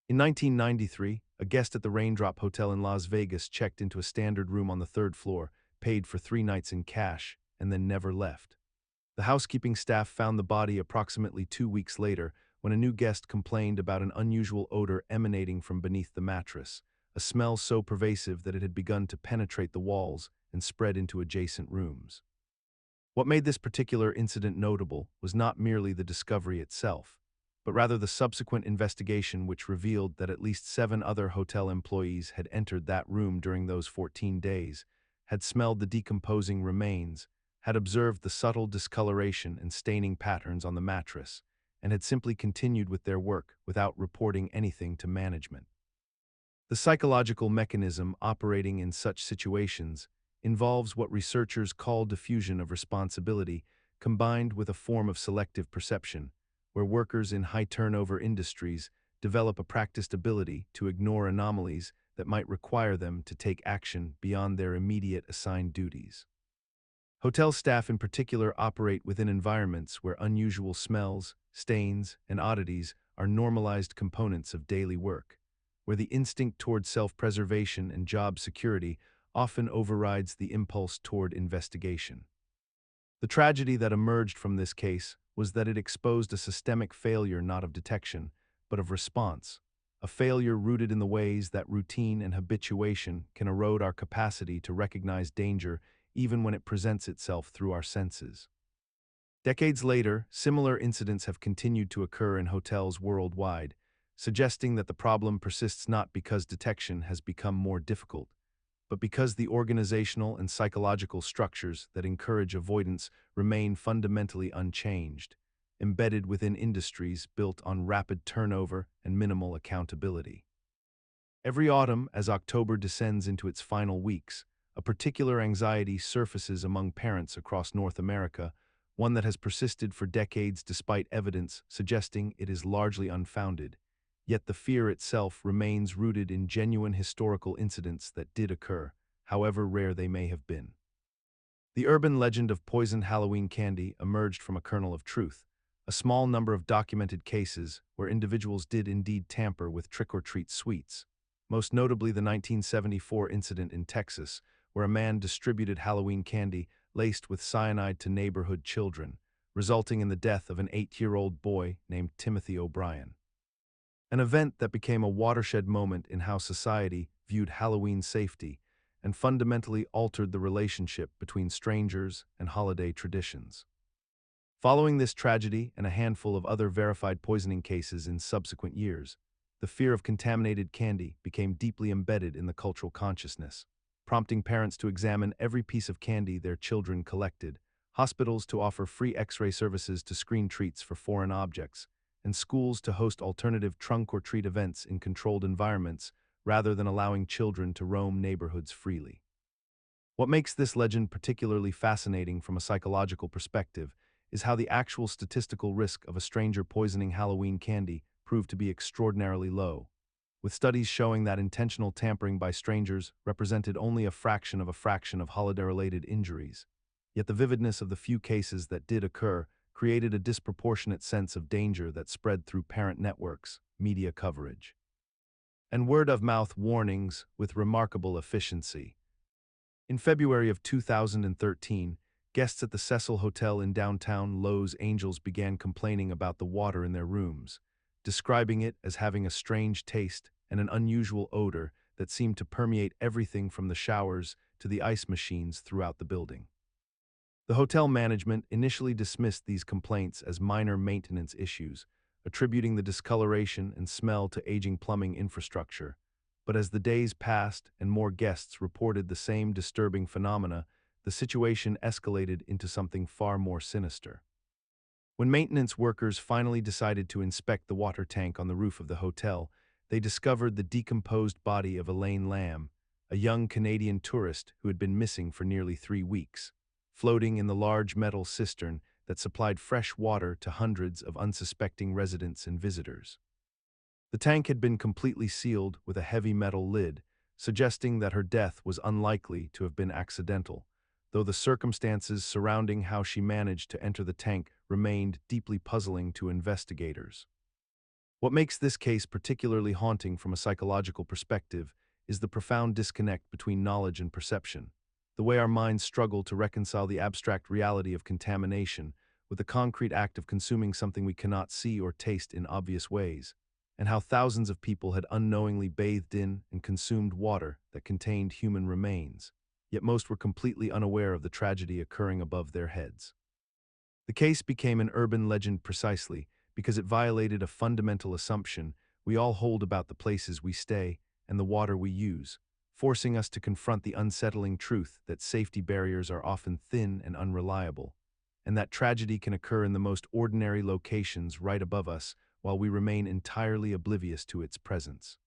In 1993, a guest at the Raindrop Hotel in Las Vegas checked into a standard room on the third floor, paid for 3 nights in cash, and then never left. The housekeeping staff found the body approximately 2 weeks later when a new guest complained about an unusual odor emanating from beneath the mattress, a smell so pervasive that it had begun to penetrate the walls and spread into adjacent rooms. What made this particular incident notable was not merely the discovery itself, but rather the subsequent investigation which revealed that at least 7 other hotel employees had entered that room during those 14 days, had smelled the decomposing remains, had observed the subtle discoloration and staining patterns on the mattress, and had simply continued with their work without reporting anything to management. The psychological mechanism operating in such situations involves what researchers call diffusion of responsibility combined with a form of selective perception, where workers in high-turnover industries develop a practiced ability to ignore anomalies that might require them to take action beyond their immediate assigned duties. Hotel staff in particular operate within environments where unusual smells, stains, and oddities are normalized components of daily work, where the instinct toward self-preservation and job security often overrides the impulse toward investigation. The tragedy that emerged from this case was that it exposed a systemic failure not of detection, but of response, a failure rooted in the ways that routine and habituation can erode our capacity to recognize danger even when it presents itself through our senses. Decades later, similar incidents have continued to occur in hotels worldwide, suggesting that the problem persists not because detection has become more difficult, but because the organizational and psychological structures that encourage avoidance remain fundamentally unchanged, embedded within industries built on rapid turnover and minimal accountability. Every autumn, as October descends into its final weeks, a particular anxiety surfaces among parents across North America, one that has persisted for decades despite evidence suggesting it is largely unfounded. Yet the fear itself remains rooted in genuine historical incidents that did occur, however rare they may have been. The urban legend of poisoned Halloween candy emerged from a kernel of truth, a small number of documented cases where individuals did indeed tamper with trick-or-treat sweets, most notably the 1974 incident in Texas, where a man distributed Halloween candy laced with cyanide to neighborhood children, resulting in the death of an 8-year-old boy named Timothy O'Brien. An event that became a watershed moment in how society viewed Halloween safety and fundamentally altered the relationship between strangers and holiday traditions. Following this tragedy and a handful of other verified poisoning cases in subsequent years, the fear of contaminated candy became deeply embedded in the cultural consciousness, prompting parents to examine every piece of candy their children collected, hospitals to offer free X-ray services to screen treats for foreign objects, and schools to host alternative trunk-or-treat events in controlled environments rather than allowing children to roam neighborhoods freely. What makes this legend particularly fascinating from a psychological perspective is how the actual statistical risk of a stranger poisoning Halloween candy proved to be extraordinarily low, with studies showing that intentional tampering by strangers represented only a fraction of holiday-related injuries. Yet the vividness of the few cases that did occur created a disproportionate sense of danger that spread through parent networks, media coverage, and word-of-mouth warnings with remarkable efficiency. In February of 2013, guests at the Cecil Hotel in downtown Los Angeles began complaining about the water in their rooms, describing it as having a strange taste and an unusual odor that seemed to permeate everything from the showers to the ice machines throughout the building. The hotel management initially dismissed these complaints as minor maintenance issues, attributing the discoloration and smell to aging plumbing infrastructure. But as the days passed and more guests reported the same disturbing phenomena, the situation escalated into something far more sinister. When maintenance workers finally decided to inspect the water tank on the roof of the hotel, they discovered the decomposed body of Elaine Lamb, a young Canadian tourist who had been missing for nearly 3 weeks, floating in the large metal cistern that supplied fresh water to hundreds of unsuspecting residents and visitors. The tank had been completely sealed with a heavy metal lid, suggesting that her death was unlikely to have been accidental, though the circumstances surrounding how she managed to enter the tank remained deeply puzzling to investigators. What makes this case particularly haunting from a psychological perspective is the profound disconnect between knowledge and perception. The way our minds struggle to reconcile the abstract reality of contamination with the concrete act of consuming something we cannot see or taste in obvious ways, and how thousands of people had unknowingly bathed in and consumed water that contained human remains, yet most were completely unaware of the tragedy occurring above their heads. The case became an urban legend precisely because it violated a fundamental assumption we all hold about the places we stay and the water we use, forcing us to confront the unsettling truth that safety barriers are often thin and unreliable, and that tragedy can occur in the most ordinary locations right above us while we remain entirely oblivious to its presence.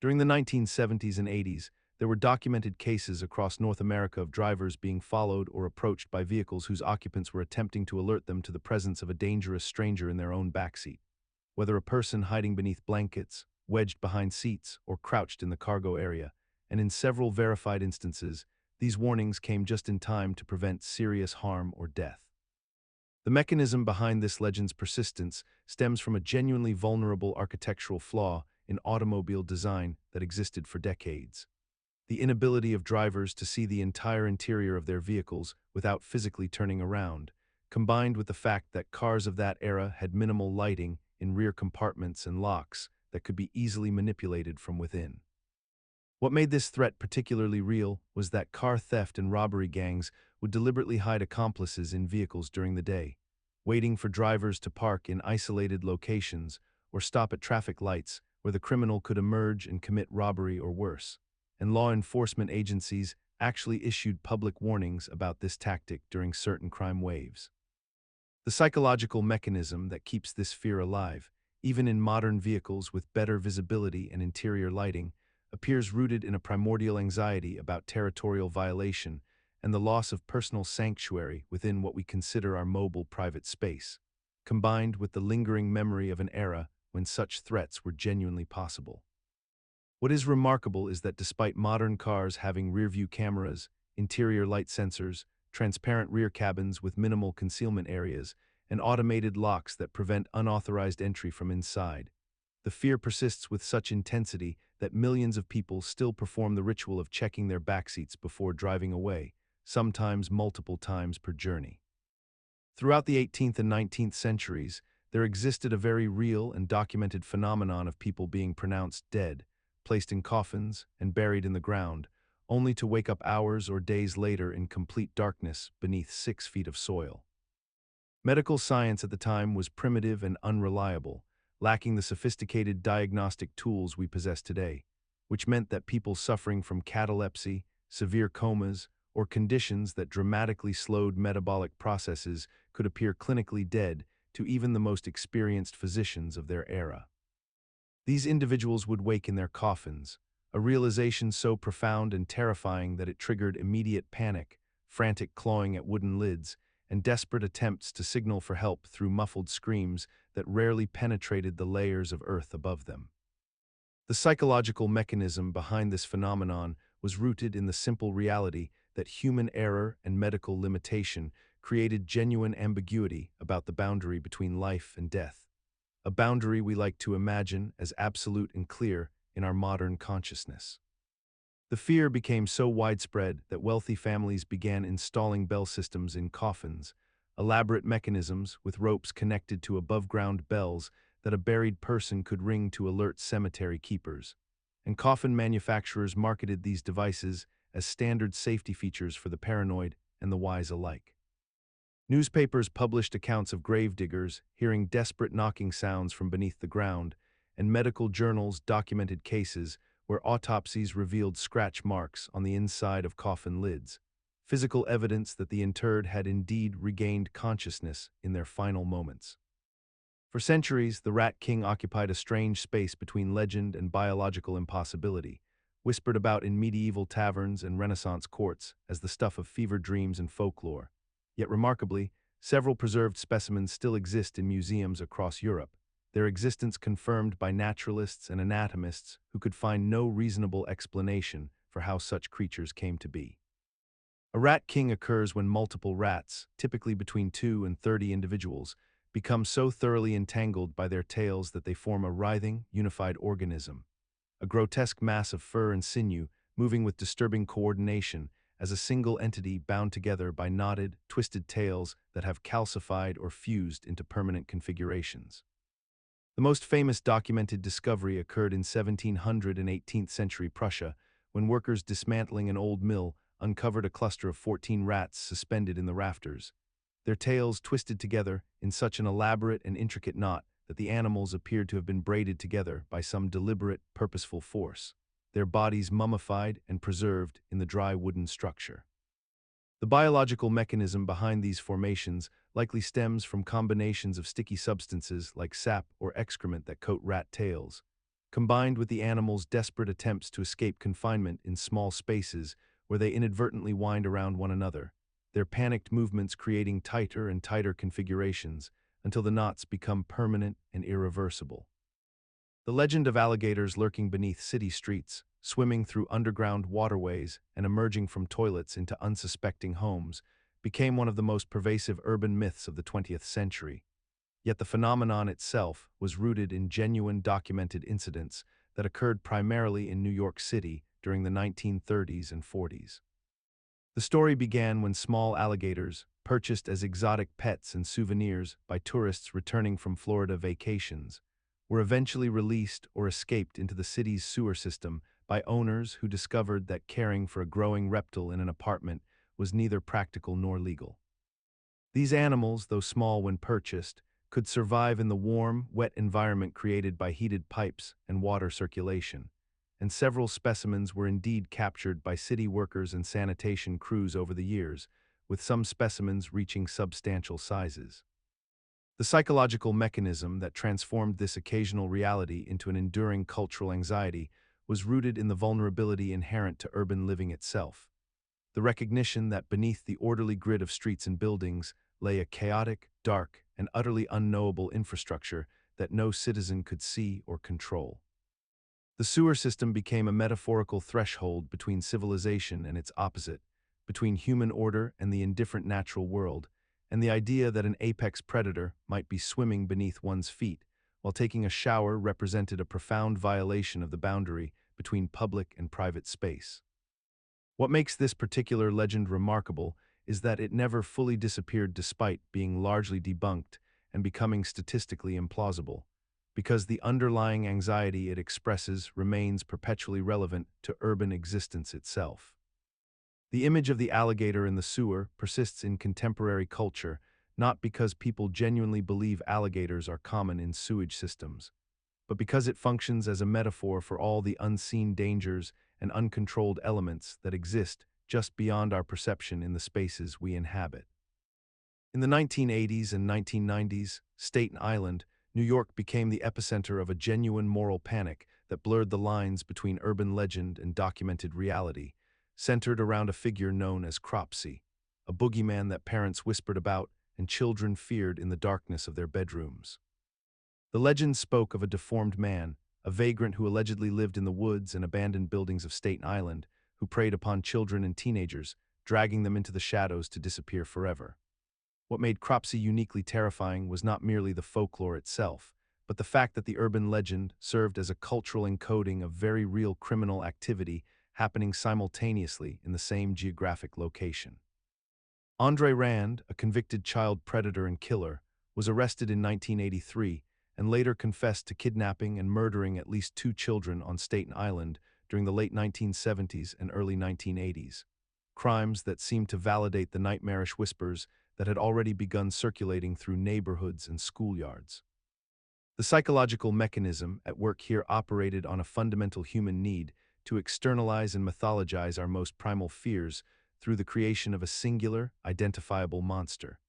During the 1970s and 80s, there were documented cases across North America of drivers being followed or approached by vehicles whose occupants were attempting to alert them to the presence of a dangerous stranger in their own backseat. Whether a person hiding beneath blankets, wedged behind seats, or crouched in the cargo area, and in several verified instances, these warnings came just in time to prevent serious harm or death. The mechanism behind this legend's persistence stems from a genuinely vulnerable architectural flaw in automobile design that existed for decades. The inability of drivers to see the entire interior of their vehicles without physically turning around, combined with the fact that cars of that era had minimal lighting in rear compartments and locks that could be easily manipulated from within. What made this threat particularly real was that car theft and robbery gangs would deliberately hide accomplices in vehicles during the day, waiting for drivers to park in isolated locations or stop at traffic lights where the criminal could emerge and commit robbery or worse. And law enforcement agencies actually issued public warnings about this tactic during certain crime waves. The psychological mechanism that keeps this fear alive, even in modern vehicles with better visibility and interior lighting, appears rooted in a primordial anxiety about territorial violation and the loss of personal sanctuary within what we consider our mobile private space, combined with the lingering memory of an era when such threats were genuinely possible. What is remarkable is that despite modern cars having rear-view cameras, interior light sensors, transparent rear cabins with minimal concealment areas, and automated locks that prevent unauthorized entry from inside, the fear persists with such intensity that millions of people still perform the ritual of checking their backseats before driving away, sometimes multiple times per journey. Throughout the 18th and 19th centuries, there existed a very real and documented phenomenon of people being pronounced dead, placed in coffins, and buried in the ground, only to wake up hours or days later in complete darkness beneath 6 feet of soil. Medical science at the time was primitive and unreliable, lacking the sophisticated diagnostic tools we possess today, which meant that people suffering from catalepsy, severe comas, or conditions that dramatically slowed metabolic processes could appear clinically dead to even the most experienced physicians of their era. These individuals would wake in their coffins, a realization so profound and terrifying that it triggered immediate panic, frantic clawing at wooden lids, and desperate attempts to signal for help through muffled screams that rarely penetrated the layers of earth above them. The psychological mechanism behind this phenomenon was rooted in the simple reality that human error and medical limitation created genuine ambiguity about the boundary between life and death, a boundary we like to imagine as absolute and clear in our modern consciousness. The fear became so widespread that wealthy families began installing bell systems in coffins, elaborate mechanisms with ropes connected to above-ground bells that a buried person could ring to alert cemetery keepers, and coffin manufacturers marketed these devices as standard safety features for the paranoid and the wise alike. Newspapers published accounts of gravediggers hearing desperate knocking sounds from beneath the ground, and medical journals documented cases where autopsies revealed scratch marks on the inside of coffin lids, physical evidence that the interred had indeed regained consciousness in their final moments. For centuries, the Rat King occupied a strange space between legend and biological impossibility, whispered about in medieval taverns and Renaissance courts as the stuff of fever dreams and folklore. Yet remarkably, several preserved specimens still exist in museums across Europe, their existence confirmed by naturalists and anatomists who could find no reasonable explanation for how such creatures came to be. A rat king occurs when multiple rats, typically between 2 and 30 individuals, become so thoroughly entangled by their tails that they form a writhing, unified organism, a grotesque mass of fur and sinew moving with disturbing coordination as a single entity bound together by knotted, twisted tails that have calcified or fused into permanent configurations. The most famous documented discovery occurred in 1700 and 18th century Prussia, when workers dismantling an old mill uncovered a cluster of 14 rats suspended in the rafters, their tails twisted together in such an elaborate and intricate knot that the animals appeared to have been braided together by some deliberate, purposeful force, their bodies mummified and preserved in the dry wooden structure. The biological mechanism behind these formations likely stems from combinations of sticky substances like sap or excrement that coat rat tails, combined with the animals' desperate attempts to escape confinement in small spaces where they inadvertently wind around one another, their panicked movements creating tighter and tighter configurations until the knots become permanent and irreversible. The legend of alligators lurking beneath city streets, swimming through underground waterways and emerging from toilets into unsuspecting homes, became one of the most pervasive urban myths of the 20th century. Yet the phenomenon itself was rooted in genuine documented incidents that occurred primarily in New York City during the 1930s and 40s. The story began when small alligators, purchased as exotic pets and souvenirs by tourists returning from Florida vacations, were eventually released or escaped into the city's sewer system by owners who discovered that caring for a growing reptile in an apartment was neither practical nor legal. These animals, though small when purchased, could survive in the warm, wet environment created by heated pipes and water circulation, and several specimens were indeed captured by city workers and sanitation crews over the years, with some specimens reaching substantial sizes. The psychological mechanism that transformed this occasional reality into an enduring cultural anxiety was rooted in the vulnerability inherent to urban living itself. The recognition that beneath the orderly grid of streets and buildings lay a chaotic, dark, and utterly unknowable infrastructure that no citizen could see or control. The sewer system became a metaphorical threshold between civilization and its opposite, between human order and the indifferent natural world, and the idea that an apex predator might be swimming beneath one's feet while taking a shower represented a profound violation of the boundary between public and private space. What makes this particular legend remarkable is that it never fully disappeared despite being largely debunked and becoming statistically implausible, because the underlying anxiety it expresses remains perpetually relevant to urban existence itself. The image of the alligator in the sewer persists in contemporary culture, not because people genuinely believe alligators are common in sewage systems, but because it functions as a metaphor for all the unseen dangers and uncontrolled elements that exist just beyond our perception in the spaces we inhabit. In the 1980s and 1990s, Staten Island, New York became the epicenter of a genuine moral panic that blurred the lines between urban legend and documented reality, centered around a figure known as Cropsey, a boogeyman that parents whispered about and children feared in the darkness of their bedrooms. The legend spoke of a deformed man, a vagrant who allegedly lived in the woods and abandoned buildings of Staten Island, who preyed upon children and teenagers, dragging them into the shadows to disappear forever. What made Cropsey uniquely terrifying was not merely the folklore itself, but the fact that the urban legend served as a cultural encoding of very real criminal activity happening simultaneously in the same geographic location. Andre Rand, a convicted child predator and killer, was arrested in 1983 and later confessed to kidnapping and murdering at least 2 children on Staten Island during the late 1970s and early 1980s, crimes that seemed to validate the nightmarish whispers that had already begun circulating through neighborhoods and schoolyards. The psychological mechanism at work here operated on a fundamental human need to externalize and mythologize our most primal fears through the creation of a singular, identifiable monster,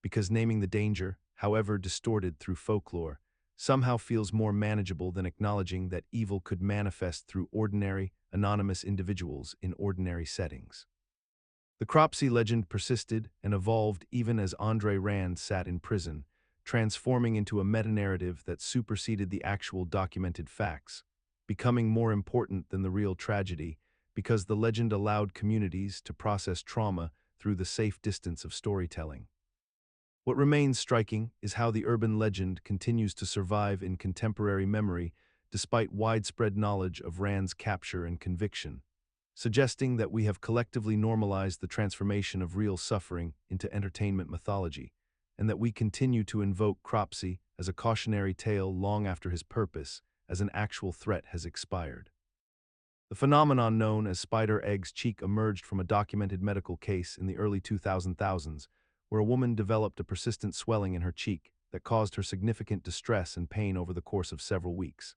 because naming the danger, however distorted through folklore, somehow feels more manageable than acknowledging that evil could manifest through ordinary, anonymous individuals in ordinary settings. The Cropsey legend persisted and evolved even as Andre Rand sat in prison, transforming into a meta-narrative that superseded the actual documented facts, becoming more important than the real tragedy because the legend allowed communities to process trauma through the safe distance of storytelling. What remains striking is how the urban legend continues to survive in contemporary memory despite widespread knowledge of Rand's capture and conviction, suggesting that we have collectively normalized the transformation of real suffering into entertainment mythology, and that we continue to invoke Cropsey as a cautionary tale long after his purpose as an actual threat has expired. The phenomenon known as spider eggs cheek emerged from a documented medical case in the early 2000s, where a woman developed a persistent swelling in her cheek that caused her significant distress and pain over the course of several weeks.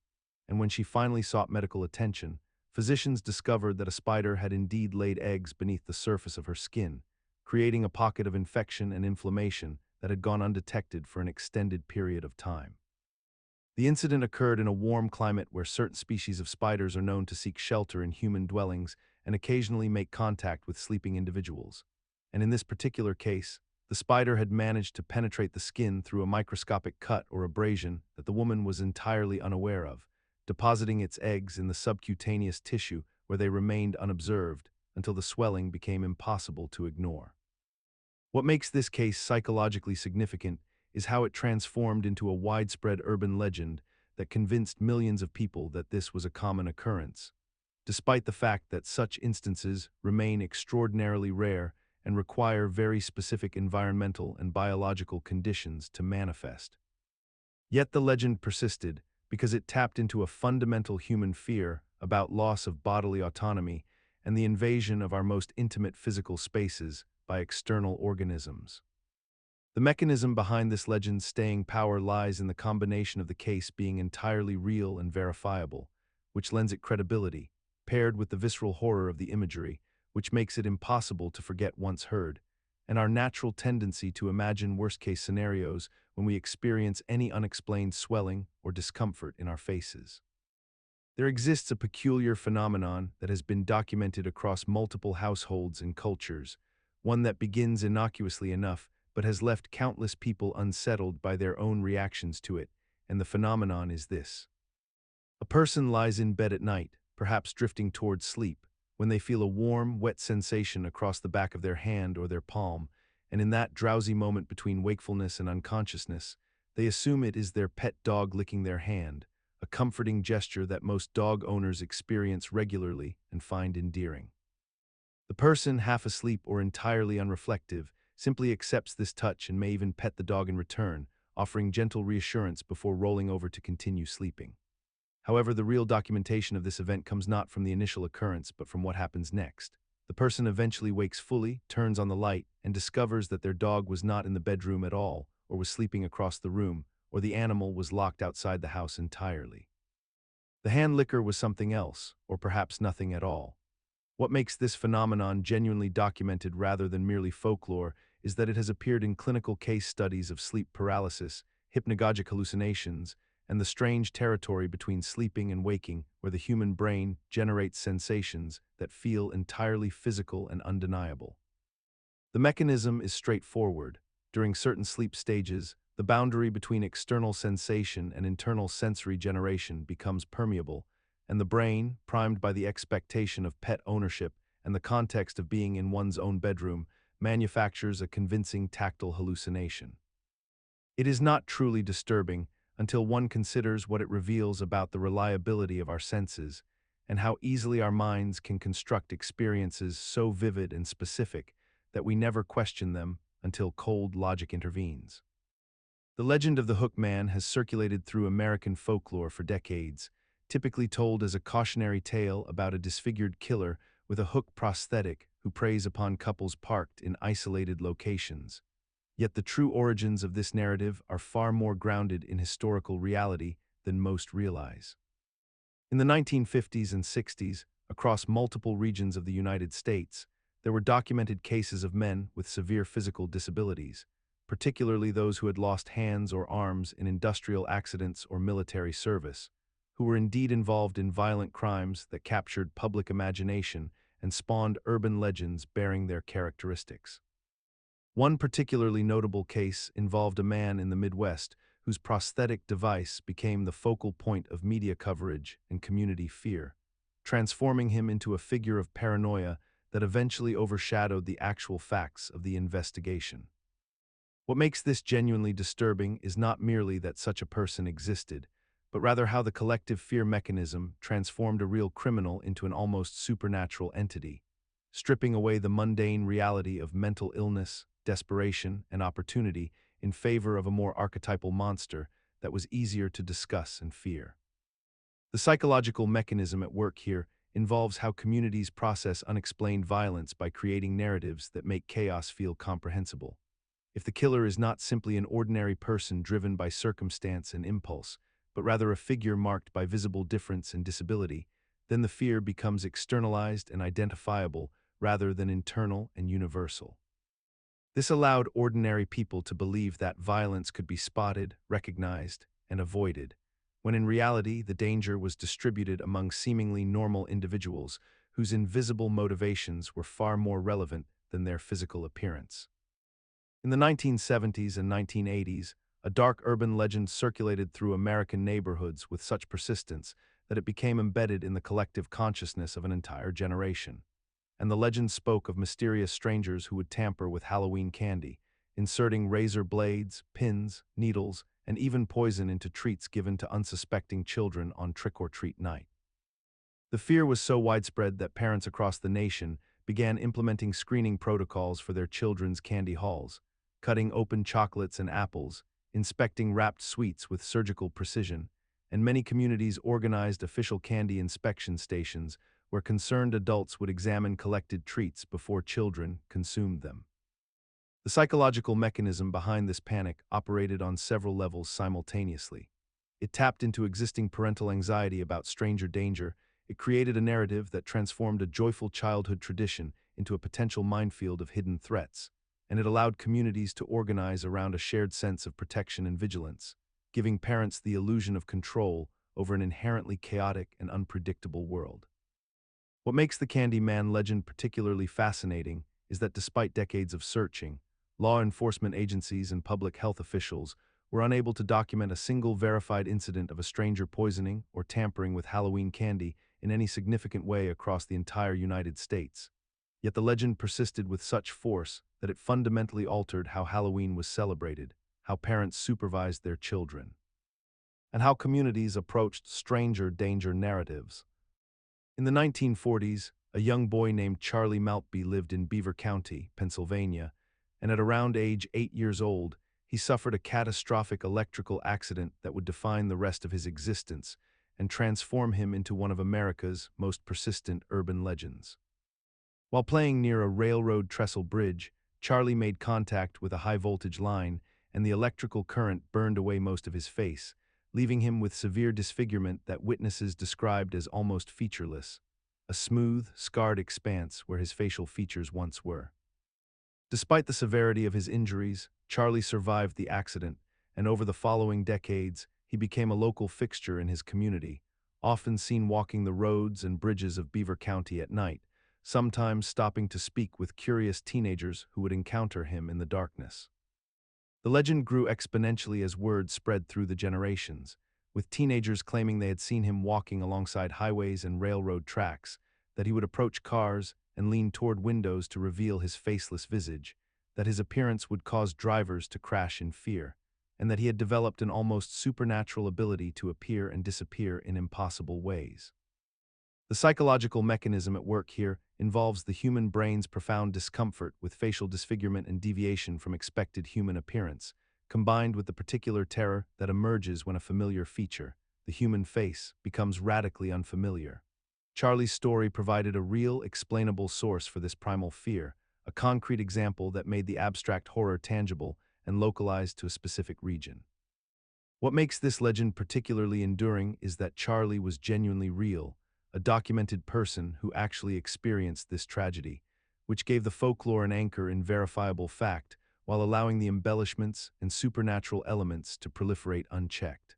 And when she finally sought medical attention, physicians discovered that a spider had indeed laid eggs beneath the surface of her skin, creating a pocket of infection and inflammation that had gone undetected for an extended period of time. The incident occurred in a warm climate where certain species of spiders are known to seek shelter in human dwellings and occasionally make contact with sleeping individuals. And in this particular case, the spider had managed to penetrate the skin through a microscopic cut or abrasion that the woman was entirely unaware of, depositing its eggs in the subcutaneous tissue where they remained unobserved until the swelling became impossible to ignore. What makes this case psychologically significant is how it transformed into a widespread urban legend that convinced millions of people that this was a common occurrence, despite the fact that such instances remain extraordinarily rare and require very specific environmental and biological conditions to manifest. Yet the legend persisted because it tapped into a fundamental human fear about loss of bodily autonomy and the invasion of our most intimate physical spaces by external organisms. The mechanism behind this legend's staying power lies in the combination of the case being entirely real and verifiable, which lends it credibility, paired with the visceral horror of the imagery, which makes it impossible to forget once heard, and our natural tendency to imagine worst-case scenarios when we experience any unexplained swelling or discomfort in our faces. There exists a peculiar phenomenon that has been documented across multiple households and cultures, one that begins innocuously enough but has left countless people unsettled by their own reactions to it, and the phenomenon is this. A person lies in bed at night, perhaps drifting towards sleep, when they feel a warm, wet sensation across the back of their hand or their palm, and in that drowsy moment between wakefulness and unconsciousness, they assume it is their pet dog licking their hand, a comforting gesture that most dog owners experience regularly and find endearing. The person, half asleep or entirely unreflective, simply accepts this touch and may even pet the dog in return, offering gentle reassurance before rolling over to continue sleeping. However, the real documentation of this event comes not from the initial occurrence but from what happens next. The person eventually wakes fully, turns on the light, and discovers that their dog was not in the bedroom at all, or was sleeping across the room, or the animal was locked outside the house entirely. The hand licker was something else, or perhaps nothing at all. What makes this phenomenon genuinely documented rather than merely folklore is that it has appeared in clinical case studies of sleep paralysis, hypnagogic hallucinations, and the strange territory between sleeping and waking where the human brain generates sensations that feel entirely physical and undeniable. The mechanism is straightforward. During certain sleep stages, the boundary between external sensation and internal sensory generation becomes permeable, and the brain, primed by the expectation of pet ownership and the context of being in one's own bedroom, manufactures a convincing tactile hallucination. It is not truly disturbing until one considers what it reveals about the reliability of our senses and how easily our minds can construct experiences so vivid and specific that we never question them until cold logic intervenes. The legend of the Hook Man has circulated through American folklore for decades, typically told as a cautionary tale about a disfigured killer with a hook prosthetic who preys upon couples parked in isolated locations. Yet the true origins of this narrative are far more grounded in historical reality than most realize. In the 1950s and 60s, across multiple regions of the United States, there were documented cases of men with severe physical disabilities, particularly those who had lost hands or arms in industrial accidents or military service, who were indeed involved in violent crimes that captured public imagination and spawned urban legends bearing their characteristics. One particularly notable case involved a man in the Midwest whose prosthetic device became the focal point of media coverage and community fear, transforming him into a figure of paranoia that eventually overshadowed the actual facts of the investigation. What makes this genuinely disturbing is not merely that such a person existed, but rather how the collective fear mechanism transformed a real criminal into an almost supernatural entity, stripping away the mundane reality of mental illness, desperation, and opportunity in favor of a more archetypal monster that was easier to discuss and fear. The psychological mechanism at work here involves how communities process unexplained violence by creating narratives that make chaos feel comprehensible. If the killer is not simply an ordinary person driven by circumstance and impulse, but rather a figure marked by visible difference and disability, then the fear becomes externalized and identifiable rather than internal and universal. This allowed ordinary people to believe that violence could be spotted, recognized, and avoided, when in reality the danger was distributed among seemingly normal individuals whose invisible motivations were far more relevant than their physical appearance. In the 1970s and 1980s, a dark urban legend circulated through American neighborhoods with such persistence that it became embedded in the collective consciousness of an entire generation. And the legend spoke of mysterious strangers who would tamper with Halloween candy, inserting razor blades, pins, needles, and even poison into treats given to unsuspecting children on trick-or-treat night. The fear was so widespread that parents across the nation began implementing screening protocols for their children's candy hauls, cutting open chocolates and apples, inspecting wrapped sweets with surgical precision, and many communities organized official candy inspection stations where concerned adults would examine collected treats before children consumed them. The psychological mechanism behind this panic operated on several levels simultaneously. It tapped into existing parental anxiety about stranger danger. It created a narrative that transformed a joyful childhood tradition into a potential minefield of hidden threats, and it allowed communities to organize around a shared sense of protection and vigilance, giving parents the illusion of control over an inherently chaotic and unpredictable world. What makes the Candyman legend particularly fascinating is that despite decades of searching, law enforcement agencies and public health officials were unable to document a single verified incident of a stranger poisoning or tampering with Halloween candy in any significant way across the entire United States. Yet the legend persisted with such force that it fundamentally altered how Halloween was celebrated, how parents supervised their children, and how communities approached stranger danger narratives. In the 1940s, a young boy named Charlie Maltby lived in Beaver County, Pennsylvania, and at around age 8 years old, he suffered a catastrophic electrical accident that would define the rest of his existence and transform him into one of America's most persistent urban legends. While playing near a railroad trestle bridge, Charlie made contact with a high-voltage line, and the electrical current burned away most of his face, leaving him with severe disfigurement that witnesses described as almost featureless, a smooth, scarred expanse where his facial features once were. Despite the severity of his injuries, Charlie survived the accident, and over the following decades, he became a local fixture in his community, often seen walking the roads and bridges of Beaver County at night, sometimes stopping to speak with curious teenagers who would encounter him in the darkness. The legend grew exponentially as word spread through the generations, with teenagers claiming they had seen him walking alongside highways and railroad tracks, that he would approach cars and lean toward windows to reveal his faceless visage, that his appearance would cause drivers to crash in fear, and that he had developed an almost supernatural ability to appear and disappear in impossible ways. The psychological mechanism at work here involves the human brain's profound discomfort with facial disfigurement and deviation from expected human appearance, combined with the particular terror that emerges when a familiar feature, the human face, becomes radically unfamiliar. Charlie's story provided a real, explainable source for this primal fear, a concrete example that made the abstract horror tangible and localized to a specific region. What makes this legend particularly enduring is that Charlie was genuinely real, a documented person who actually experienced this tragedy, which gave the folklore an anchor in verifiable fact while allowing the embellishments and supernatural elements to proliferate unchecked.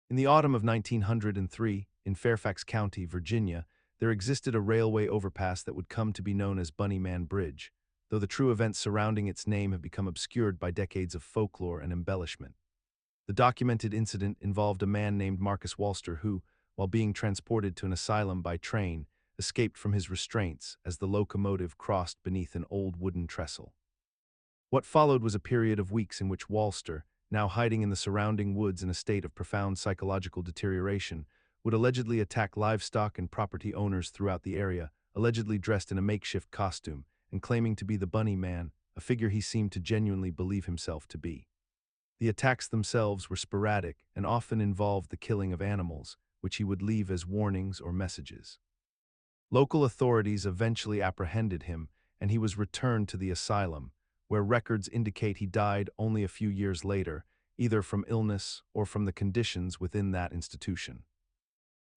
In the autumn of 1903, in Fairfax County, Virginia, there existed a railway overpass that would come to be known as Bunnyman Bridge, though the true events surrounding its name have become obscured by decades of folklore and embellishment. The documented incident involved a man named Marcus Walster who, while being transported to an asylum by train, escaped from his restraints as the locomotive crossed beneath an old wooden trestle. What followed was a period of weeks in which Walster, now hiding in the surrounding woods in a state of profound psychological deterioration, would allegedly attack livestock and property owners throughout the area, allegedly dressed in a makeshift costume, and claiming to be the Bunny Man, a figure he seemed to genuinely believe himself to be. The attacks themselves were sporadic and often involved the killing of animals, which he would leave as warnings or messages. Local authorities eventually apprehended him, and he was returned to the asylum, where records indicate he died only a few years later, either from illness or from the conditions within that institution.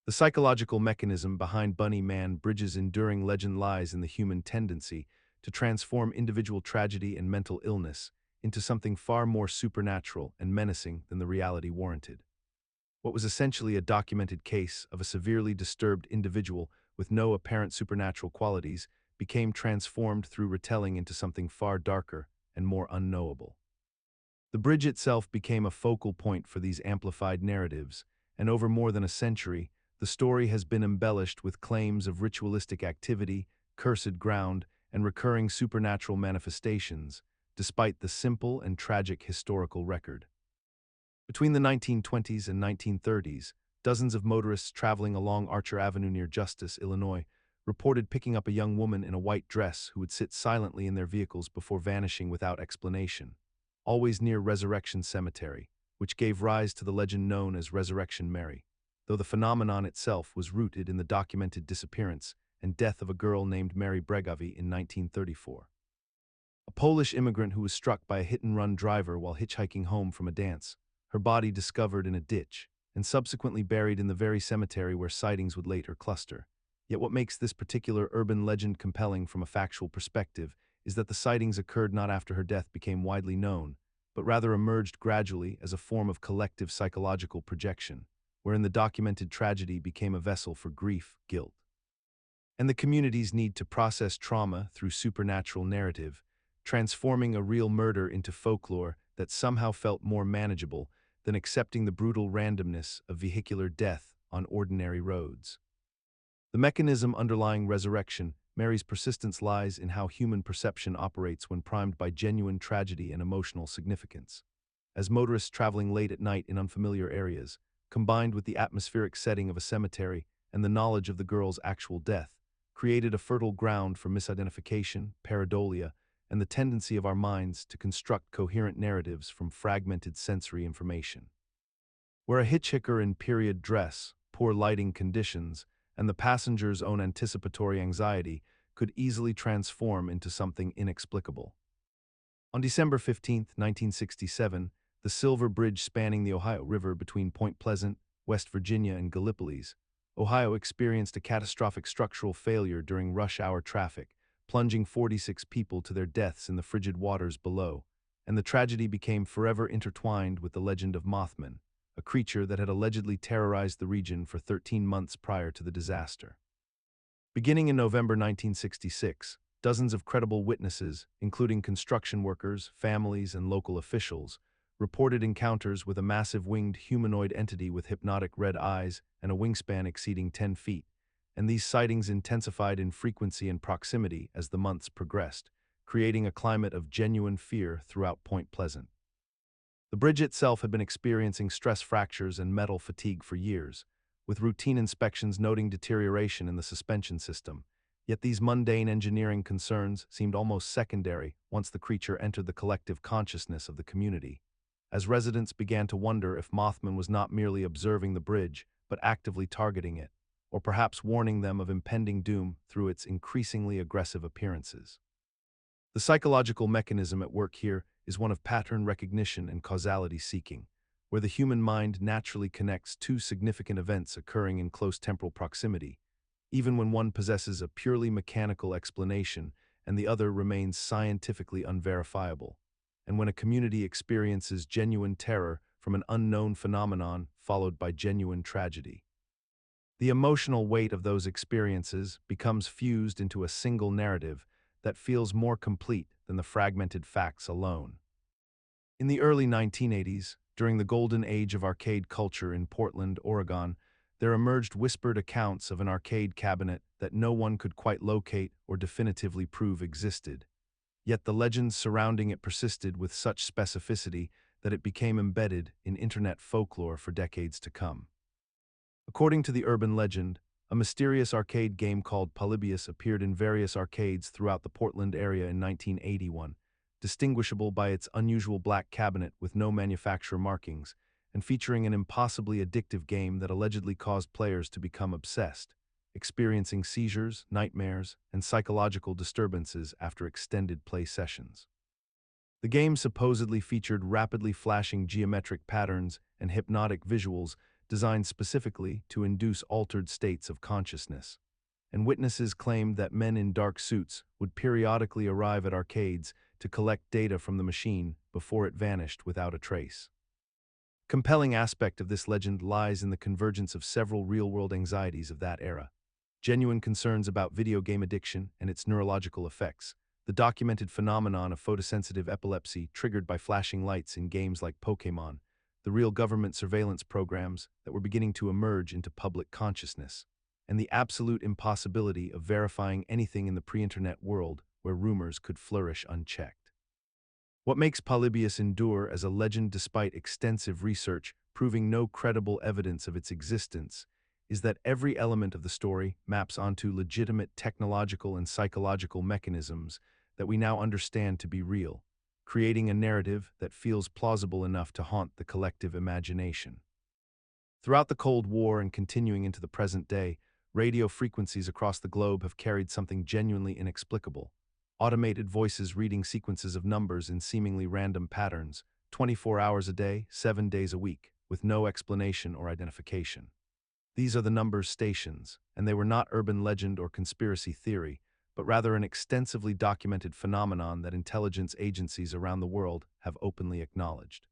The psychological mechanism behind Bunny Man Bridge's enduring legend lies in the human tendency to transform individual tragedy and mental illness into something far more supernatural and menacing than the reality warranted. What was essentially a documented case of a severely disturbed individual with no apparent supernatural qualities became transformed through retelling into something far darker and more unknowable. The bridge itself became a focal point for these amplified narratives, and over more than a century, the story has been embellished with claims of ritualistic activity, cursed ground, and recurring supernatural manifestations, despite the simple and tragic historical record. Between the 1920s and 1930s, dozens of motorists traveling along Archer Avenue near Justice, Illinois, reported picking up a young woman in a white dress who would sit silently in their vehicles before vanishing without explanation, always near Resurrection Cemetery, which gave rise to the legend known as Resurrection Mary, though the phenomenon itself was rooted in the documented disappearance and death of a girl named Mary Bregowy in 1934. A Polish immigrant who was struck by a hit-and-run driver while hitchhiking home from a dance, her body discovered in a ditch, and subsequently buried in the very cemetery where sightings would later cluster. Yet what makes this particular urban legend compelling from a factual perspective is that the sightings occurred not after her death became widely known, but rather emerged gradually as a form of collective psychological projection, wherein the documented tragedy became a vessel for grief, guilt, and the community's need to process trauma through supernatural narrative, transforming a real murder into folklore that somehow felt more manageable than accepting the brutal randomness of vehicular death on ordinary roads. The mechanism underlying Resurrection Mary's persistence lies in how human perception operates when primed by genuine tragedy and emotional significance. As motorists traveling late at night in unfamiliar areas, combined with the atmospheric setting of a cemetery and the knowledge of the girl's actual death, created a fertile ground for misidentification, pareidolia, and the tendency of our minds to construct coherent narratives from fragmented sensory information. Where a hitchhiker in period dress, poor lighting conditions, and the passenger's own anticipatory anxiety could easily transform into something inexplicable. On December 15, 1967, the Silver Bridge spanning the Ohio River between Point Pleasant, West Virginia, and Gallipolis, Ohio experienced a catastrophic structural failure during rush hour traffic, plunging 46 people to their deaths in the frigid waters below, and the tragedy became forever intertwined with the legend of Mothman, a creature that had allegedly terrorized the region for 13 months prior to the disaster. Beginning in November 1966, dozens of credible witnesses, including construction workers, families, and local officials, reported encounters with a massive winged humanoid entity with hypnotic red eyes and a wingspan exceeding 10 feet, and these sightings intensified in frequency and proximity as the months progressed, creating a climate of genuine fear throughout Point Pleasant. The bridge itself had been experiencing stress fractures and metal fatigue for years, with routine inspections noting deterioration in the suspension system, yet these mundane engineering concerns seemed almost secondary once the creature entered the collective consciousness of the community, as residents began to wonder if Mothman was not merely observing the bridge, but actively targeting it, or perhaps warning them of impending doom through its increasingly aggressive appearances. The psychological mechanism at work here is one of pattern recognition and causality seeking, where the human mind naturally connects two significant events occurring in close temporal proximity, even when one possesses a purely mechanical explanation and the other remains scientifically unverifiable, and when a community experiences genuine terror from an unknown phenomenon followed by genuine tragedy. The emotional weight of those experiences becomes fused into a single narrative that feels more complete than the fragmented facts alone. In the early 1980s, during the golden age of arcade culture in Portland, Oregon, there emerged whispered accounts of an arcade cabinet that no one could quite locate or definitively prove existed. Yet the legends surrounding it persisted with such specificity that it became embedded in internet folklore for decades to come. According to the urban legend, a mysterious arcade game called Polybius appeared in various arcades throughout the Portland area in 1981, distinguishable by its unusual black cabinet with no manufacturer markings, and featuring an impossibly addictive game that allegedly caused players to become obsessed, experiencing seizures, nightmares, and psychological disturbances after extended play sessions. The game supposedly featured rapidly flashing geometric patterns and hypnotic visuals designed specifically to induce altered states of consciousness, and witnesses claimed that men in dark suits would periodically arrive at arcades to collect data from the machine before it vanished without a trace. Compelling aspect of this legend lies in the convergence of several real-world anxieties of that era. Genuine concerns about video game addiction and its neurological effects, the documented phenomenon of photosensitive epilepsy triggered by flashing lights in games like Pokémon, the real government surveillance programs that were beginning to emerge into public consciousness, and the absolute impossibility of verifying anything in the pre-internet world where rumors could flourish unchecked. What makes Polybius endure as a legend despite extensive research proving no credible evidence of its existence is that every element of the story maps onto legitimate technological and psychological mechanisms that we now understand to be real, creating a narrative that feels plausible enough to haunt the collective imagination. Throughout the Cold War and continuing into the present day, radio frequencies across the globe have carried something genuinely inexplicable. Automated voices reading sequences of numbers in seemingly random patterns, 24 hours a day, 7 days a week, with no explanation or identification. These are the numbers stations, and they were not urban legend or conspiracy theory, but rather an extensively documented phenomenon that intelligence agencies around the world have openly acknowledged.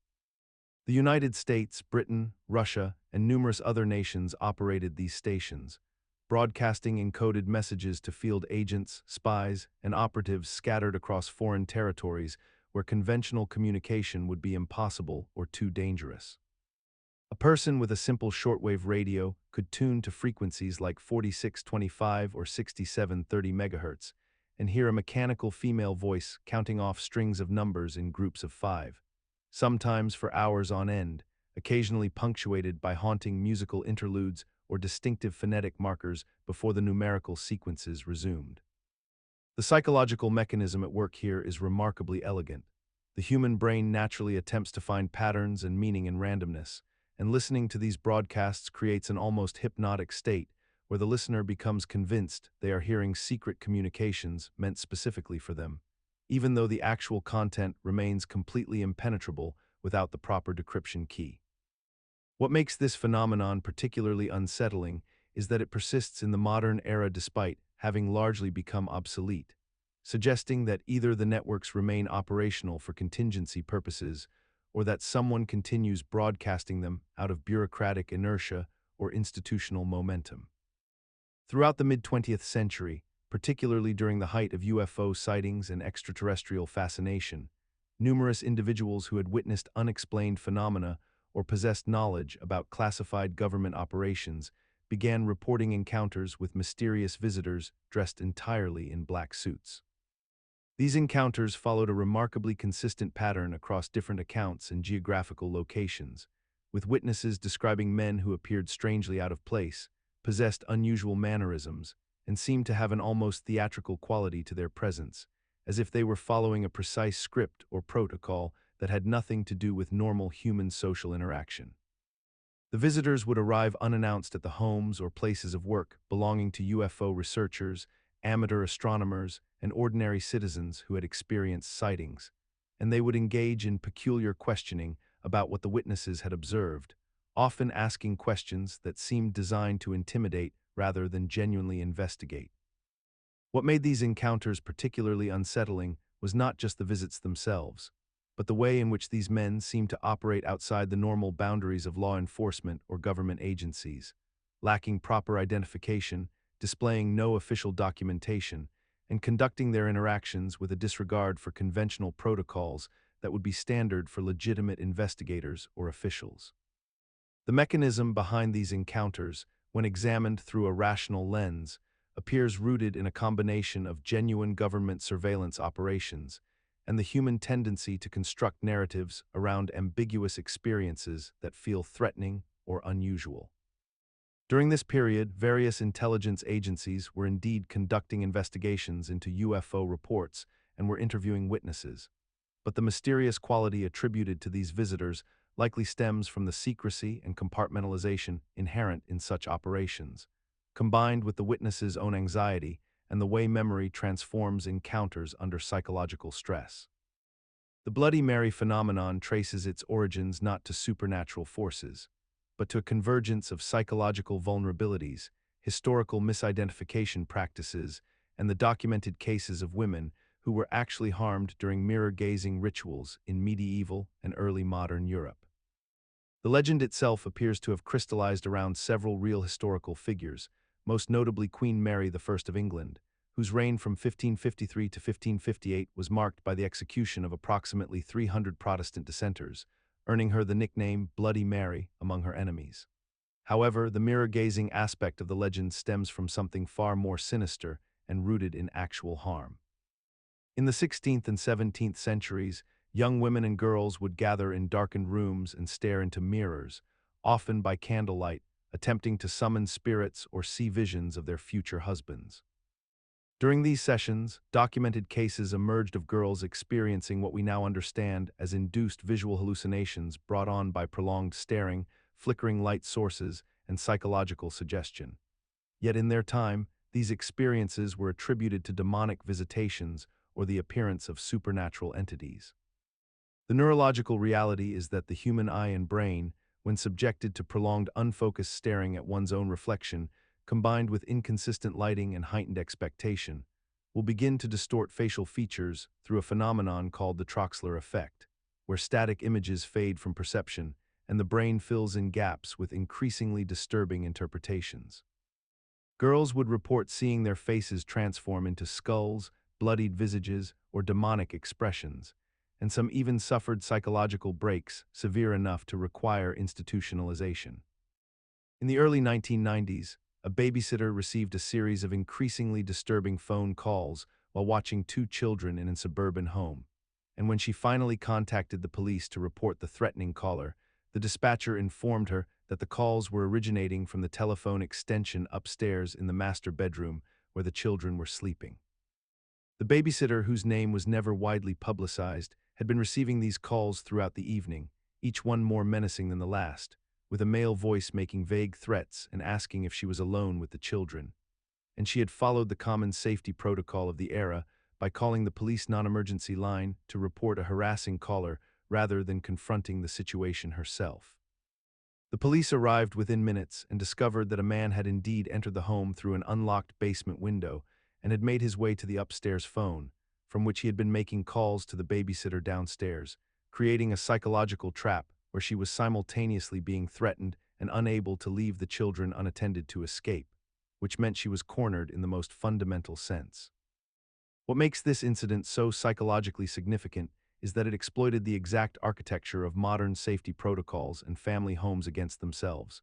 The United States, Britain, Russia, and numerous other nations operated these stations, broadcasting encoded messages to field agents, spies, and operatives scattered across foreign territories where conventional communication would be impossible or too dangerous. A person with a simple shortwave radio could tune to frequencies like 4625 or 6730 MHz and hear a mechanical female voice counting off strings of numbers in groups of 5, sometimes for hours on end, occasionally punctuated by haunting musical interludes or distinctive phonetic markers before the numerical sequences resumed. The psychological mechanism at work here is remarkably elegant. The human brain naturally attempts to find patterns and meaning in randomness, and listening to these broadcasts creates an almost hypnotic state where the listener becomes convinced they are hearing secret communications meant specifically for them, even though the actual content remains completely impenetrable without the proper decryption key. What makes this phenomenon particularly unsettling is that it persists in the modern era despite having largely become obsolete, suggesting that either the networks remain operational for contingency purposes or that someone continues broadcasting them out of bureaucratic inertia or institutional momentum. Throughout the mid-20th century, particularly during the height of UFO sightings and extraterrestrial fascination, numerous individuals who had witnessed unexplained phenomena or possessed knowledge about classified government operations began reporting encounters with mysterious visitors dressed entirely in black suits. These encounters followed a remarkably consistent pattern across different accounts and geographical locations, with witnesses describing men who appeared strangely out of place, possessed unusual mannerisms, and seemed to have an almost theatrical quality to their presence, as if they were following a precise script or protocol that had nothing to do with normal human social interaction. The visitors would arrive unannounced at the homes or places of work belonging to UFO researchers, amateur astronomers, and ordinary citizens who had experienced sightings, and they would engage in peculiar questioning about what the witnesses had observed, often asking questions that seemed designed to intimidate rather than genuinely investigate. What made these encounters particularly unsettling was not just the visits themselves, but the way in which these men seemed to operate outside the normal boundaries of law enforcement or government agencies, lacking proper identification, displaying no official documentation, and conducting their interactions with a disregard for conventional protocols that would be standard for legitimate investigators or officials. The mechanism behind these encounters, when examined through a rational lens, appears rooted in a combination of genuine government surveillance operations and the human tendency to construct narratives around ambiguous experiences that feel threatening or unusual. During this period, various intelligence agencies were indeed conducting investigations into UFO reports and were interviewing witnesses. But the mysterious quality attributed to these visitors likely stems from the secrecy and compartmentalization inherent in such operations, combined with the witness's own anxiety and the way memory transforms encounters under psychological stress. The Bloody Mary phenomenon traces its origins not to supernatural forces, but to a convergence of psychological vulnerabilities, historical misidentification practices, and the documented cases of women who were actually harmed during mirror-gazing rituals in medieval and early modern Europe. The legend itself appears to have crystallized around several real historical figures, most notably Queen Mary I of England, whose reign from 1553 to 1558 was marked by the execution of approximately 300 Protestant dissenters, earning her the nickname Bloody Mary among her enemies. However, the mirror-gazing aspect of the legend stems from something far more sinister and rooted in actual harm. In the 16th and 17th centuries, young women and girls would gather in darkened rooms and stare into mirrors, often by candlelight, attempting to summon spirits or see visions of their future husbands. During these sessions, documented cases emerged of girls experiencing what we now understand as induced visual hallucinations brought on by prolonged staring, flickering light sources, and psychological suggestion. Yet in their time, these experiences were attributed to demonic visitations or the appearance of supernatural entities. The neurological reality is that the human eye and brain, when subjected to prolonged unfocused staring at one's own reflection, combined with inconsistent lighting and heightened expectation, will begin to distort facial features through a phenomenon called the Troxler effect, where static images fade from perception and the brain fills in gaps with increasingly disturbing interpretations. Girls would report seeing their faces transform into skulls, bloodied visages, or demonic expressions, and some even suffered psychological breaks severe enough to require institutionalization. In the early 1990s, a babysitter received a series of increasingly disturbing phone calls while watching two children in a suburban home, and when she finally contacted the police to report the threatening caller, the dispatcher informed her that the calls were originating from the telephone extension upstairs in the master bedroom where the children were sleeping. The babysitter, whose name was never widely publicized, had been receiving these calls throughout the evening, each one more menacing than the last, with a male voice making vague threats and asking if she was alone with the children. And she had followed the common safety protocol of the era by calling the police non-emergency line to report a harassing caller rather than confronting the situation herself. The police arrived within minutes and discovered that a man had indeed entered the home through an unlocked basement window and had made his way to the upstairs phone, from which he had been making calls to the babysitter downstairs, creating a psychological trap where she was simultaneously being threatened and unable to leave the children unattended to escape, which meant she was cornered in the most fundamental sense. What makes this incident so psychologically significant is that it exploited the exact architecture of modern safety protocols and family homes against themselves,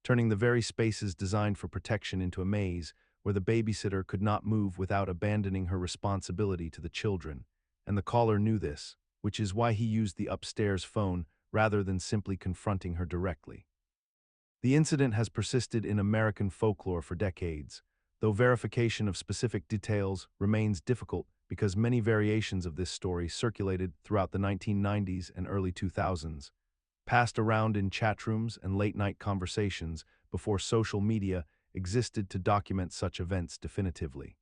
turning the very spaces designed for protection into a maze where the babysitter could not move without abandoning her responsibility to the children, and the caller knew this, which is why he used the upstairs phone rather than simply confronting her directly. The incident has persisted in American folklore for decades, though verification of specific details remains difficult because many variations of this story circulated throughout the 1990s and early 2000s, passed around in chat rooms and late-night conversations before social media existed to document such events definitively.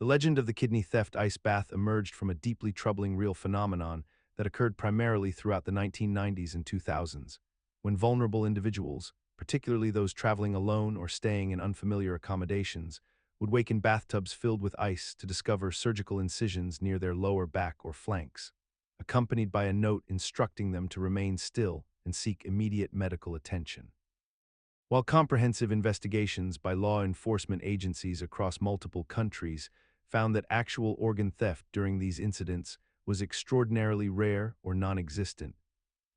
The legend of the kidney theft ice bath emerged from a deeply troubling real phenomenon that occurred primarily throughout the 1990s and 2000s, when vulnerable individuals, particularly those traveling alone or staying in unfamiliar accommodations, would wake in bathtubs filled with ice to discover surgical incisions near their lower back or flanks, accompanied by a note instructing them to remain still and seek immediate medical attention. While comprehensive investigations by law enforcement agencies across multiple countries found that actual organ theft during these incidents was extraordinarily rare or non-existent,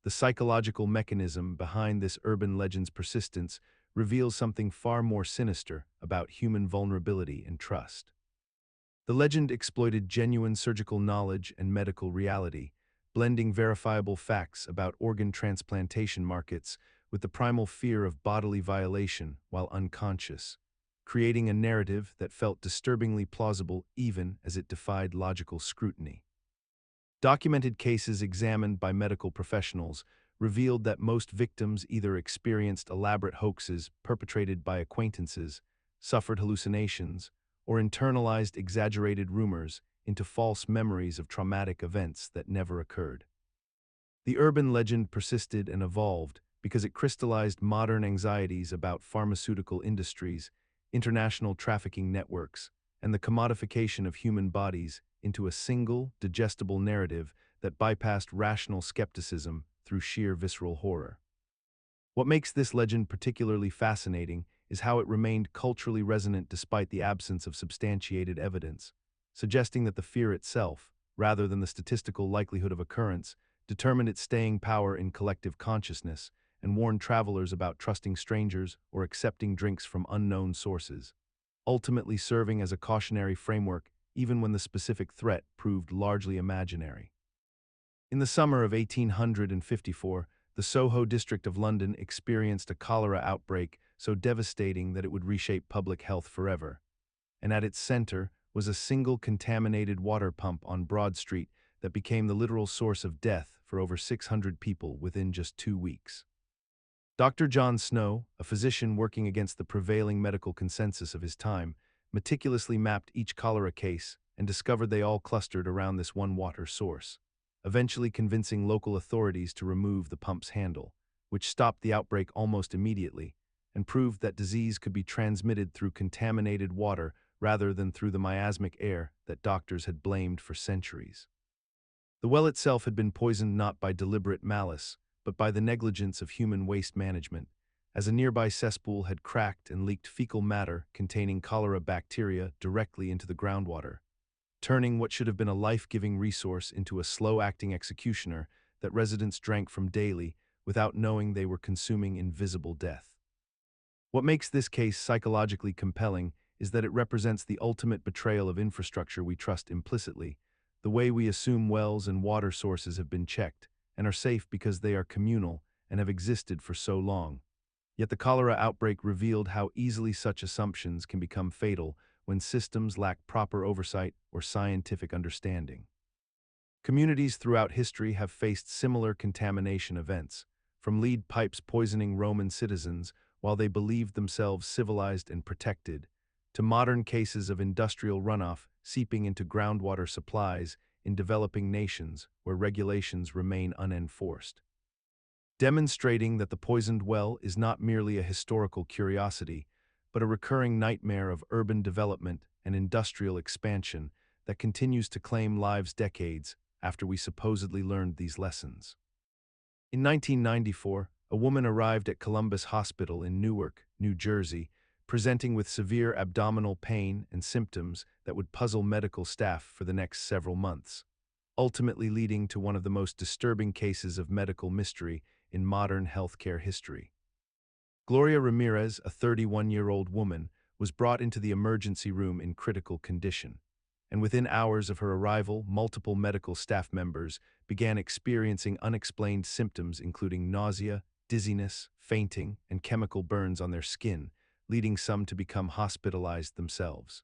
the psychological mechanism behind this urban legend's persistence reveals something far more sinister about human vulnerability and trust. The legend exploited genuine surgical knowledge and medical reality, blending verifiable facts about organ transplantation markets with the primal fear of bodily violation while unconscious, creating a narrative that felt disturbingly plausible even as it defied logical scrutiny. Documented cases examined by medical professionals revealed that most victims either experienced elaborate hoaxes perpetrated by acquaintances, suffered hallucinations, or internalized exaggerated rumors into false memories of traumatic events that never occurred. The urban legend persisted and evolved because it crystallized modern anxieties about pharmaceutical industries, international trafficking networks, and the commodification of human bodies into a single, digestible narrative that bypassed rational skepticism through sheer visceral horror. What makes this legend particularly fascinating is how it remained culturally resonant despite the absence of substantiated evidence, suggesting that the fear itself, rather than the statistical likelihood of occurrence, determined its staying power in collective consciousness and warned travelers about trusting strangers or accepting drinks from unknown sources, ultimately serving as a cautionary framework even when the specific threat proved largely imaginary. In the summer of 1854, the Soho district of London experienced a cholera outbreak so devastating that it would reshape public health forever. And at its center was a single contaminated water pump on Broad Street that became the literal source of death for over 600 people within just 2 weeks. Dr. John Snow, a physician working against the prevailing medical consensus of his time, meticulously mapped each cholera case and discovered they all clustered around this one water source, eventually convincing local authorities to remove the pump's handle, which stopped the outbreak almost immediately and proved that disease could be transmitted through contaminated water rather than through the miasmic air that doctors had blamed for centuries. The well itself had been poisoned not by deliberate malice, but by the negligence of human waste management, as a nearby cesspool had cracked and leaked fecal matter containing cholera bacteria directly into the groundwater, turning what should have been a life-giving resource into a slow-acting executioner that residents drank from daily without knowing they were consuming invisible death. What makes this case psychologically compelling is that it represents the ultimate betrayal of infrastructure we trust implicitly, the way we assume wells and water sources have been checked and are safe because they are communal and have existed for so long. Yet the cholera outbreak revealed how easily such assumptions can become fatal when systems lack proper oversight or scientific understanding. Communities throughout history have faced similar contamination events, from lead pipes poisoning Roman citizens while they believed themselves civilized and protected, to modern cases of industrial runoff seeping into groundwater supplies in developing nations where regulations remain unenforced. Demonstrating that the poisoned well is not merely a historical curiosity, but a recurring nightmare of urban development and industrial expansion that continues to claim lives decades after we supposedly learned these lessons. In 1994, a woman arrived at Columbus Hospital in Newark, New Jersey, presenting with severe abdominal pain and symptoms that would puzzle medical staff for the next several months, ultimately leading to one of the most disturbing cases of medical mystery in modern healthcare history. Gloria Ramirez, a 31-year-old woman, was brought into the emergency room in critical condition, and within hours of her arrival, multiple medical staff members began experiencing unexplained symptoms including nausea, dizziness, fainting, and chemical burns on their skin, leading some to become hospitalized themselves.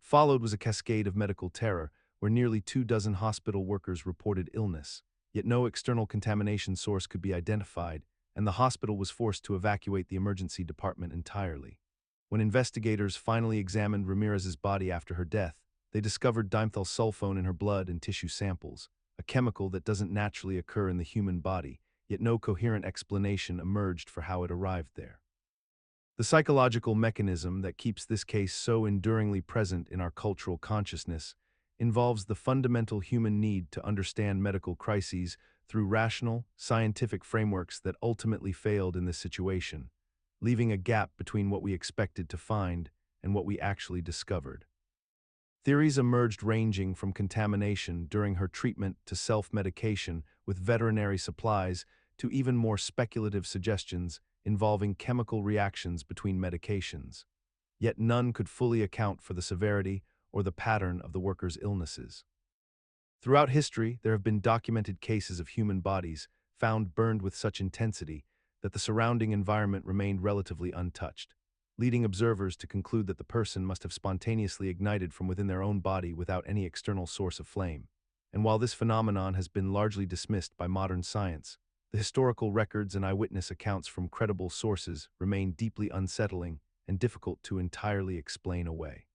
Followed was a cascade of medical terror, where nearly 24 hospital workers reported illness, yet no external contamination source could be identified, and the hospital was forced to evacuate the emergency department entirely. When investigators finally examined Ramirez's body after her death, they discovered dimethylsulfone in her blood and tissue samples, a chemical that doesn't naturally occur in the human body, yet no coherent explanation emerged for how it arrived there. The psychological mechanism that keeps this case so enduringly present in our cultural consciousness involves the fundamental human need to understand medical crises through rational, scientific frameworks that ultimately failed in this situation, leaving a gap between what we expected to find and what we actually discovered. Theories emerged ranging from contamination during her treatment to self-medication with veterinary supplies to even more speculative suggestions involving chemical reactions between medications. Yet none could fully account for the severity or the pattern of the worker's illnesses. Throughout history, there have been documented cases of human bodies found burned with such intensity that the surrounding environment remained relatively untouched, leading observers to conclude that the person must have spontaneously ignited from within their own body without any external source of flame. And while this phenomenon has been largely dismissed by modern science, the historical records and eyewitness accounts from credible sources remain deeply unsettling and difficult to entirely explain away.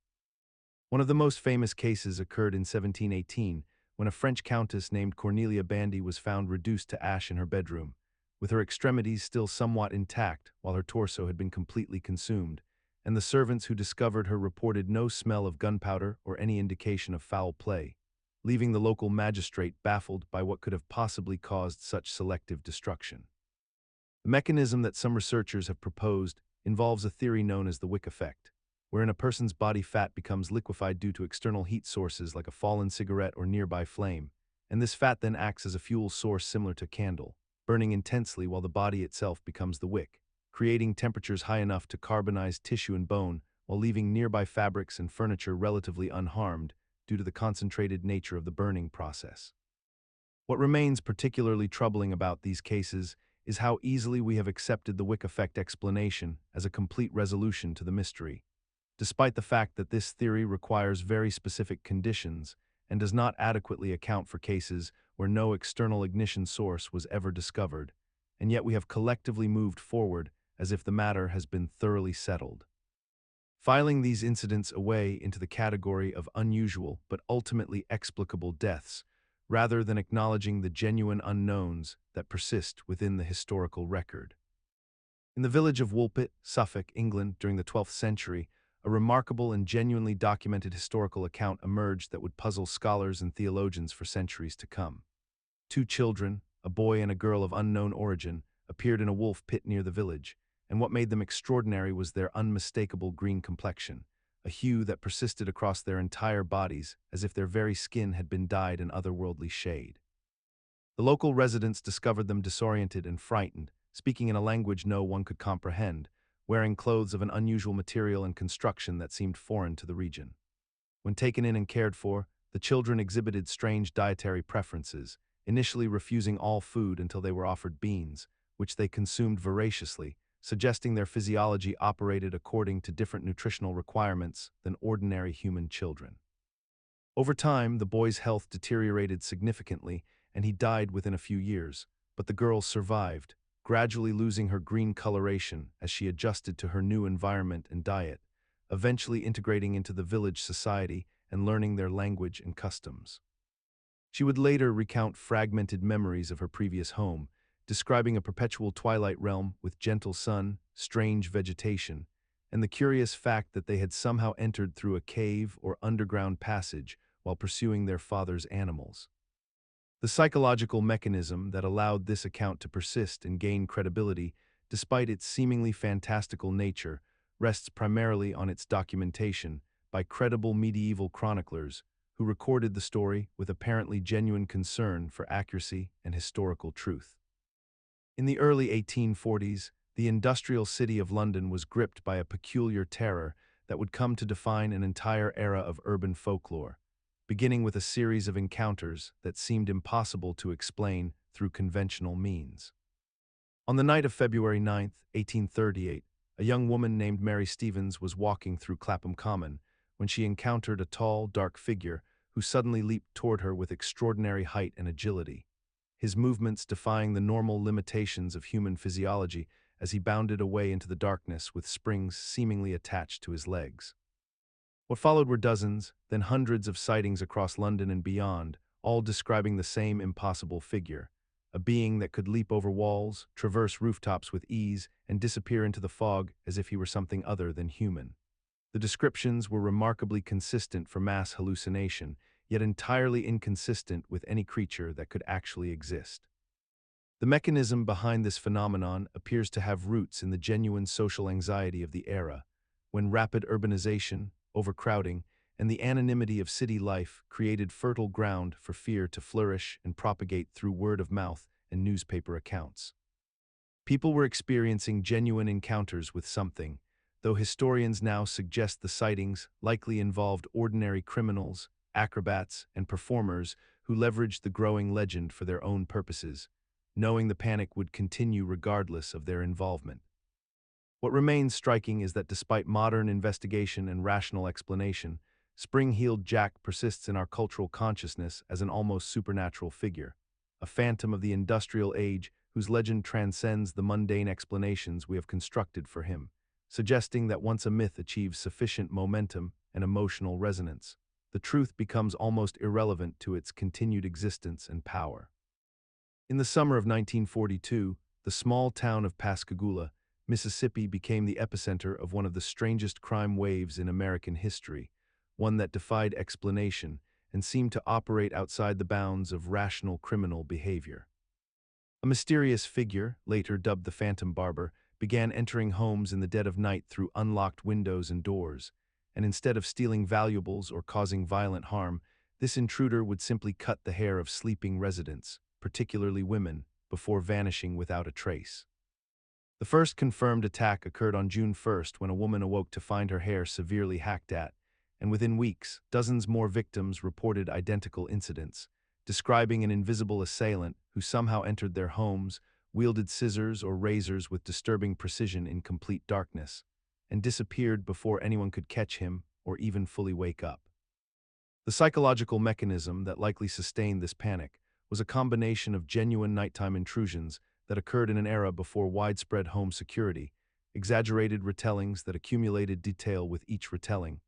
One of the most famous cases occurred in 1718 when a French countess named Cornelia Bandy was found reduced to ash in her bedroom, with her extremities still somewhat intact while her torso had been completely consumed, and the servants who discovered her reported no smell of gunpowder or any indication of foul play, leaving the local magistrate baffled by what could have possibly caused such selective destruction. The mechanism that some researchers have proposed involves a theory known as the wick effect, wherein a person's body fat becomes liquefied due to external heat sources like a fallen cigarette or nearby flame, and this fat then acts as a fuel source similar to a candle, burning intensely while the body itself becomes the wick, creating temperatures high enough to carbonize tissue and bone while leaving nearby fabrics and furniture relatively unharmed due to the concentrated nature of the burning process. What remains particularly troubling about these cases is how easily we have accepted the wick effect explanation as a complete resolution to the mystery, despite the fact that this theory requires very specific conditions and does not adequately account for cases where no external ignition source was ever discovered, and yet we have collectively moved forward as if the matter has been thoroughly settled. Filing these incidents away into the category of unusual but ultimately explicable deaths, rather than acknowledging the genuine unknowns that persist within the historical record. In the village of Woolpit, Suffolk, England, during the 12th century, a remarkable and genuinely documented historical account emerged that would puzzle scholars and theologians for centuries to come. Two children, a boy and a girl of unknown origin, appeared in a wolf pit near the village, and what made them extraordinary was their unmistakable green complexion, a hue that persisted across their entire bodies as if their very skin had been dyed an otherworldly shade. The local residents discovered them disoriented and frightened, speaking in a language no one could comprehend, wearing clothes of an unusual material and construction that seemed foreign to the region. When taken in and cared for, the children exhibited strange dietary preferences, initially refusing all food until they were offered beans, which they consumed voraciously, suggesting their physiology operated according to different nutritional requirements than ordinary human children. Over time, the boy's health deteriorated significantly, and he died within a few years, but the girl survived, gradually losing her green coloration as she adjusted to her new environment and diet, eventually integrating into the village society and learning their language and customs. She would later recount fragmented memories of her previous home, describing a perpetual twilight realm with gentle sun, strange vegetation, and the curious fact that they had somehow entered through a cave or underground passage while pursuing their father's animals. The psychological mechanism that allowed this account to persist and gain credibility, despite its seemingly fantastical nature, rests primarily on its documentation by credible medieval chroniclers who recorded the story with apparently genuine concern for accuracy and historical truth. In the early 1840s, the industrial city of London was gripped by a peculiar terror that would come to define an entire era of urban folklore, beginning with a series of encounters that seemed impossible to explain through conventional means. On the night of February 9, 1838, a young woman named Mary Stevens was walking through Clapham Common when she encountered a tall, dark figure who suddenly leaped toward her with extraordinary height and agility, his movements defying the normal limitations of human physiology as he bounded away into the darkness with springs seemingly attached to his legs. What followed were dozens, then hundreds of sightings across London and beyond, all describing the same impossible figure, a being that could leap over walls, traverse rooftops with ease, and disappear into the fog as if he were something other than human. The descriptions were remarkably consistent for mass hallucination, yet entirely inconsistent with any creature that could actually exist. The mechanism behind this phenomenon appears to have roots in the genuine social anxiety of the era, when rapid urbanization, overcrowding, and the anonymity of city life created fertile ground for fear to flourish and propagate through word of mouth and newspaper accounts. People were experiencing genuine encounters with something, though historians now suggest the sightings likely involved ordinary criminals, acrobats, and performers who leveraged the growing legend for their own purposes, knowing the panic would continue regardless of their involvement. What remains striking is that despite modern investigation and rational explanation, Spring-Heeled Jack persists in our cultural consciousness as an almost supernatural figure, a phantom of the industrial age whose legend transcends the mundane explanations we have constructed for him, suggesting that once a myth achieves sufficient momentum and emotional resonance, the truth becomes almost irrelevant to its continued existence and power. In the summer of 1942, the small town of Pascagoula, Mississippi became the epicenter of one of the strangest crime waves in American history, one that defied explanation and seemed to operate outside the bounds of rational criminal behavior. A mysterious figure, later dubbed the Phantom Barber, began entering homes in the dead of night through unlocked windows and doors, and instead of stealing valuables or causing violent harm, this intruder would simply cut the hair of sleeping residents, particularly women, before vanishing without a trace. The first confirmed attack occurred on June 1st when a woman awoke to find her hair severely hacked at, and within weeks, dozens more victims reported identical incidents, describing an invisible assailant who somehow entered their homes, wielded scissors or razors with disturbing precision in complete darkness, and disappeared before anyone could catch him or even fully wake up. The psychological mechanism that likely sustained this panic was a combination of genuine nighttime intrusions that occurred in an era before widespread home security, exaggerated retellings that accumulated detail with each retelling,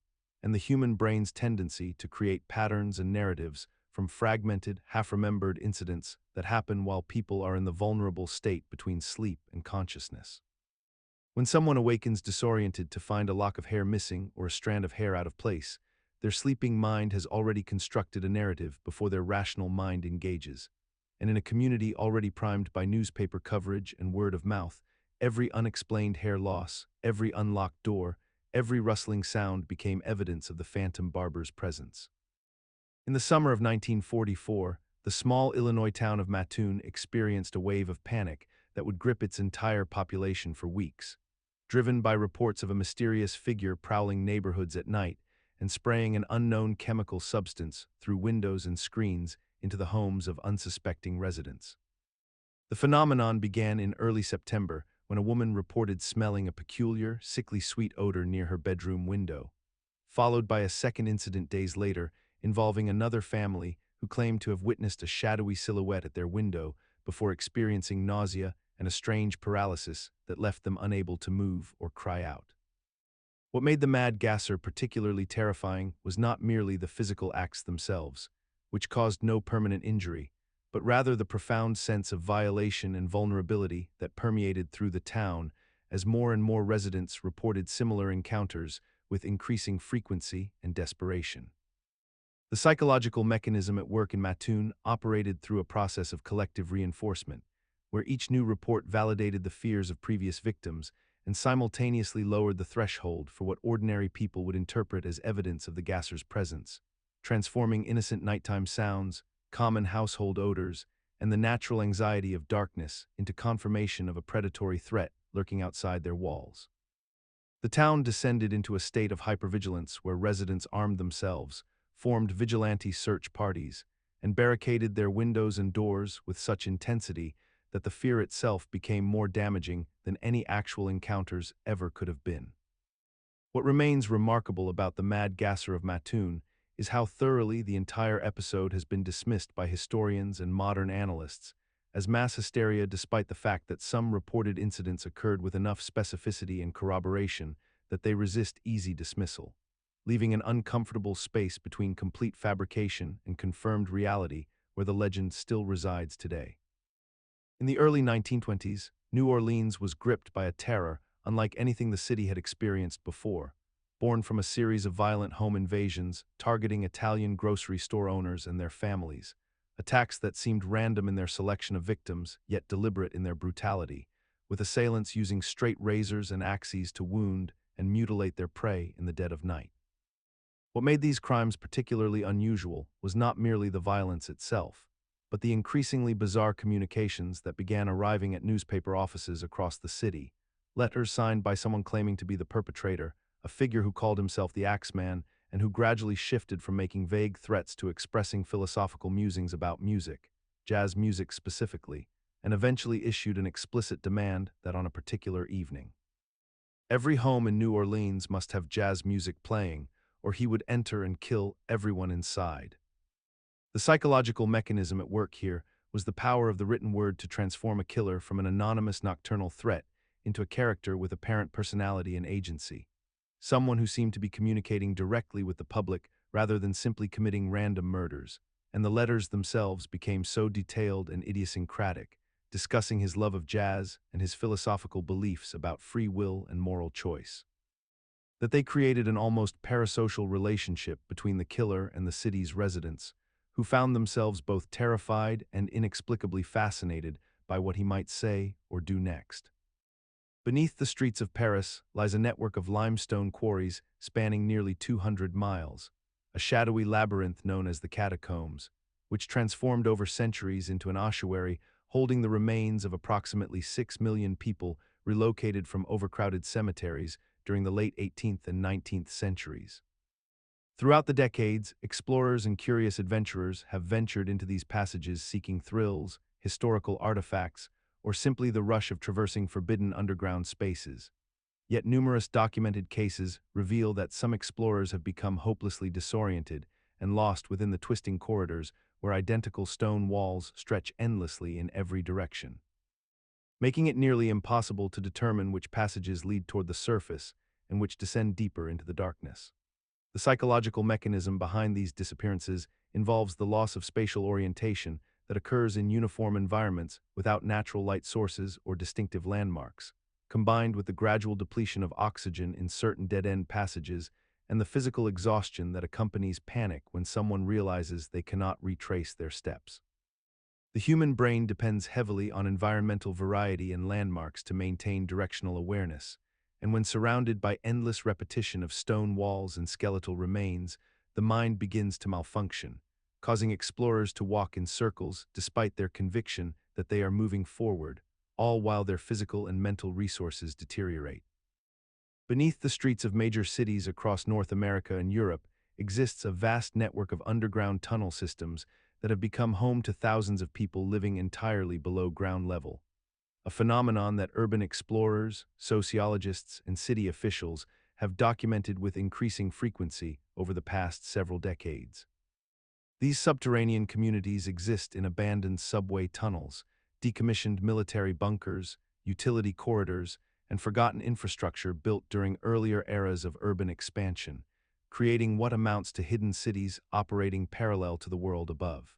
and the human brain's tendency to create patterns and narratives from fragmented, half-remembered incidents that happen while people are in the vulnerable state between sleep and consciousness. When someone awakens disoriented to find a lock of hair missing or a strand of hair out of place, their sleeping mind has already constructed a narrative before their rational mind engages. And in a community already primed by newspaper coverage and word of mouth, every unexplained hair loss, every unlocked door, every rustling sound became evidence of the Phantom Barber's presence. In the summer of 1944, the small Illinois town of Mattoon experienced a wave of panic that would grip its entire population for weeks. Driven by reports of a mysterious figure prowling neighborhoods at night and spraying an unknown chemical substance through windows and screens into the homes of unsuspecting residents. The phenomenon began in early September when a woman reported smelling a peculiar, sickly sweet odor near her bedroom window, followed by a second incident days later involving another family who claimed to have witnessed a shadowy silhouette at their window before experiencing nausea and a strange paralysis that left them unable to move or cry out. What made the Mad Gasser particularly terrifying was not merely the physical acts themselves, which caused no permanent injury, but rather the profound sense of violation and vulnerability that permeated through the town as more and more residents reported similar encounters with increasing frequency and desperation. The psychological mechanism at work in Mattoon operated through a process of collective reinforcement, where each new report validated the fears of previous victims and simultaneously lowered the threshold for what ordinary people would interpret as evidence of the Gasser's presence, transforming innocent nighttime sounds, common household odors, and the natural anxiety of darkness into confirmation of a predatory threat lurking outside their walls. The town descended into a state of hypervigilance where residents armed themselves, formed vigilante search parties, and barricaded their windows and doors with such intensity that the fear itself became more damaging than any actual encounters ever could have been. What remains remarkable about the Mad Gasser of Mattoon is how thoroughly the entire episode has been dismissed by historians and modern analysts as mass hysteria, despite the fact that some reported incidents occurred with enough specificity and corroboration that they resist easy dismissal, leaving an uncomfortable space between complete fabrication and confirmed reality where the legend still resides today. In the early 1920s, New Orleans was gripped by a terror unlike anything the city had experienced before, born from a series of violent home invasions targeting Italian grocery store owners and their families, attacks that seemed random in their selection of victims, yet deliberate in their brutality, with assailants using straight razors and axes to wound and mutilate their prey in the dead of night. What made these crimes particularly unusual was not merely the violence itself, but the increasingly bizarre communications that began arriving at newspaper offices across the city, letters signed by someone claiming to be the perpetrator, a figure who called himself the Axeman and who gradually shifted from making vague threats to expressing philosophical musings about music, jazz music specifically, and eventually issued an explicit demand that on a particular evening, every home in New Orleans must have jazz music playing, or he would enter and kill everyone inside. The psychological mechanism at work here was the power of the written word to transform a killer from an anonymous nocturnal threat into a character with apparent personality and agency, someone who seemed to be communicating directly with the public rather than simply committing random murders, and the letters themselves became so detailed and idiosyncratic, discussing his love of jazz and his philosophical beliefs about free will and moral choice, that they created an almost parasocial relationship between the killer and the city's residents, who found themselves both terrified and inexplicably fascinated by what he might say or do next. Beneath the streets of Paris lies a network of limestone quarries spanning nearly 200 miles, a shadowy labyrinth known as the Catacombs, which transformed over centuries into an ossuary holding the remains of approximately 6 million people relocated from overcrowded cemeteries during the late 18th and 19th centuries. Throughout the decades, explorers and curious adventurers have ventured into these passages seeking thrills, historical artifacts, or simply the rush of traversing forbidden underground spaces. Yet numerous documented cases reveal that some explorers have become hopelessly disoriented and lost within the twisting corridors where identical stone walls stretch endlessly in every direction, making it nearly impossible to determine which passages lead toward the surface and which descend deeper into the darkness. The psychological mechanism behind these disappearances involves the loss of spatial orientation that occurs in uniform environments without natural light sources or distinctive landmarks, combined with the gradual depletion of oxygen in certain dead-end passages and the physical exhaustion that accompanies panic when someone realizes they cannot retrace their steps. The human brain depends heavily on environmental variety and landmarks to maintain directional awareness, and when surrounded by endless repetition of stone walls and skeletal remains, the mind begins to malfunction, causing explorers to walk in circles despite their conviction that they are moving forward, all while their physical and mental resources deteriorate. Beneath the streets of major cities across North America and Europe exists a vast network of underground tunnel systems that have become home to thousands of people living entirely below ground level, a phenomenon that urban explorers, sociologists, and city officials have documented with increasing frequency over the past several decades. These subterranean communities exist in abandoned subway tunnels, decommissioned military bunkers, utility corridors, and forgotten infrastructure built during earlier eras of urban expansion, creating what amounts to hidden cities operating parallel to the world above.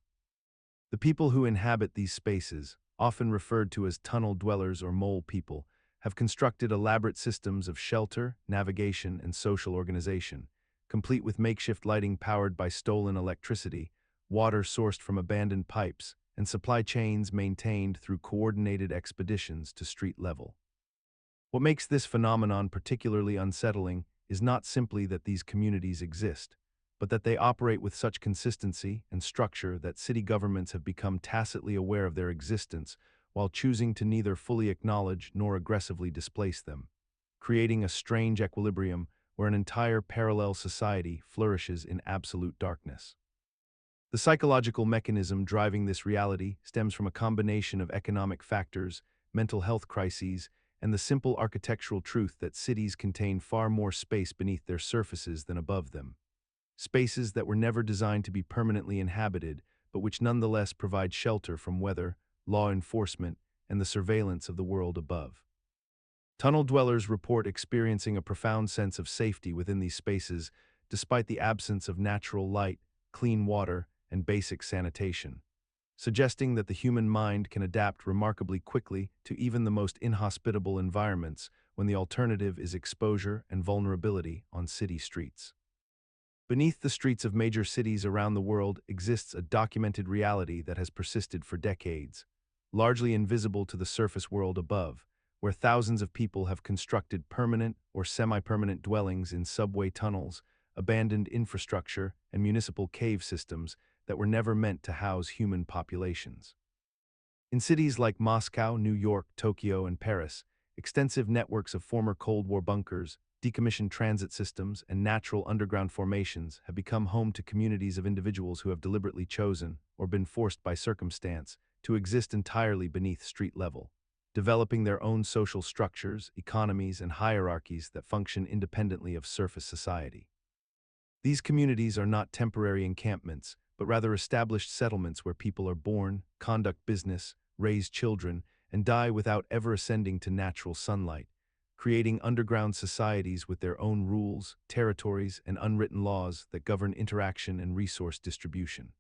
The people who inhabit these spaces, often referred to as tunnel dwellers or mole people, have constructed elaborate systems of shelter, navigation, and social organization, complete with makeshift lighting powered by stolen electricity, water sourced from abandoned pipes, and supply chains maintained through coordinated expeditions to street level. What makes this phenomenon particularly unsettling is not simply that these communities exist, but that they operate with such consistency and structure that city governments have become tacitly aware of their existence while choosing to neither fully acknowledge nor aggressively displace them, creating a strange equilibrium where an entire parallel society flourishes in absolute darkness. The psychological mechanism driving this reality stems from a combination of economic factors, mental health crises, and the simple architectural truth that cities contain far more space beneath their surfaces than above them. Spaces that were never designed to be permanently inhabited, but which nonetheless provide shelter from weather, law enforcement, and the surveillance of the world above. Tunnel dwellers report experiencing a profound sense of safety within these spaces, despite the absence of natural light, clean water, and basic sanitation, suggesting that the human mind can adapt remarkably quickly to even the most inhospitable environments when the alternative is exposure and vulnerability on city streets. Beneath the streets of major cities around the world exists a documented reality that has persisted for decades, largely invisible to the surface world above, where thousands of people have constructed permanent or semi-permanent dwellings in subway tunnels, abandoned infrastructure, and municipal cave systems that were never meant to house human populations. In cities like Moscow, New York, Tokyo, and Paris, extensive networks of former Cold War bunkers, decommissioned transit systems, and natural underground formations have become home to communities of individuals who have deliberately chosen, or been forced by circumstance, to exist entirely beneath street level, developing their own social structures, economies, and hierarchies that function independently of surface society. These communities are not temporary encampments, but rather established settlements where people are born, conduct business, raise children, and die without ever ascending to natural sunlight, creating underground societies with their own rules, territories, and unwritten laws that govern interaction and resource distribution.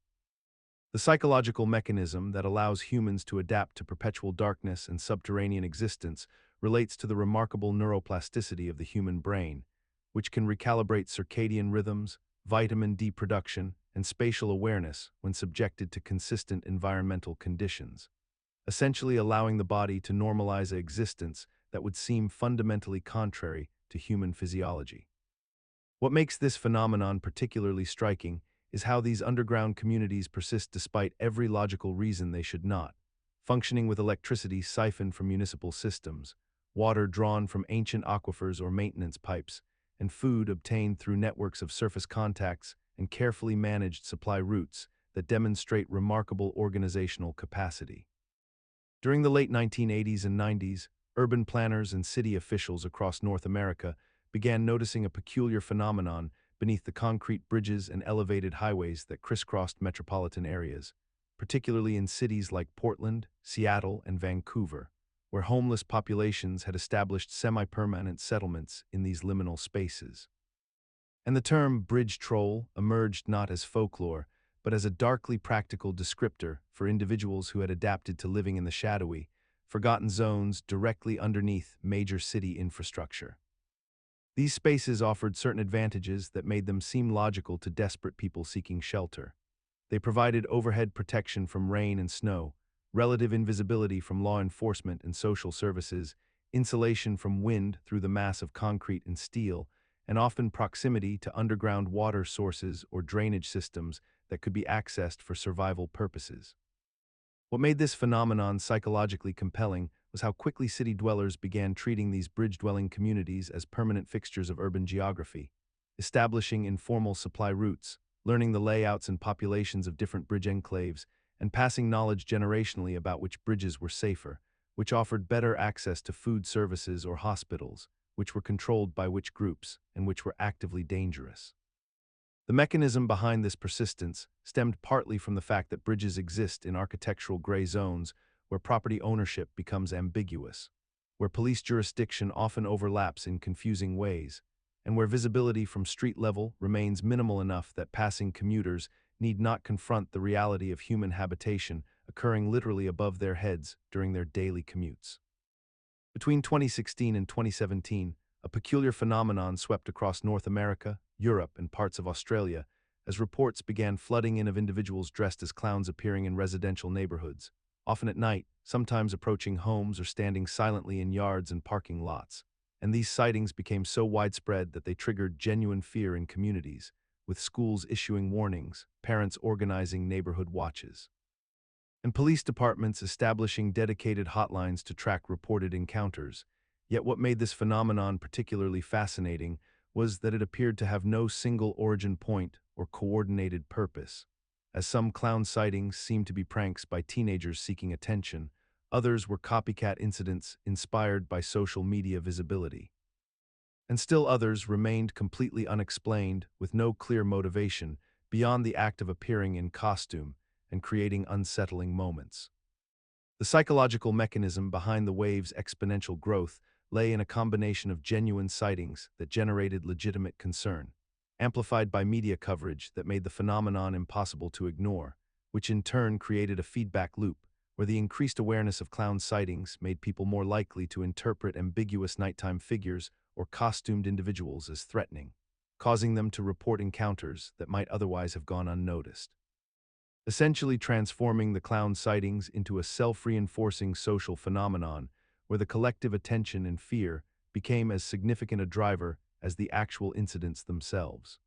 The psychological mechanism that allows humans to adapt to perpetual darkness and subterranean existence relates to the remarkable neuroplasticity of the human brain, which can recalibrate circadian rhythms, vitamin D production, and spatial awareness when subjected to consistent environmental conditions, essentially allowing the body to normalize an existence that would seem fundamentally contrary to human physiology. What makes this phenomenon particularly striking is how these underground communities persist despite every logical reason they should not, functioning with electricity siphoned from municipal systems, water drawn from ancient aquifers or maintenance pipes, and food obtained through networks of surface contacts and carefully managed supply routes that demonstrate remarkable organizational capacity. During the late 1980s and 90s, urban planners and city officials across North America began noticing a peculiar phenomenon beneath the concrete bridges and elevated highways that crisscrossed metropolitan areas, particularly in cities like Portland, Seattle, and Vancouver, where homeless populations had established semi-permanent settlements in these liminal spaces. And the term bridge troll emerged not as folklore, but as a darkly practical descriptor for individuals who had adapted to living in the shadowy, forgotten zones directly underneath major city infrastructure. These spaces offered certain advantages that made them seem logical to desperate people seeking shelter. They provided overhead protection from rain and snow, relative invisibility from law enforcement and social services, insulation from wind through the mass of concrete and steel, and often proximity to underground water sources or drainage systems that could be accessed for survival purposes. What made this phenomenon psychologically compelling was how quickly city dwellers began treating these bridge-dwelling communities as permanent fixtures of urban geography, establishing informal supply routes, learning the layouts and populations of different bridge enclaves, and passing knowledge generationally about which bridges were safer, which offered better access to food services or hospitals, which were controlled by which groups, and which were actively dangerous. The mechanism behind this persistence stemmed partly from the fact that bridges exist in architectural gray zones where property ownership becomes ambiguous, where police jurisdiction often overlaps in confusing ways, and where visibility from street level remains minimal enough that passing commuters need not confront the reality of human habitation occurring literally above their heads during their daily commutes. Between 2016 and 2017, a peculiar phenomenon swept across North America, Europe, and parts of Australia as reports began flooding in of individuals dressed as clowns appearing in residential neighborhoods, often at night, sometimes approaching homes or standing silently in yards and parking lots. And these sightings became so widespread that they triggered genuine fear in communities, with schools issuing warnings, parents organizing neighborhood watches, and police departments establishing dedicated hotlines to track reported encounters. Yet what made this phenomenon particularly fascinating was that it appeared to have no single origin point or coordinated purpose. As some clown sightings seemed to be pranks by teenagers seeking attention, others were copycat incidents inspired by social media visibility. And still others remained completely unexplained, with no clear motivation beyond the act of appearing in costume and creating unsettling moments. The psychological mechanism behind the wave's exponential growth lay in a combination of genuine sightings that generated legitimate concern, amplified by media coverage that made the phenomenon impossible to ignore, which in turn created a feedback loop where the increased awareness of clown sightings made people more likely to interpret ambiguous nighttime figures or costumed individuals as threatening, causing them to report encounters that might otherwise have gone unnoticed, essentially transforming the clown sightings into a self-reinforcing social phenomenon where the collective attention and fear became as significant a driver as the actual incidents themselves.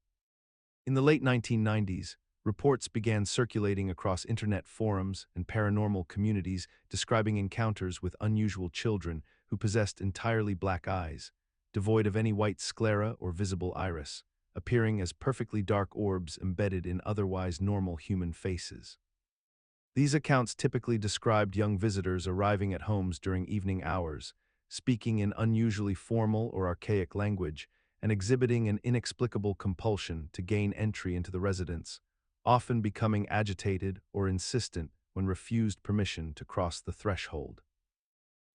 In the late 1990s, reports began circulating across internet forums and paranormal communities describing encounters with unusual children who possessed entirely black eyes, devoid of any white sclera or visible iris, appearing as perfectly dark orbs embedded in otherwise normal human faces. These accounts typically described young visitors arriving at homes during evening hours, speaking in unusually formal or archaic language, and exhibiting an inexplicable compulsion to gain entry into the residence, often becoming agitated or insistent when refused permission to cross the threshold.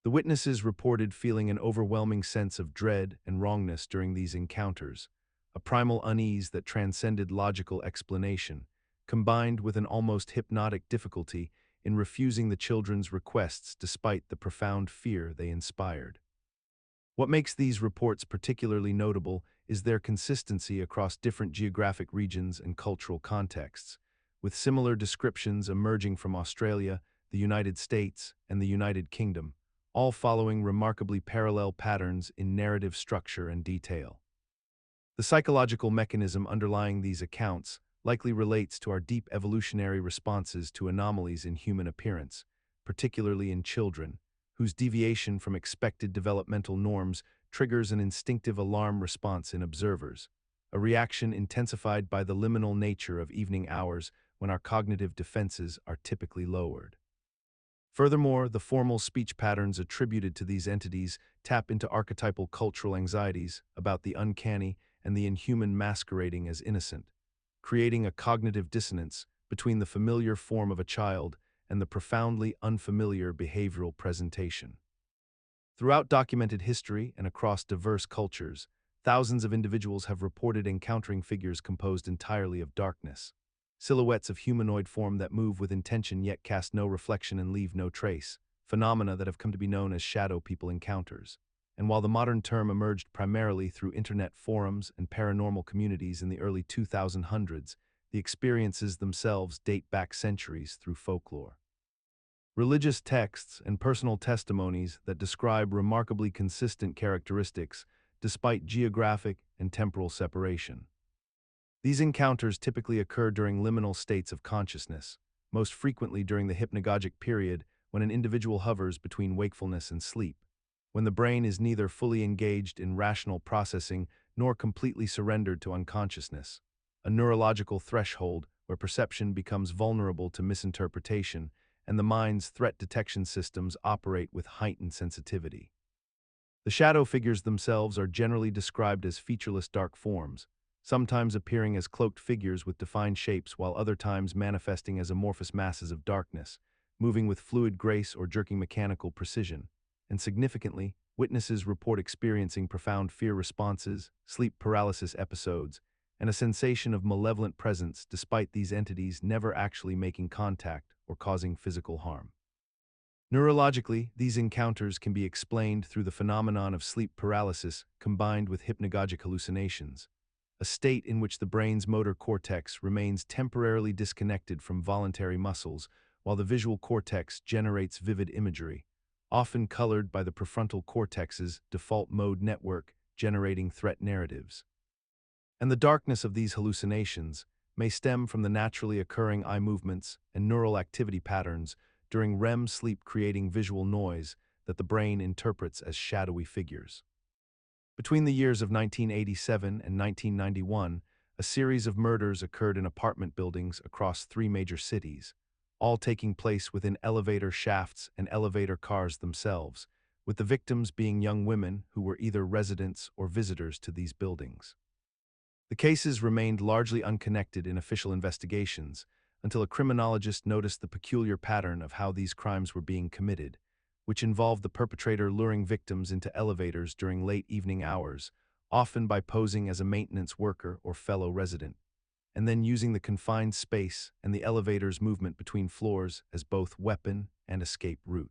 The witnesses reported feeling an overwhelming sense of dread and wrongness during these encounters, a primal unease that transcended logical explanation, combined with an almost hypnotic difficulty in refusing the children's requests despite the profound fear they inspired. What makes these reports particularly notable is their consistency across different geographic regions and cultural contexts, with similar descriptions emerging from Australia, the United States, and the United Kingdom, all following remarkably parallel patterns in narrative structure and detail. The psychological mechanism underlying these accounts likely relates to our deep evolutionary responses to anomalies in human appearance, particularly in children, whose deviation from expected developmental norms triggers an instinctive alarm response in observers, a reaction intensified by the liminal nature of evening hours when our cognitive defenses are typically lowered. Furthermore, the formal speech patterns attributed to these entities tap into archetypal cultural anxieties about the uncanny and the inhuman masquerading as innocent, creating a cognitive dissonance between the familiar form of a child and the profoundly unfamiliar behavioral presentation. Throughout documented history and across diverse cultures, thousands of individuals have reported encountering figures composed entirely of darkness, silhouettes of humanoid form that move with intention yet cast no reflection and leave no trace, phenomena that have come to be known as shadow people encounters. And while the modern term emerged primarily through internet forums and paranormal communities in the early 2000s, the experiences themselves date back centuries through folklore. Religious texts and personal testimonies that describe remarkably consistent characteristics despite geographic and temporal separation. These encounters typically occur during liminal states of consciousness, most frequently during the hypnagogic period when an individual hovers between wakefulness and sleep, when the brain is neither fully engaged in rational processing nor completely surrendered to unconsciousness, a neurological threshold where perception becomes vulnerable to misinterpretation and the mind's threat detection systems operate with heightened sensitivity. The shadow figures themselves are generally described as featureless dark forms, sometimes appearing as cloaked figures with defined shapes while other times manifesting as amorphous masses of darkness, moving with fluid grace or jerking mechanical precision. And significantly, witnesses report experiencing profound fear responses, sleep paralysis episodes, and a sensation of malevolent presence despite these entities never actually making contact or causing physical harm. Neurologically, these encounters can be explained through the phenomenon of sleep paralysis combined with hypnagogic hallucinations, a state in which the brain's motor cortex remains temporarily disconnected from voluntary muscles while the visual cortex generates vivid imagery, often colored by the prefrontal cortex's default mode network generating threat narratives. And the darkness of these hallucinations may stem from the naturally occurring eye movements and neural activity patterns during REM sleep, creating visual noise that the brain interprets as shadowy figures. Between the years of 1987 and 1991, a series of murders occurred in apartment buildings across 3 major cities, all taking place within elevator shafts and elevator cars themselves, with the victims being young women who were either residents or visitors to these buildings. The cases remained largely unconnected in official investigations until a criminologist noticed the peculiar pattern of how these crimes were being committed, which involved the perpetrator luring victims into elevators during late evening hours, often by posing as a maintenance worker or fellow resident, and then using the confined space and the elevator's movement between floors as both weapon and escape route.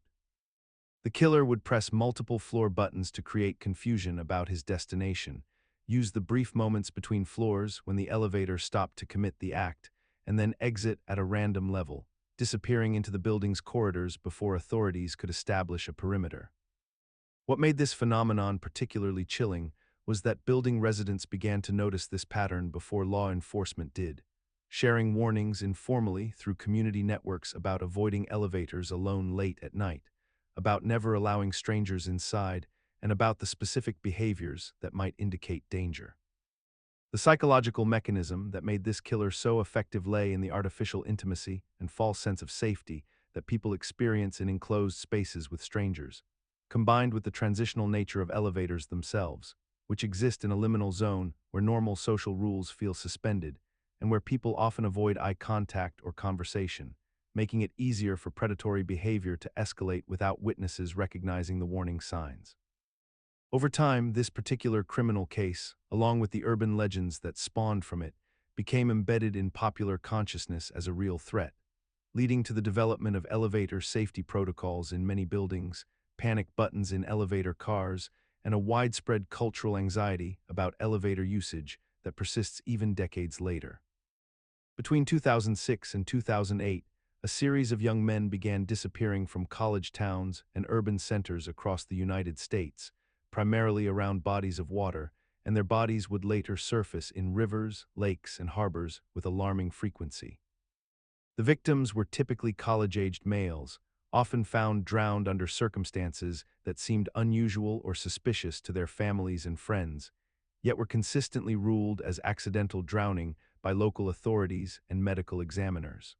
The killer would press multiple floor buttons to create confusion about his destination, use the brief moments between floors when the elevator stopped to commit the act, and then exit at a random level, disappearing into the building's corridors before authorities could establish a perimeter. What made this phenomenon particularly chilling was that building residents began to notice this pattern before law enforcement did, sharing warnings informally through community networks about avoiding elevators alone late at night, about never allowing strangers inside, and about the specific behaviors that might indicate danger. The psychological mechanism that made this killer so effective lay in the artificial intimacy and false sense of safety that people experience in enclosed spaces with strangers, combined with the transitional nature of elevators themselves, which exist in a liminal zone where normal social rules feel suspended and where people often avoid eye contact or conversation, making it easier for predatory behavior to escalate without witnesses recognizing the warning signs. Over time, this particular criminal case, along with the urban legends that spawned from it, became embedded in popular consciousness as a real threat, leading to the development of elevator safety protocols in many buildings, panic buttons in elevator cars, and a widespread cultural anxiety about elevator usage that persists even decades later. Between 2006 and 2008, a series of young men began disappearing from college towns and urban centers across the United States, primarily around bodies of water, and their bodies would later surface in rivers, lakes, and harbors with alarming frequency. The victims were typically college-aged males, often found drowned under circumstances that seemed unusual or suspicious to their families and friends, yet were consistently ruled as accidental drowning by local authorities and medical examiners.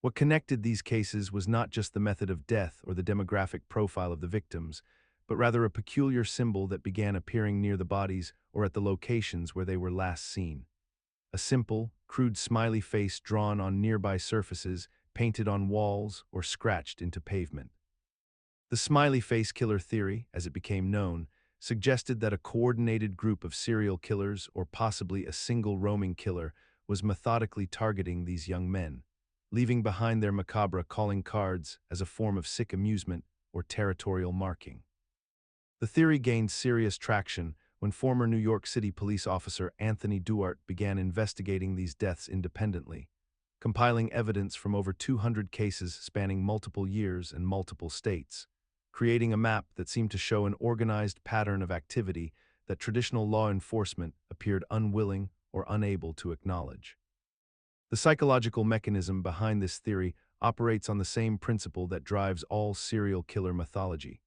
What connected these cases was not just the method of death or the demographic profile of the victims, but rather a peculiar symbol that began appearing near the bodies or at the locations where they were last seen. A simple, crude smiley face drawn on nearby surfaces, painted on walls, or scratched into pavement. The smiley face killer theory, as it became known, suggested that a coordinated group of serial killers or possibly a single roaming killer was methodically targeting these young men, leaving behind their macabre calling cards as a form of sick amusement or territorial marking. The theory gained serious traction when former New York City police officer Anthony Duarte began investigating these deaths independently, compiling evidence from over 200 cases spanning multiple years and multiple states, creating a map that seemed to show an organized pattern of activity that traditional law enforcement appeared unwilling or unable to acknowledge. The psychological mechanism behind this theory operates on the same principle that drives all serial killer mythology: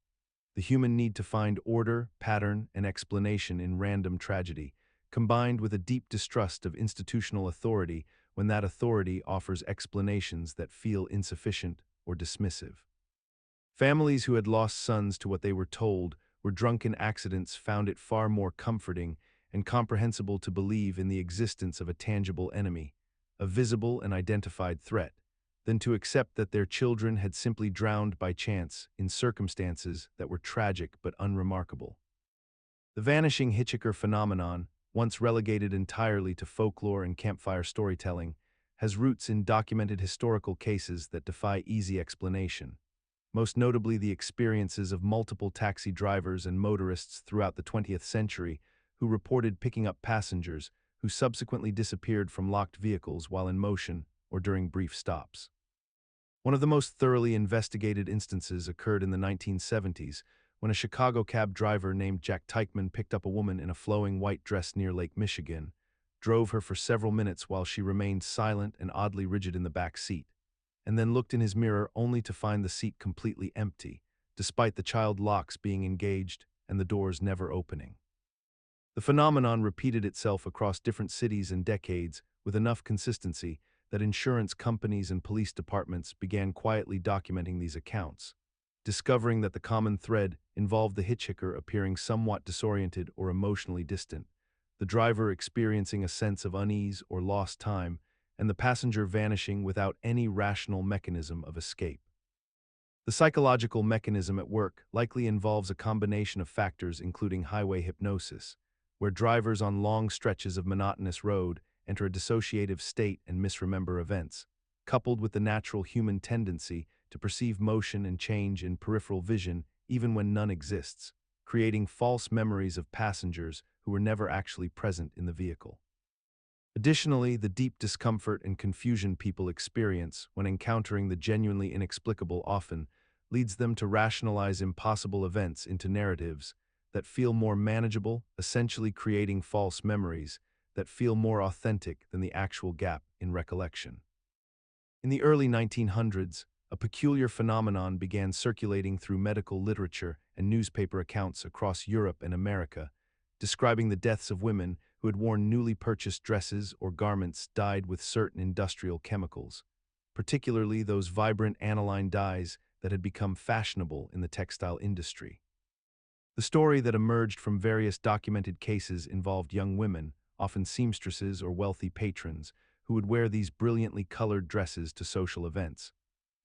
the human need to find order, pattern, and explanation in random tragedy, combined with a deep distrust of institutional authority when that authority offers explanations that feel insufficient or dismissive. Families who had lost sons to what they were told were drunken accidents found it far more comforting and comprehensible to believe in the existence of a tangible enemy, a visible and identified threat, than to accept that their children had simply drowned by chance in circumstances that were tragic but unremarkable. The vanishing Hitchhiker phenomenon, once relegated entirely to folklore and campfire storytelling, has roots in documented historical cases that defy easy explanation, most notably the experiences of multiple taxi drivers and motorists throughout the 20th century who reported picking up passengers who subsequently disappeared from locked vehicles while in motion or during brief stops. One of the most thoroughly investigated instances occurred in the 1970s when a Chicago cab driver named Jack Teichman picked up a woman in a flowing white dress near Lake Michigan, drove her for several minutes while she remained silent and oddly rigid in the back seat, and then looked in his mirror only to find the seat completely empty, despite the child locks being engaged and the doors never opening. The phenomenon repeated itself across different cities and decades with enough consistency that insurance companies and police departments began quietly documenting these accounts, discovering that the common thread involved the hitchhiker appearing somewhat disoriented or emotionally distant, the driver experiencing a sense of unease or lost time, and the passenger vanishing without any rational mechanism of escape. The psychological mechanism at work likely involves a combination of factors including highway hypnosis, where drivers on long stretches of monotonous road enter a dissociative state and misremember events, coupled with the natural human tendency to perceive motion and change in peripheral vision even when none exists, creating false memories of passengers who were never actually present in the vehicle. Additionally, the deep discomfort and confusion people experience when encountering the genuinely inexplicable often leads them to rationalize impossible events into narratives that feel more manageable, essentially creating false memories that feel more authentic than the actual gap in recollection. In the early 1900s, a peculiar phenomenon began circulating through medical literature and newspaper accounts across Europe and America, describing the deaths of women who had worn newly purchased dresses or garments dyed with certain industrial chemicals, particularly those vibrant aniline dyes that had become fashionable in the textile industry. The story that emerged from various documented cases involved young women, often seamstresses or wealthy patrons, who would wear these brilliantly colored dresses to social events,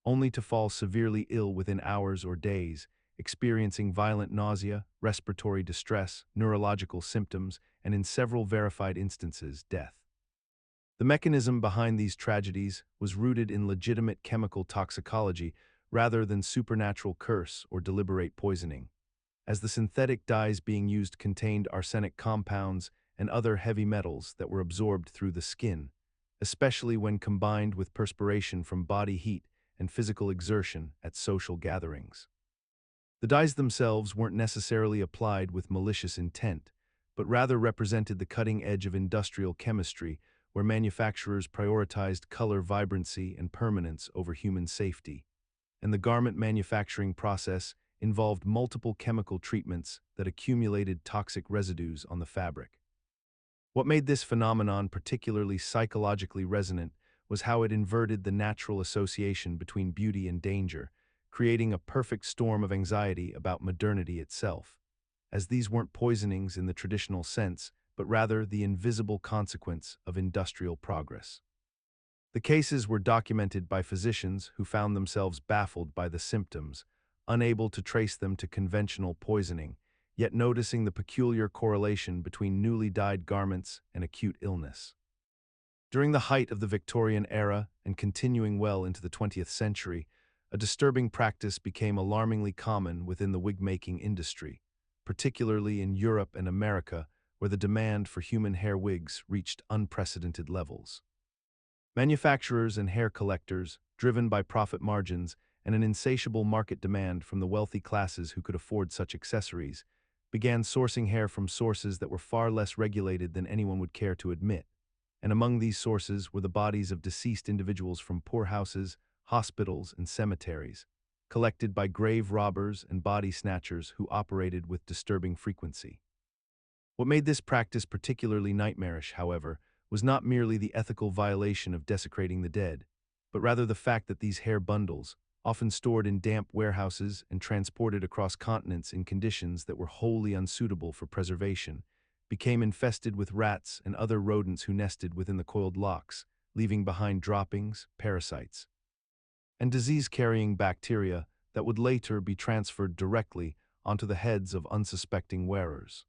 only to fall severely ill within hours or days, experiencing violent nausea, respiratory distress, neurological symptoms, and in several verified instances, death. The mechanism behind these tragedies was rooted in legitimate chemical toxicology rather than supernatural curse or deliberate poisoning, as the synthetic dyes being used contained arsenic compounds and other heavy metals that were absorbed through the skin, especially when combined with perspiration from body heat and physical exertion at social gatherings. The dyes themselves weren't necessarily applied with malicious intent, but rather represented the cutting edge of industrial chemistry where manufacturers prioritized color vibrancy and permanence over human safety, and the garment manufacturing process involved multiple chemical treatments that accumulated toxic residues on the fabric. What made this phenomenon particularly psychologically resonant was how it inverted the natural association between beauty and danger, creating a perfect storm of anxiety about modernity itself, as these weren't poisonings in the traditional sense, but rather the invisible consequence of industrial progress. The cases were documented by physicians who found themselves baffled by the symptoms, unable to trace them to conventional poisoning, yet noticing the peculiar correlation between newly dyed garments and acute illness. During the height of the Victorian era and continuing well into the 20th century, a disturbing practice became alarmingly common within the wig-making industry, particularly in Europe and America, where the demand for human hair wigs reached unprecedented levels. Manufacturers and hair collectors, driven by profit margins and an insatiable market demand from the wealthy classes who could afford such accessories, began sourcing hair from sources that were far less regulated than anyone would care to admit. And among these sources were the bodies of deceased individuals from poorhouses, hospitals, and cemeteries, collected by grave robbers and body snatchers who operated with disturbing frequency. What made this practice particularly nightmarish, however, was not merely the ethical violation of desecrating the dead, but rather the fact that these hair bundles, often stored in damp warehouses and transported across continents in conditions that were wholly unsuitable for preservation, became infested with rats and other rodents who nested within the coiled locks, leaving behind droppings, parasites, and disease-carrying bacteria that would later be transferred directly onto the heads of unsuspecting wearers.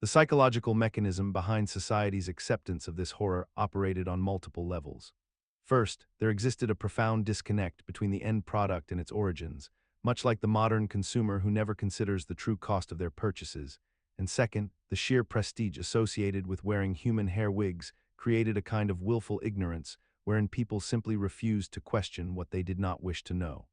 The psychological mechanism behind society's acceptance of this horror operated on multiple levels. First, there existed a profound disconnect between the end product and its origins, much like the modern consumer who never considers the true cost of their purchases. And second, the sheer prestige associated with wearing human hair wigs created a kind of willful ignorance wherein people simply refused to question what they did not wish to know.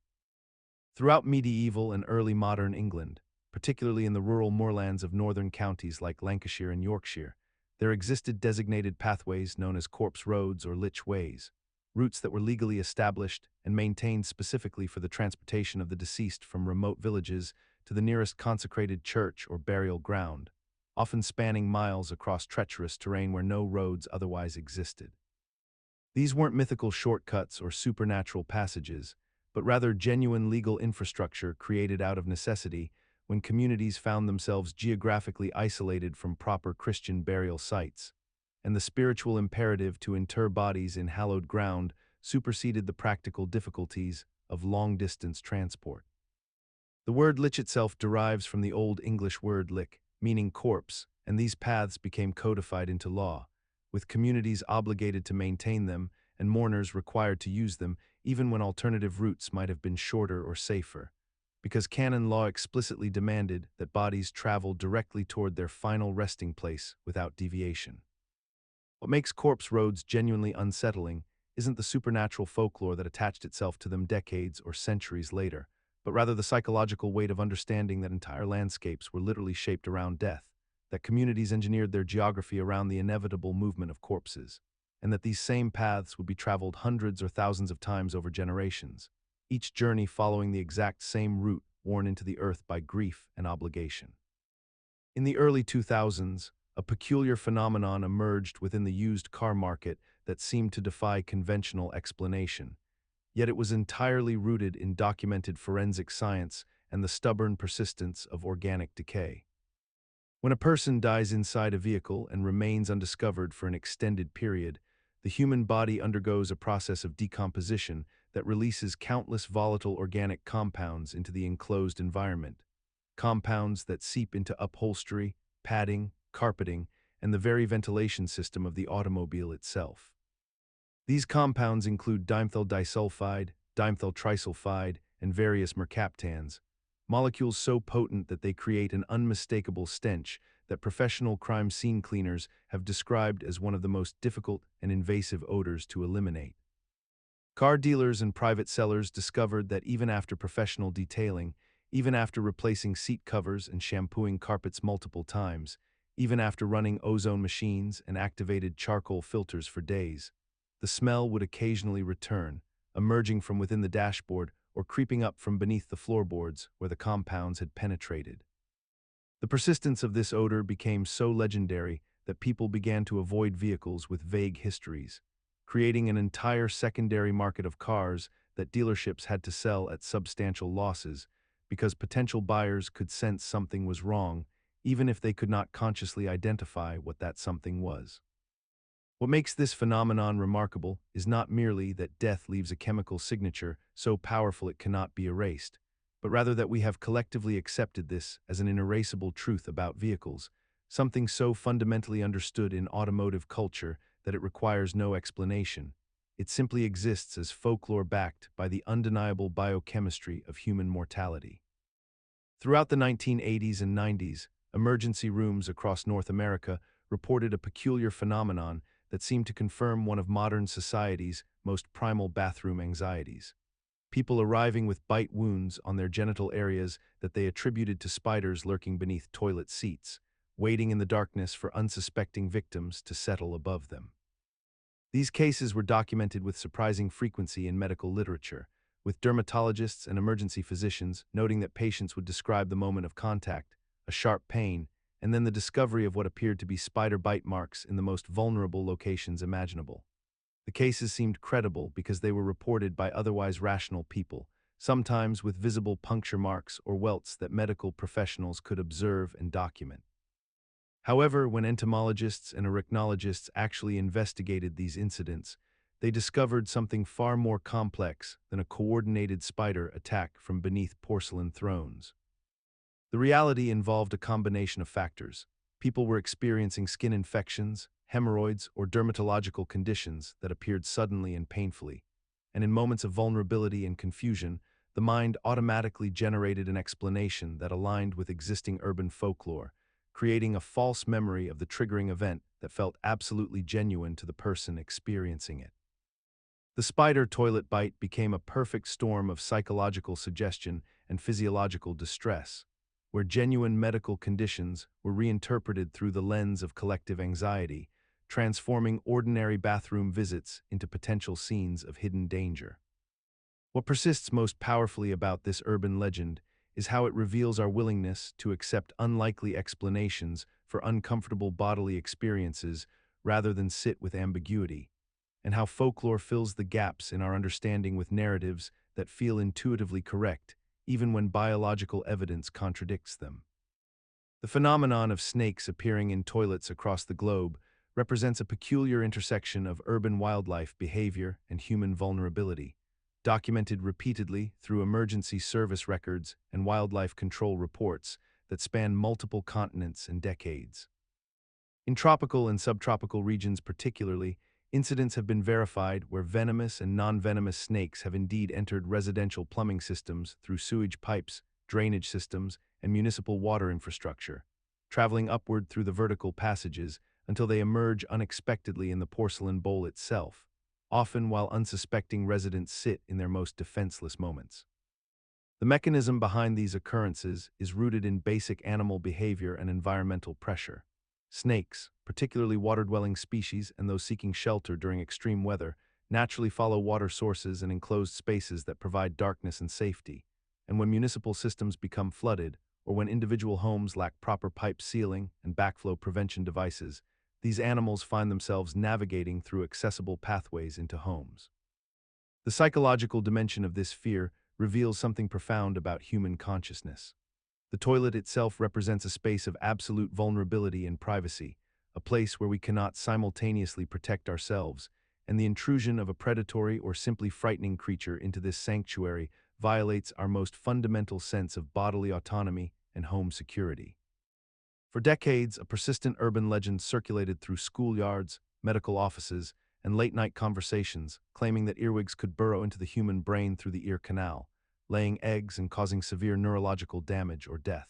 Throughout medieval and early modern England, particularly in the rural moorlands of northern counties like Lancashire and Yorkshire, there existed designated pathways known as corpse roads or lich ways, routes that were legally established and maintained specifically for the transportation of the deceased from remote villages to the nearest consecrated church or burial ground, often spanning miles across treacherous terrain where no roads otherwise existed. These weren't mythical shortcuts or supernatural passages, but rather genuine legal infrastructure created out of necessity when communities found themselves geographically isolated from proper Christian burial sites, and the spiritual imperative to inter bodies in hallowed ground superseded the practical difficulties of long-distance transport. The word lich itself derives from the Old English word lich, meaning corpse, and these paths became codified into law, with communities obligated to maintain them and mourners required to use them even when alternative routes might have been shorter or safer, because canon law explicitly demanded that bodies travel directly toward their final resting place without deviation. What makes corpse roads genuinely unsettling isn't the supernatural folklore that attached itself to them decades or centuries later, but rather the psychological weight of understanding that entire landscapes were literally shaped around death, that communities engineered their geography around the inevitable movement of corpses, and that these same paths would be traveled hundreds or thousands of times over generations, each journey following the exact same route worn into the earth by grief and obligation. In the early 2000s, a peculiar phenomenon emerged within the used car market that seemed to defy conventional explanation, yet it was entirely rooted in documented forensic science and the stubborn persistence of organic decay. When a person dies inside a vehicle and remains undiscovered for an extended period, the human body undergoes a process of decomposition that releases countless volatile organic compounds into the enclosed environment. Compounds that seep into upholstery, padding, carpeting, and the very ventilation system of the automobile itself. These compounds include dimethyl disulfide, dimethyl trisulfide, and various mercaptans, molecules so potent that they create an unmistakable stench that professional crime scene cleaners have described as one of the most difficult and invasive odors to eliminate. Car dealers and private sellers discovered that even after professional detailing, even after replacing seat covers and shampooing carpets multiple times, even after running ozone machines and activated charcoal filters for days, the smell would occasionally return, emerging from within the dashboard or creeping up from beneath the floorboards where the compounds had penetrated. The persistence of this odor became so legendary that people began to avoid vehicles with vague histories, creating an entire secondary market of cars that dealerships had to sell at substantial losses because potential buyers could sense something was wrong, even if they could not consciously identify what that something was. What makes this phenomenon remarkable is not merely that death leaves a chemical signature so powerful it cannot be erased, but rather that we have collectively accepted this as an inerasable truth about vehicles, something so fundamentally understood in automotive culture that it requires no explanation. It simply exists as folklore backed by the undeniable biochemistry of human mortality. Throughout the 1980s and 90s, emergency rooms across North America reported a peculiar phenomenon that seemed to confirm one of modern society's most primal bathroom anxieties. People arriving with bite wounds on their genital areas that they attributed to spiders lurking beneath toilet seats, waiting in the darkness for unsuspecting victims to settle above them. These cases were documented with surprising frequency in medical literature, with dermatologists and emergency physicians noting that patients would describe the moment of contact, a sharp pain, and then the discovery of what appeared to be spider bite marks in the most vulnerable locations imaginable. The cases seemed credible because they were reported by otherwise rational people, sometimes with visible puncture marks or welts that medical professionals could observe and document. However, when entomologists and arachnologists actually investigated these incidents, they discovered something far more complex than a coordinated spider attack from beneath porcelain thrones. The reality involved a combination of factors. People were experiencing skin infections, hemorrhoids, or dermatological conditions that appeared suddenly and painfully, and in moments of vulnerability and confusion, the mind automatically generated an explanation that aligned with existing urban folklore, creating a false memory of the triggering event that felt absolutely genuine to the person experiencing it. The spider toilet bite became a perfect storm of psychological suggestion and physiological distress, where genuine medical conditions were reinterpreted through the lens of collective anxiety, transforming ordinary bathroom visits into potential scenes of hidden danger. What persists most powerfully about this urban legend is how it reveals our willingness to accept unlikely explanations for uncomfortable bodily experiences rather than sit with ambiguity, and how folklore fills the gaps in our understanding with narratives that feel intuitively correct, even when biological evidence contradicts them. The phenomenon of snakes appearing in toilets across the globe represents a peculiar intersection of urban wildlife behavior and human vulnerability, documented repeatedly through emergency service records and wildlife control reports that span multiple continents and decades. In tropical and subtropical regions particularly, incidents have been verified where venomous and non-venomous snakes have indeed entered residential plumbing systems through sewage pipes, drainage systems, and municipal water infrastructure, traveling upward through the vertical passages until they emerge unexpectedly in the porcelain bowl itself, often while unsuspecting residents sit in their most defenseless moments. The mechanism behind these occurrences is rooted in basic animal behavior and environmental pressure. Snakes, particularly water-dwelling species and those seeking shelter during extreme weather, naturally follow water sources and enclosed spaces that provide darkness and safety. And when municipal systems become flooded, or when individual homes lack proper pipe sealing and backflow prevention devices, these animals find themselves navigating through accessible pathways into homes. The psychological dimension of this fear reveals something profound about human consciousness. The toilet itself represents a space of absolute vulnerability and privacy, a place where we cannot simultaneously protect ourselves, and the intrusion of a predatory or simply frightening creature into this sanctuary violates our most fundamental sense of bodily autonomy and home security. For decades, a persistent urban legend circulated through schoolyards, medical offices, and late-night conversations, claiming that earwigs could burrow into the human brain through the ear canal, laying eggs and causing severe neurological damage or death.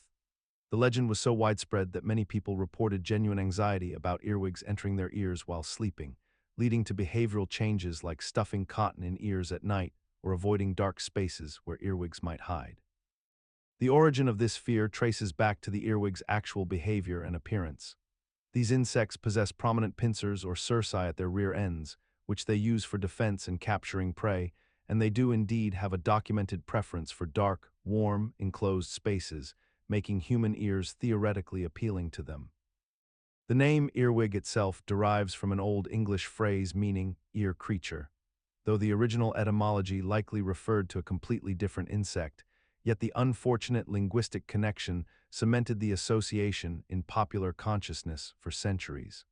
The legend was so widespread that many people reported genuine anxiety about earwigs entering their ears while sleeping, leading to behavioral changes like stuffing cotton in ears at night or avoiding dark spaces where earwigs might hide. The origin of this fear traces back to the earwig's actual behavior and appearance. These insects possess prominent pincers or cerci at their rear ends, which they use for defense and capturing prey, and they do indeed have a documented preference for dark, warm, enclosed spaces, making human ears theoretically appealing to them. The name earwig itself derives from an Old English phrase meaning ear creature. Though the original etymology likely referred to a completely different insect, yet the unfortunate linguistic connection cemented the association in popular consciousness for centuries.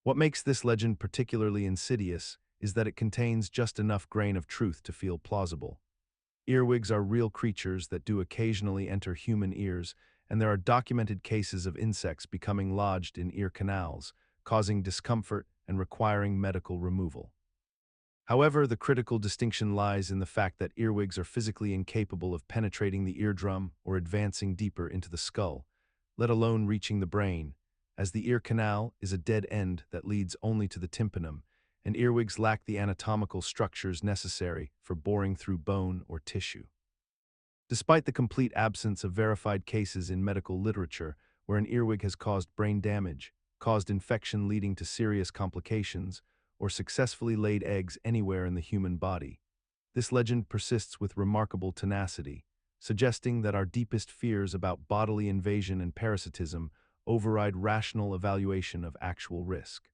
What makes this legend particularly insidious is that it contains just enough grain of truth to feel plausible. Earwigs are real creatures that do occasionally enter human ears, and there are documented cases of insects becoming lodged in ear canals, causing discomfort and requiring medical removal. However, the critical distinction lies in the fact that earwigs are physically incapable of penetrating the eardrum or advancing deeper into the skull, let alone reaching the brain, as the ear canal is a dead end that leads only to the tympanum, and earwigs lack the anatomical structures necessary for boring through bone or tissue. Despite the complete absence of verified cases in medical literature where an earwig has caused brain damage, caused infection leading to serious complications, or successfully laid eggs anywhere in the human body, this legend persists with remarkable tenacity, suggesting that our deepest fears about bodily invasion and parasitism override rational evaluation of actual risk.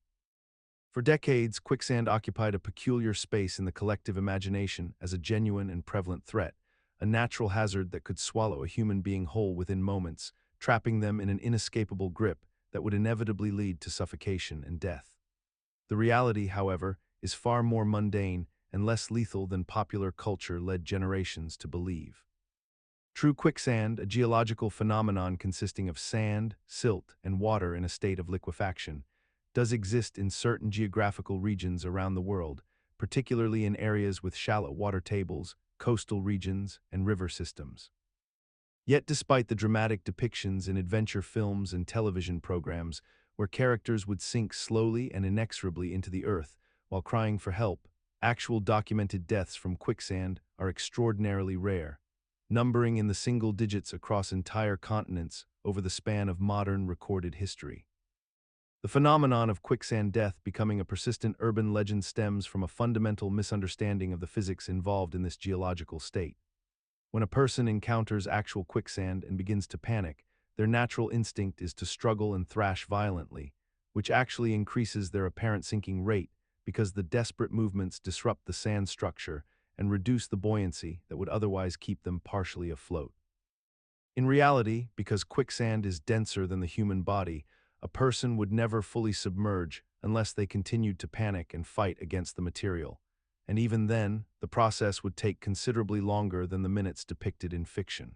For decades, quicksand occupied a peculiar space in the collective imagination as a genuine and prevalent threat, a natural hazard that could swallow a human being whole within moments, trapping them in an inescapable grip that would inevitably lead to suffocation and death. The reality, however, is far more mundane and less lethal than popular culture led generations to believe. True quicksand, a geological phenomenon consisting of sand, silt, and water in a state of liquefaction, does exist in certain geographical regions around the world, particularly in areas with shallow water tables, coastal regions, and river systems. Yet despite the dramatic depictions in adventure films and television programs where characters would sink slowly and inexorably into the earth while crying for help, actual documented deaths from quicksand are extraordinarily rare, numbering in the single digits across entire continents over the span of modern recorded history. The phenomenon of quicksand death becoming a persistent urban legend stems from a fundamental misunderstanding of the physics involved in this geological state. When a person encounters actual quicksand and begins to panic, their natural instinct is to struggle and thrash violently, which actually increases their apparent sinking rate because the desperate movements disrupt the sand structure and reduce the buoyancy that would otherwise keep them partially afloat. In reality, because quicksand is denser than the human body, a person would never fully submerge unless they continued to panic and fight against the material, and even then, the process would take considerably longer than the minutes depicted in fiction.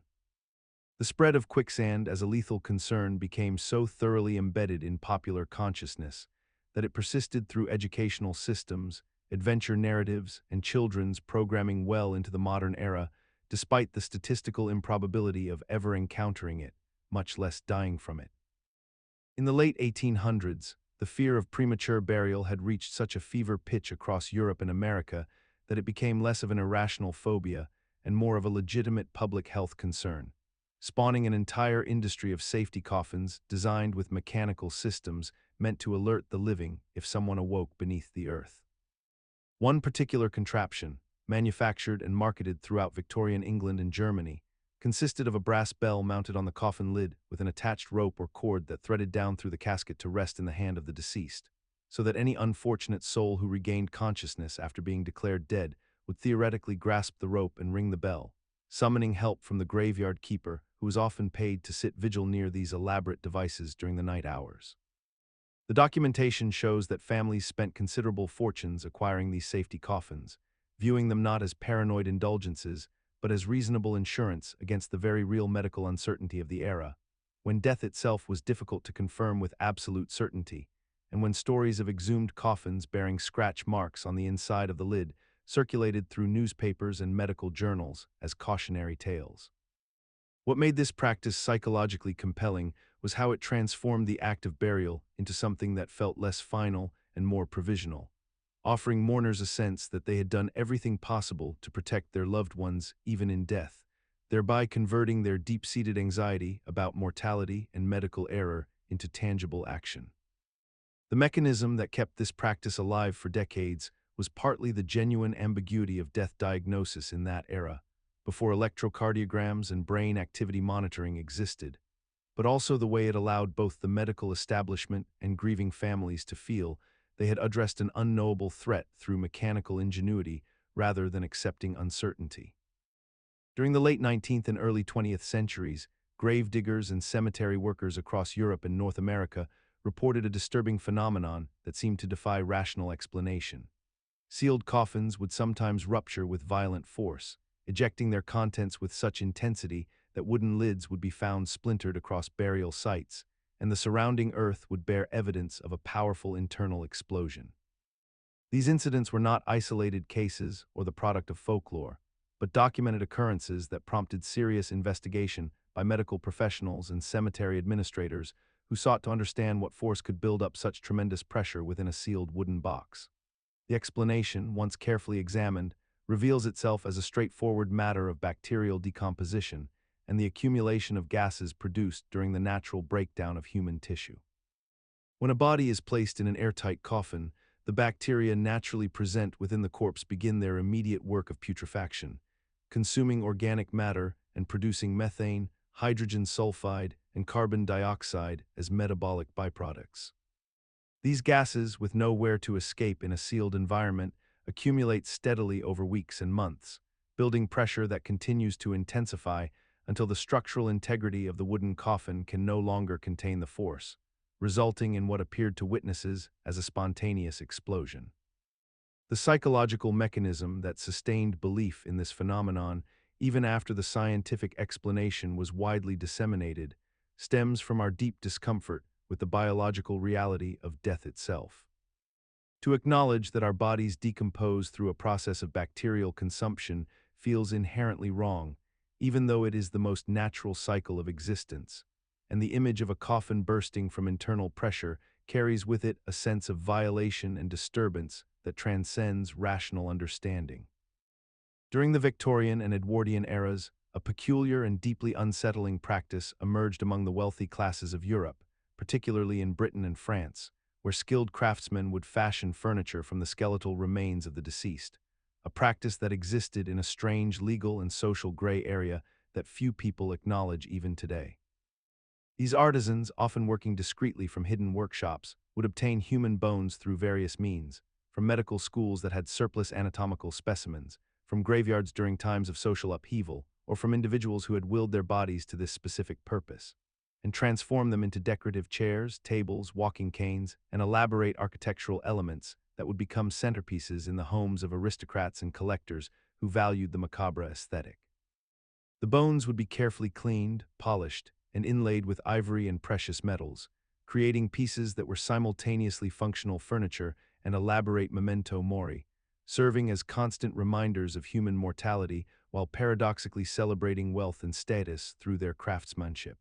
The spread of quicksand as a lethal concern became so thoroughly embedded in popular consciousness that it persisted through educational systems, adventure narratives, and children's programming well into the modern era, despite the statistical improbability of ever encountering it, much less dying from it. In the late 1800s, the fear of premature burial had reached such a fever pitch across Europe and America that it became less of an irrational phobia and more of a legitimate public health concern, spawning an entire industry of safety coffins designed with mechanical systems meant to alert the living if someone awoke beneath the earth. One particular contraption, manufactured and marketed throughout Victorian England and Germany, consisted of a brass bell mounted on the coffin lid with an attached rope or cord that threaded down through the casket to rest in the hand of the deceased, so that any unfortunate soul who regained consciousness after being declared dead would theoretically grasp the rope and ring the bell, summoning help from the graveyard keeper, who was often paid to sit vigil near these elaborate devices during the night hours. The documentation shows that families spent considerable fortunes acquiring these safety coffins, viewing them not as paranoid indulgences, but as reasonable insurance against the very real medical uncertainty of the era, when death itself was difficult to confirm with absolute certainty, and when stories of exhumed coffins bearing scratch marks on the inside of the lid circulated through newspapers and medical journals as cautionary tales. What made this practice psychologically compelling was how it transformed the act of burial into something that felt less final and more provisional, offering mourners a sense that they had done everything possible to protect their loved ones even in death, thereby converting their deep-seated anxiety about mortality and medical error into tangible action. The mechanism that kept this practice alive for decades was partly the genuine ambiguity of death diagnosis in that era, before electrocardiograms and brain activity monitoring existed, but also the way it allowed both the medical establishment and grieving families to feel they had addressed an unknowable threat through mechanical ingenuity rather than accepting uncertainty. During the late 19th and early 20th centuries, gravediggers and cemetery workers across Europe and North America reported a disturbing phenomenon that seemed to defy rational explanation. Sealed coffins would sometimes rupture with violent force, ejecting their contents with such intensity that wooden lids would be found splintered across burial sites, and the surrounding earth would bear evidence of a powerful internal explosion. These incidents were not isolated cases or the product of folklore, but documented occurrences that prompted serious investigation by medical professionals and cemetery administrators who sought to understand what force could build up such tremendous pressure within a sealed wooden box. The explanation, once carefully examined, reveals itself as a straightforward matter of bacterial decomposition and the accumulation of gases produced during the natural breakdown of human tissue. When a body is placed in an airtight coffin, the bacteria naturally present within the corpse begin their immediate work of putrefaction, consuming organic matter and producing methane, hydrogen sulfide, and carbon dioxide as metabolic byproducts. These gases, with nowhere to escape in a sealed environment, accumulate steadily over weeks and months, building pressure that continues to intensify until the structural integrity of the wooden coffin can no longer contain the force, resulting in what appeared to witnesses as a spontaneous explosion. The psychological mechanism that sustained belief in this phenomenon, even after the scientific explanation was widely disseminated, stems from our deep discomfort with the biological reality of death itself. To acknowledge that our bodies decompose through a process of bacterial consumption feels inherently wrong, even though it is the most natural cycle of existence, and the image of a coffin bursting from internal pressure carries with it a sense of violation and disturbance that transcends rational understanding. During the Victorian and Edwardian eras, a peculiar and deeply unsettling practice emerged among the wealthy classes of Europe, particularly in Britain and France, where skilled craftsmen would fashion furniture from the skeletal remains of the deceased, a practice that existed in a strange legal and social gray area that few people acknowledge even today. These artisans, often working discreetly from hidden workshops, would obtain human bones through various means, from medical schools that had surplus anatomical specimens, from graveyards during times of social upheaval, or from individuals who had willed their bodies to this specific purpose, and transform them into decorative chairs, tables, walking canes, and elaborate architectural elements that would become centerpieces in the homes of aristocrats and collectors who valued the macabre aesthetic. The bones would be carefully cleaned, polished, and inlaid with ivory and precious metals, creating pieces that were simultaneously functional furniture and elaborate memento mori, serving as constant reminders of human mortality while paradoxically celebrating wealth and status through their craftsmanship.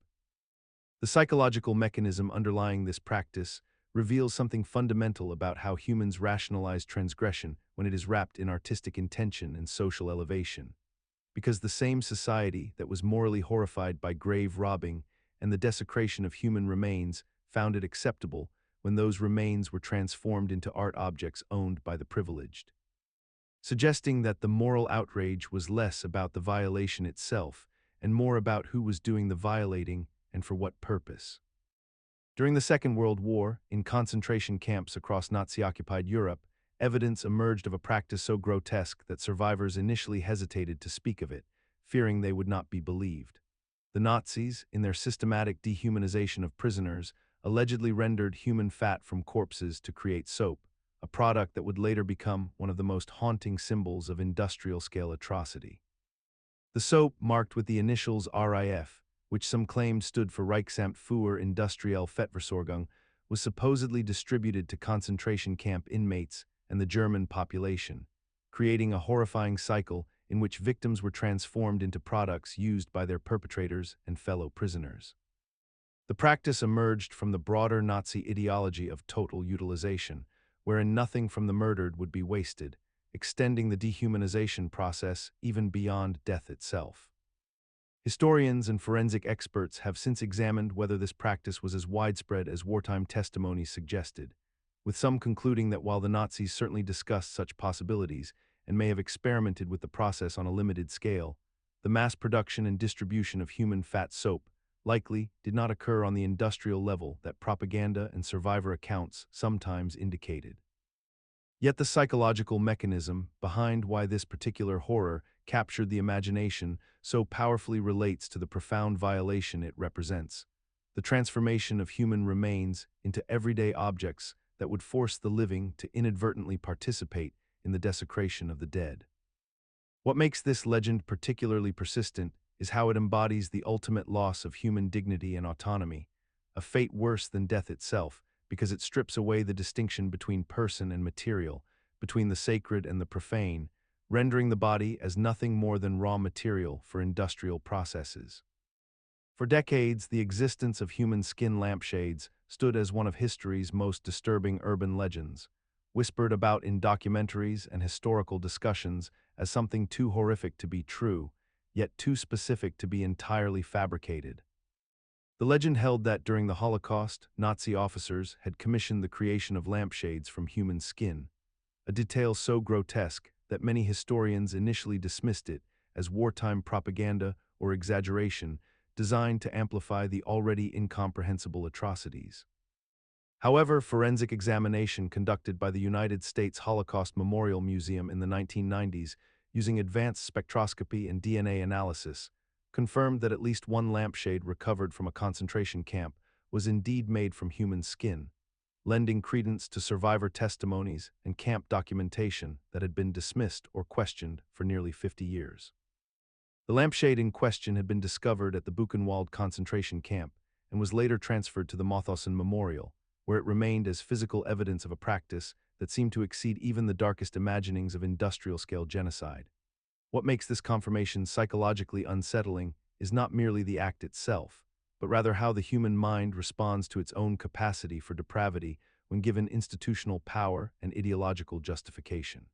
The psychological mechanism underlying this practice reveals something fundamental about how humans rationalize transgression when it is wrapped in artistic intention and social elevation. Because the same society that was morally horrified by grave robbing and the desecration of human remains found it acceptable when those remains were transformed into art objects owned by the privileged. suggesting that the moral outrage was less about the violation itself and more about who was doing the violating and for what purpose. During the Second World War, in concentration camps across Nazi-occupied Europe, evidence emerged of a practice so grotesque that survivors initially hesitated to speak of it, fearing they would not be believed. The Nazis, in their systematic dehumanization of prisoners, allegedly rendered human fat from corpses to create soap, a product that would later become one of the most haunting symbols of industrial-scale atrocity. The soap, marked with the initials RIF, which some claimed stood for Reichsamt für Industrielle Fettversorgung, was supposedly distributed to concentration camp inmates and the German population, creating a horrifying cycle in which victims were transformed into products used by their perpetrators and fellow prisoners. The practice emerged from the broader Nazi ideology of total utilization, wherein nothing from the murdered would be wasted, extending the dehumanization process even beyond death itself. Historians and forensic experts have since examined whether this practice was as widespread as wartime testimony suggested, with some concluding that while the Nazis certainly discussed such possibilities and may have experimented with the process on a limited scale, the mass production and distribution of human fat soap likely did not occur on the industrial level that propaganda and survivor accounts sometimes indicated. Yet the psychological mechanism behind why this particular horror captured the imagination so powerfully relates to the profound violation it represents: the transformation of human remains into everyday objects that would force the living to inadvertently participate in the desecration of the dead. What makes this legend particularly persistent is how it embodies the ultimate loss of human dignity and autonomy, a fate worse than death itself, because it strips away the distinction between person and material, between the sacred and the profane, rendering the body as nothing more than raw material for industrial processes. For decades, the existence of human skin lampshades stood as one of history's most disturbing urban legends, whispered about in documentaries and historical discussions as something too horrific to be true, yet too specific to be entirely fabricated. The legend held that during the Holocaust, Nazi officers had commissioned the creation of lampshades from human skin, a detail so grotesque that many historians initially dismissed it as wartime propaganda or exaggeration designed to amplify the already incomprehensible atrocities. However, forensic examination conducted by the United States Holocaust Memorial Museum in the 1990s, using advanced spectroscopy and DNA analysis, confirmed that at least one lampshade recovered from a concentration camp was indeed made from human skin, lending credence to survivor testimonies and camp documentation that had been dismissed or questioned for nearly 50 years. The lampshade in question had been discovered at the Buchenwald concentration camp and was later transferred to the Mauthausen Memorial, where it remained as physical evidence of a practice that seemed to exceed even the darkest imaginings of industrial-scale genocide. What makes this confirmation psychologically unsettling is not merely the act itself, but rather how the human mind responds to its own capacity for depravity when given institutional power and ideological justification.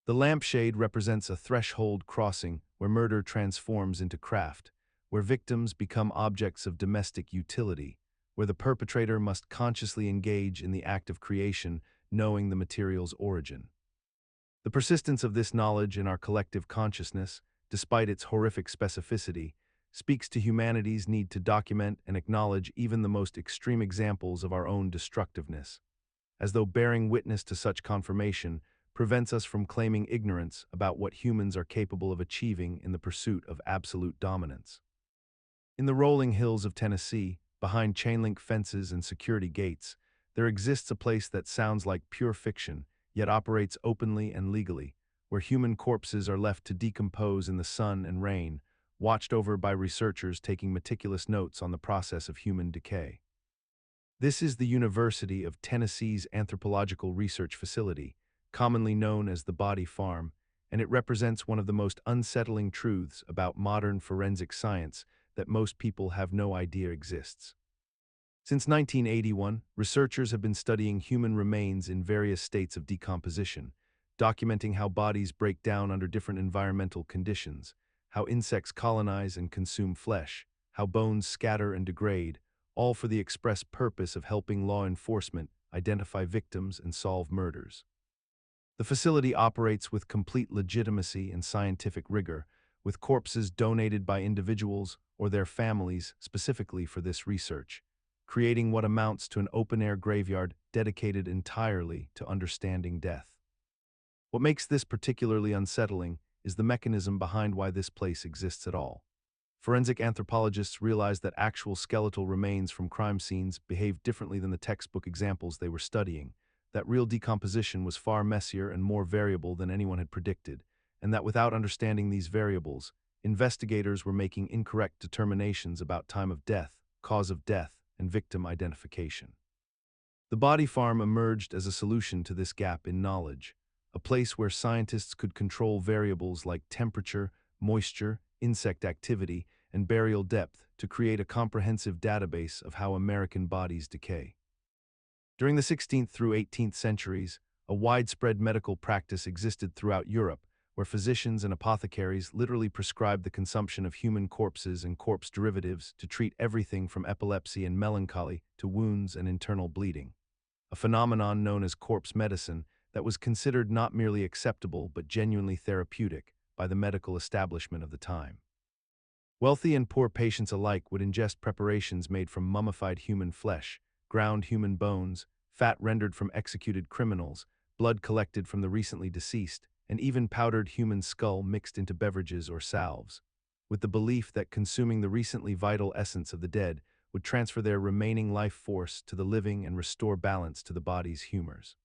The lampshade represents a threshold crossing where murder transforms into craft, where victims become objects of domestic utility, where the perpetrator must consciously engage in the act of creation, knowing the material's origin. The persistence of this knowledge in our collective consciousness, despite its horrific specificity, speaks to humanity's need to document and acknowledge even the most extreme examples of our own destructiveness, as though bearing witness to such confirmation prevents us from claiming ignorance about what humans are capable of achieving in the pursuit of absolute dominance. In the rolling hills of Tennessee, behind chain-link fences and security gates, there exists a place that sounds like pure fiction, yet operates openly and legally, where human corpses are left to decompose in the sun and rain, watched over by researchers taking meticulous notes on the process of human decay. This is the University of Tennessee's Anthropological Research Facility, commonly known as the Body Farm, and it represents one of the most unsettling truths about modern forensic science that most people have no idea exists. Since 1981, researchers have been studying human remains in various states of decomposition, documenting how bodies break down under different environmental conditions, how insects colonize and consume flesh, how bones scatter and degrade, all for the express purpose of helping law enforcement identify victims and solve murders. The facility operates with complete legitimacy and scientific rigor, with corpses donated by individuals or their families specifically for this research, creating what amounts to an open-air graveyard dedicated entirely to understanding death. What makes this particularly unsettling is the mechanism behind why this place exists at all. Forensic anthropologists realized that actual skeletal remains from crime scenes behaved differently than the textbook examples they were studying, that real decomposition was far messier and more variable than anyone had predicted, and that without understanding these variables, investigators were making incorrect determinations about time of death, cause of death, and victim identification. The body farm emerged as a solution to this gap in knowledge, a place where scientists could control variables like temperature, moisture, insect activity, and burial depth to create a comprehensive database of how American bodies decay. During the 16th through 18th centuries, a widespread medical practice existed throughout Europe, where physicians and apothecaries literally prescribed the consumption of human corpses and corpse derivatives to treat everything from epilepsy and melancholy to wounds and internal bleeding, a phenomenon known as corpse medicine that was considered not merely acceptable but genuinely therapeutic by the medical establishment of the time. Wealthy and poor patients alike would ingest preparations made from mummified human flesh, ground human bones, fat rendered from executed criminals, blood collected from the recently deceased, and even powdered human skull mixed into beverages or salves, with the belief that consuming the recently vital essence of the dead would transfer their remaining life force to the living and restore balance to the body's humors.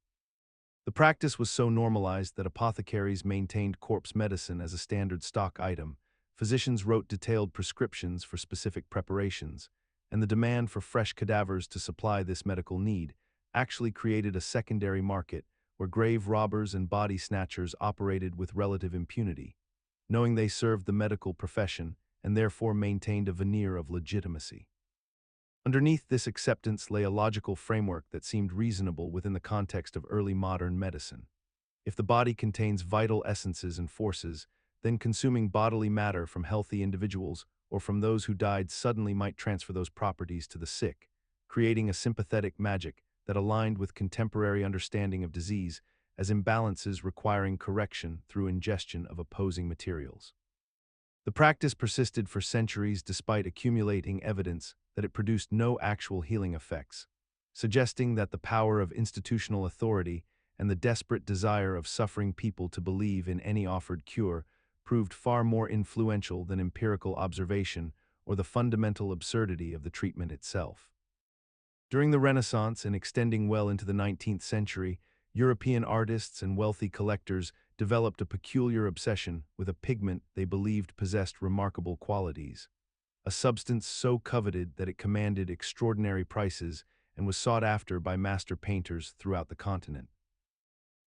The practice was so normalized that apothecaries maintained corpse medicine as a standard stock item, physicians wrote detailed prescriptions for specific preparations, and the demand for fresh cadavers to supply this medical need actually created a secondary market where grave robbers and body snatchers operated with relative impunity, knowing they served the medical profession and therefore maintained a veneer of legitimacy. Underneath this acceptance lay a logical framework that seemed reasonable within the context of early modern medicine. If the body contains vital essences and forces, then consuming bodily matter from healthy individuals or from those who died suddenly might transfer those properties to the sick, creating a sympathetic magic that aligned with contemporary understanding of disease as imbalances requiring correction through ingestion of opposing materials. The practice persisted for centuries despite accumulating evidence that it produced no actual healing effects, suggesting that the power of institutional authority and the desperate desire of suffering people to believe in any offered cure proved far more influential than empirical observation or the fundamental absurdity of the treatment itself. During the Renaissance and extending well into the 19th century, European artists and wealthy collectors developed a peculiar obsession with a pigment they believed possessed remarkable qualities, a substance so coveted that it commanded extraordinary prices and was sought after by master painters throughout the continent.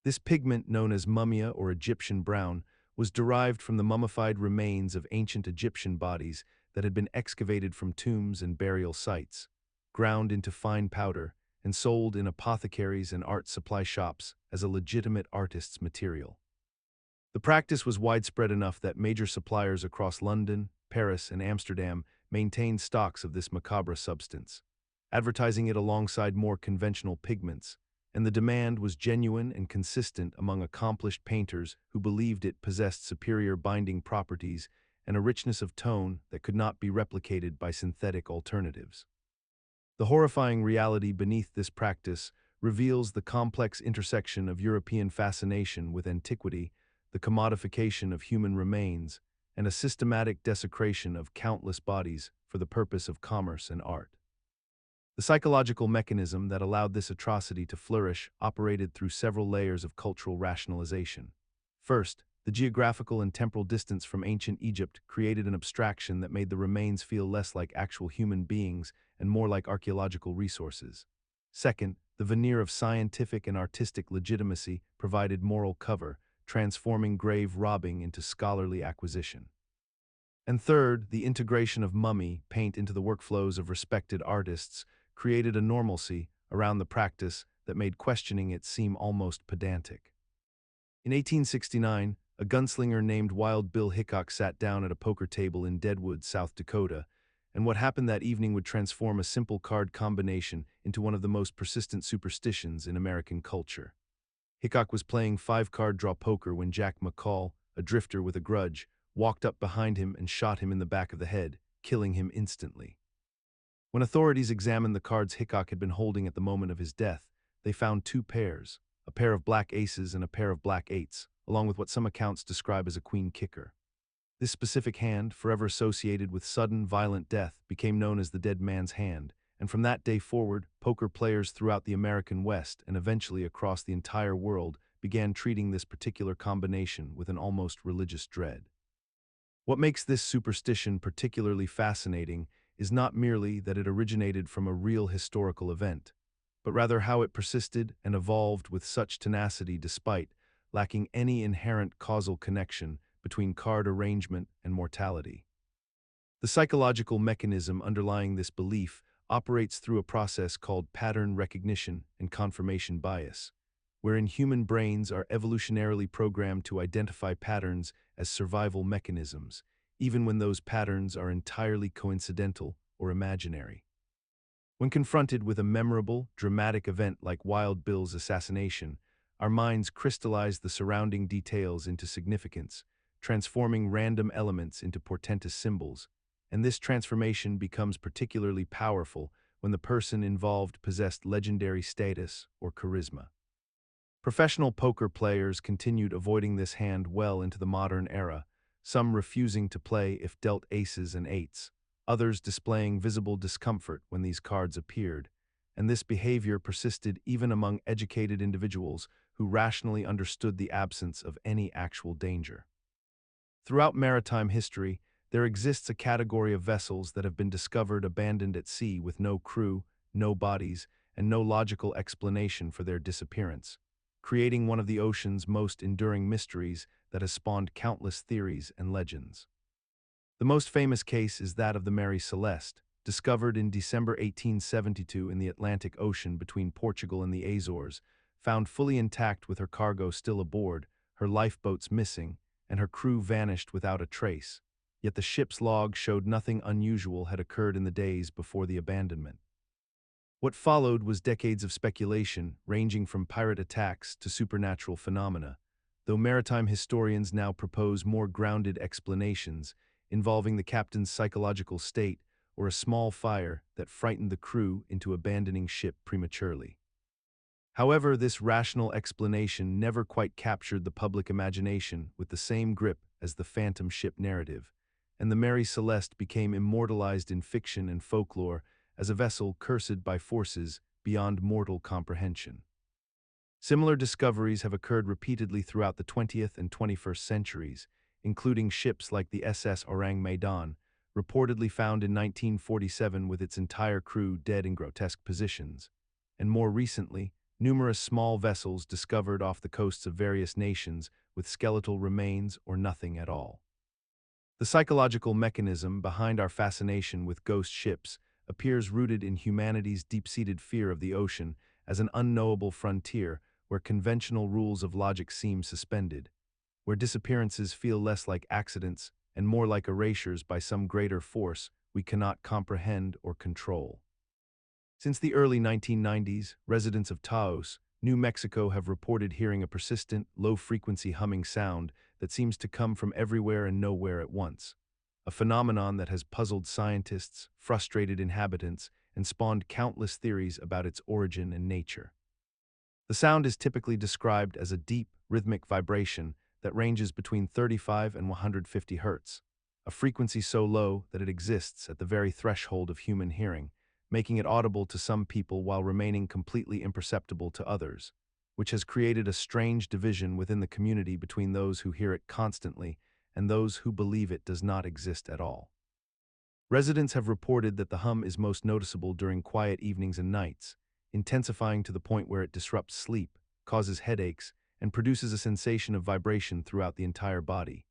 This pigment, known as mummia or Egyptian brown, was derived from the mummified remains of ancient Egyptian bodies that had been excavated from tombs and burial sites, ground into fine powder, and sold in apothecaries and art supply shops as a legitimate artist's material. The practice was widespread enough that major suppliers across London, Paris, and Amsterdam maintained stocks of this macabre substance, advertising it alongside more conventional pigments, and the demand was genuine and consistent among accomplished painters who believed it possessed superior binding properties and a richness of tone that could not be replicated by synthetic alternatives. The horrifying reality beneath this practice reveals the complex intersection of European fascination with antiquity, the commodification of human remains, and a systematic desecration of countless bodies for the purpose of commerce and art. The psychological mechanism that allowed this atrocity to flourish operated through several layers of cultural rationalization. First, the geographical and temporal distance from ancient Egypt created an abstraction that made the remains feel less like actual human beings and more like archaeological resources. Second, the veneer of scientific and artistic legitimacy provided moral cover, transforming grave robbing into scholarly acquisition. And third, the integration of mummy paint into the workflows of respected artists created a normalcy around the practice that made questioning it seem almost pedantic. In 1869, a gunslinger named Wild Bill Hickok sat down at a poker table in Deadwood, South Dakota, and what happened that evening would transform a simple card combination into one of the most persistent superstitions in American culture. Hickok was playing five-card draw poker when Jack McCall, a drifter with a grudge, walked up behind him and shot him in the back of the head, killing him instantly. When authorities examined the cards Hickok had been holding at the moment of his death, they found two pairs, a pair of black aces and a pair of black eights, along with what some accounts describe as a queen kicker. This specific hand, forever associated with sudden, violent death, became known as the dead man's hand, and from that day forward, poker players throughout the American West and eventually across the entire world began treating this particular combination with an almost religious dread. What makes this superstition particularly fascinating is not merely that it originated from a real historical event, but rather how it persisted and evolved with such tenacity despite lacking any inherent causal connection between card arrangement and mortality. The psychological mechanism underlying this belief operates through a process called pattern recognition and confirmation bias, wherein human brains are evolutionarily programmed to identify patterns as survival mechanisms, even when those patterns are entirely coincidental or imaginary. When confronted with a memorable, dramatic event like Wild Bill's assassination, our minds crystallize the surrounding details into significance, transforming random elements into portentous symbols, and this transformation becomes particularly powerful when the person involved possessed legendary status or charisma. Professional poker players continued avoiding this hand well into the modern era, some refusing to play if dealt aces and eights, others displaying visible discomfort when these cards appeared, and this behavior persisted even among educated individuals who rationally understood the absence of any actual danger. Throughout maritime history, there exists a category of vessels that have been discovered abandoned at sea with no crew, no bodies, and no logical explanation for their disappearance, creating one of the ocean's most enduring mysteries that has spawned countless theories and legends. The most famous case is that of the Mary Celeste, discovered in December 1872 in the Atlantic Ocean between Portugal and the Azores, found fully intact with her cargo still aboard, her lifeboats missing, and her crew vanished without a trace. Yet the ship's log showed nothing unusual had occurred in the days before the abandonment. What followed was decades of speculation, ranging from pirate attacks to supernatural phenomena, though maritime historians now propose more grounded explanations involving the captain's psychological state or a small fire that frightened the crew into abandoning ship prematurely. However, this rational explanation never quite captured the public imagination with the same grip as the phantom ship narrative, and the Mary Celeste became immortalized in fiction and folklore as a vessel cursed by forces beyond mortal comprehension. Similar discoveries have occurred repeatedly throughout the 20th and 21st centuries, including ships like the SS Orang Medan, reportedly found in 1947 with its entire crew dead in grotesque positions, and more recently, numerous small vessels discovered off the coasts of various nations with skeletal remains or nothing at all. The psychological mechanism behind our fascination with ghost ships appears rooted in humanity's deep-seated fear of the ocean as an unknowable frontier where conventional rules of logic seem suspended, where disappearances feel less like accidents and more like erasures by some greater force we cannot comprehend or control. Since the early 1990s, residents of Taos, New Mexico have reported hearing a persistent, low-frequency humming sound that seems to come from everywhere and nowhere at once, a phenomenon that has puzzled scientists, frustrated inhabitants, and spawned countless theories about its origin and nature. The sound is typically described as a deep, rhythmic vibration that ranges between 35 and 150 Hz, a frequency so low that it exists at the very threshold of human hearing, making it audible to some people while remaining completely imperceptible to others, which has created a strange division within the community between those who hear it constantly and those who believe it does not exist at all. Residents have reported that the hum is most noticeable during quiet evenings and nights, intensifying to the point where it disrupts sleep, causes headaches, and produces a sensation of vibration throughout the entire body.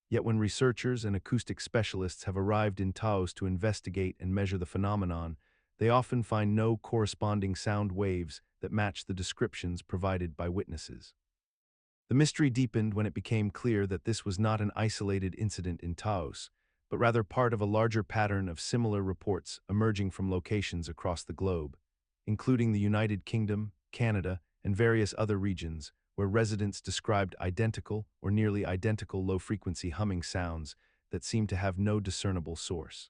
Yet when researchers and acoustic specialists have arrived in Taos to investigate and measure the phenomenon, they often find no corresponding sound waves that match the descriptions provided by witnesses. The mystery deepened when it became clear that this was not an isolated incident in Taos, but rather part of a larger pattern of similar reports emerging from locations across the globe, including the United Kingdom, Canada, and various other regions, where residents described identical or nearly identical low-frequency humming sounds that seemed to have no discernible source.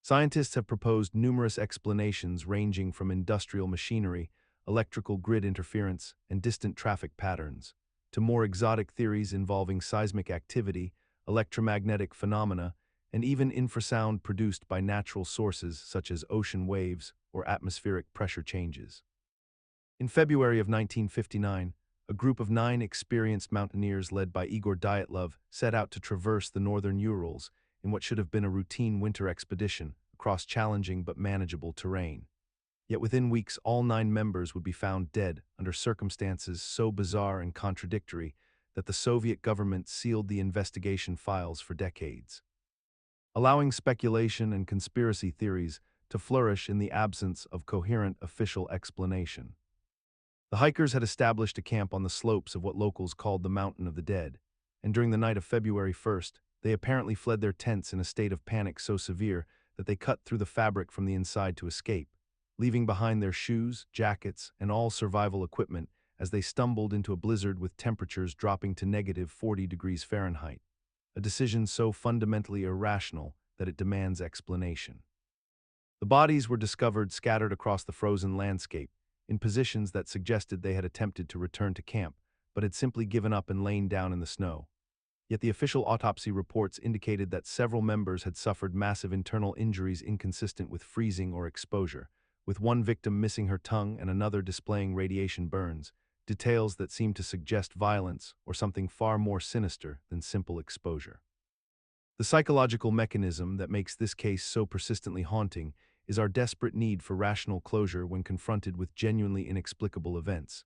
Scientists have proposed numerous explanations ranging from industrial machinery, electrical grid interference, and distant traffic patterns, to more exotic theories involving seismic activity, electromagnetic phenomena, and even infrasound produced by natural sources such as ocean waves or atmospheric pressure changes. In February of 1959, a group of 9 experienced mountaineers led by Igor Dyatlov set out to traverse the northern Urals in what should have been a routine winter expedition across challenging but manageable terrain. Yet within weeks, all 9 members would be found dead under circumstances so bizarre and contradictory that the Soviet government sealed the investigation files for decades, allowing speculation and conspiracy theories to flourish in the absence of coherent official explanation. The hikers had established a camp on the slopes of what locals called the Mountain of the Dead, and during the night of February 1st, they apparently fled their tents in a state of panic so severe that they cut through the fabric from the inside to escape, leaving behind their shoes, jackets, and all survival equipment as they stumbled into a blizzard with temperatures dropping to negative 40 degrees Fahrenheit, a decision so fundamentally irrational that it demands explanation. The bodies were discovered scattered across the frozen landscape, in positions that suggested they had attempted to return to camp, but had simply given up and lain down in the snow. Yet the official autopsy reports indicated that several members had suffered massive internal injuries inconsistent with freezing or exposure, with one victim missing her tongue and another displaying radiation burns, details that seemed to suggest violence or something far more sinister than simple exposure. The psychological mechanism that makes this case so persistently haunting is our desperate need for rational closure when confronted with genuinely inexplicable events.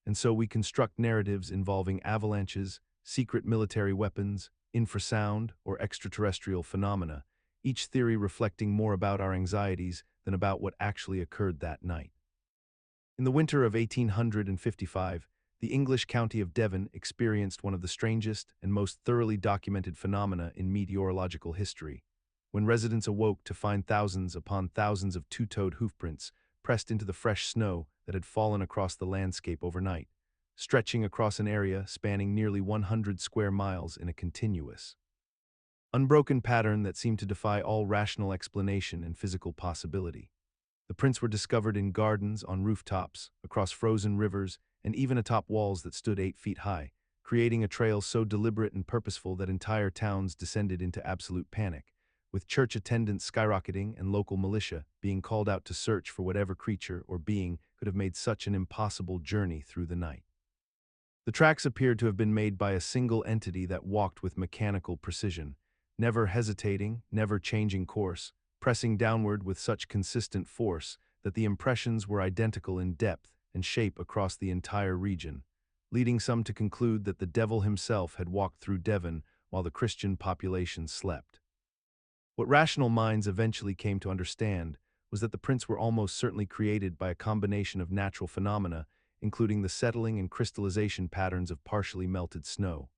And so we construct narratives involving avalanches, secret military weapons, infrasound, or extraterrestrial phenomena, each theory reflecting more about our anxieties than about what actually occurred that night. In the winter of 1855, the English county of Devon experienced one of the strangest and most thoroughly documented phenomena in meteorological history, when residents awoke to find thousands upon thousands of two-toed hoofprints pressed into the fresh snow that had fallen across the landscape overnight, stretching across an area spanning nearly 100 square miles in a continuous, unbroken pattern that seemed to defy all rational explanation and physical possibility. The prints were discovered in gardens, on rooftops, across frozen rivers, and even atop walls that stood 8 feet high, creating a trail so deliberate and purposeful that entire towns descended into absolute panic, with church attendance skyrocketing and local militia being called out to search for whatever creature or being could have made such an impossible journey through the night. The tracks appeared to have been made by a single entity that walked with mechanical precision, never hesitating, never changing course, pressing downward with such consistent force that the impressions were identical in depth and shape across the entire region, leading some to conclude that the devil himself had walked through Devon while the Christian population slept. What rational minds eventually came to understand was that the prints were almost certainly created by a combination of natural phenomena, including the settling and crystallization patterns of partially melted snow,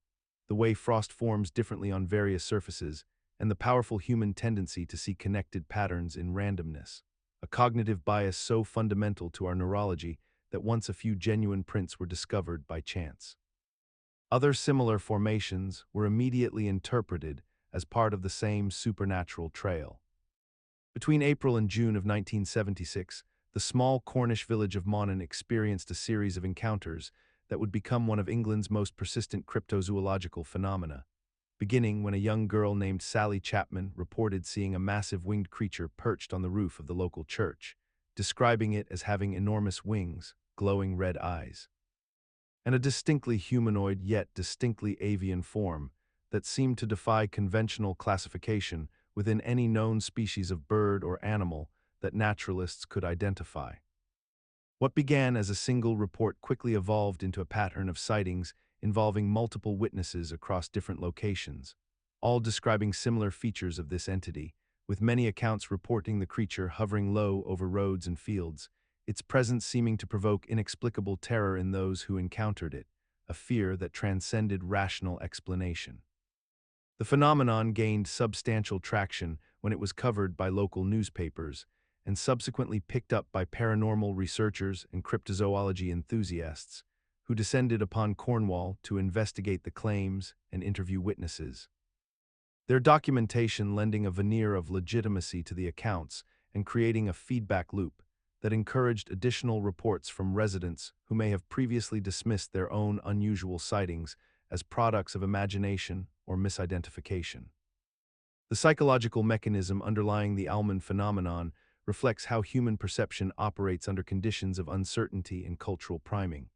the way frost forms differently on various surfaces, and the powerful human tendency to see connected patterns in randomness, a cognitive bias so fundamental to our neurology that once a few genuine prints were discovered by chance, other similar formations were immediately interpreted as part of the same supernatural trail. Between April and June of 1976, the small Cornish village of Monaghan experienced a series of encounters that would become one of England's most persistent cryptozoological phenomena, beginning when a young girl named Sally Chapman reported seeing a massive winged creature perched on the roof of the local church, describing it as having enormous wings, glowing red eyes, and a distinctly humanoid yet distinctly avian form that seemed to defy conventional classification within any known species of bird or animal that naturalists could identify. What began as a single report quickly evolved into a pattern of sightings involving multiple witnesses across different locations, all describing similar features of this entity, with many accounts reporting the creature hovering low over roads and fields, its presence seeming to provoke inexplicable terror in those who encountered it, a fear that transcended rational explanation. The phenomenon gained substantial traction when it was covered by local newspapers and subsequently picked up by paranormal researchers and cryptozoology enthusiasts, who descended upon Cornwall to investigate the claims and interview witnesses. Their documentation lending a veneer of legitimacy to the accounts and creating a feedback loop that encouraged additional reports from residents who may have previously dismissed their own unusual sightings as products of imagination or misidentification. The psychological mechanism underlying the Allman phenomenon reflects how human perception operates under conditions of uncertainty and cultural priming,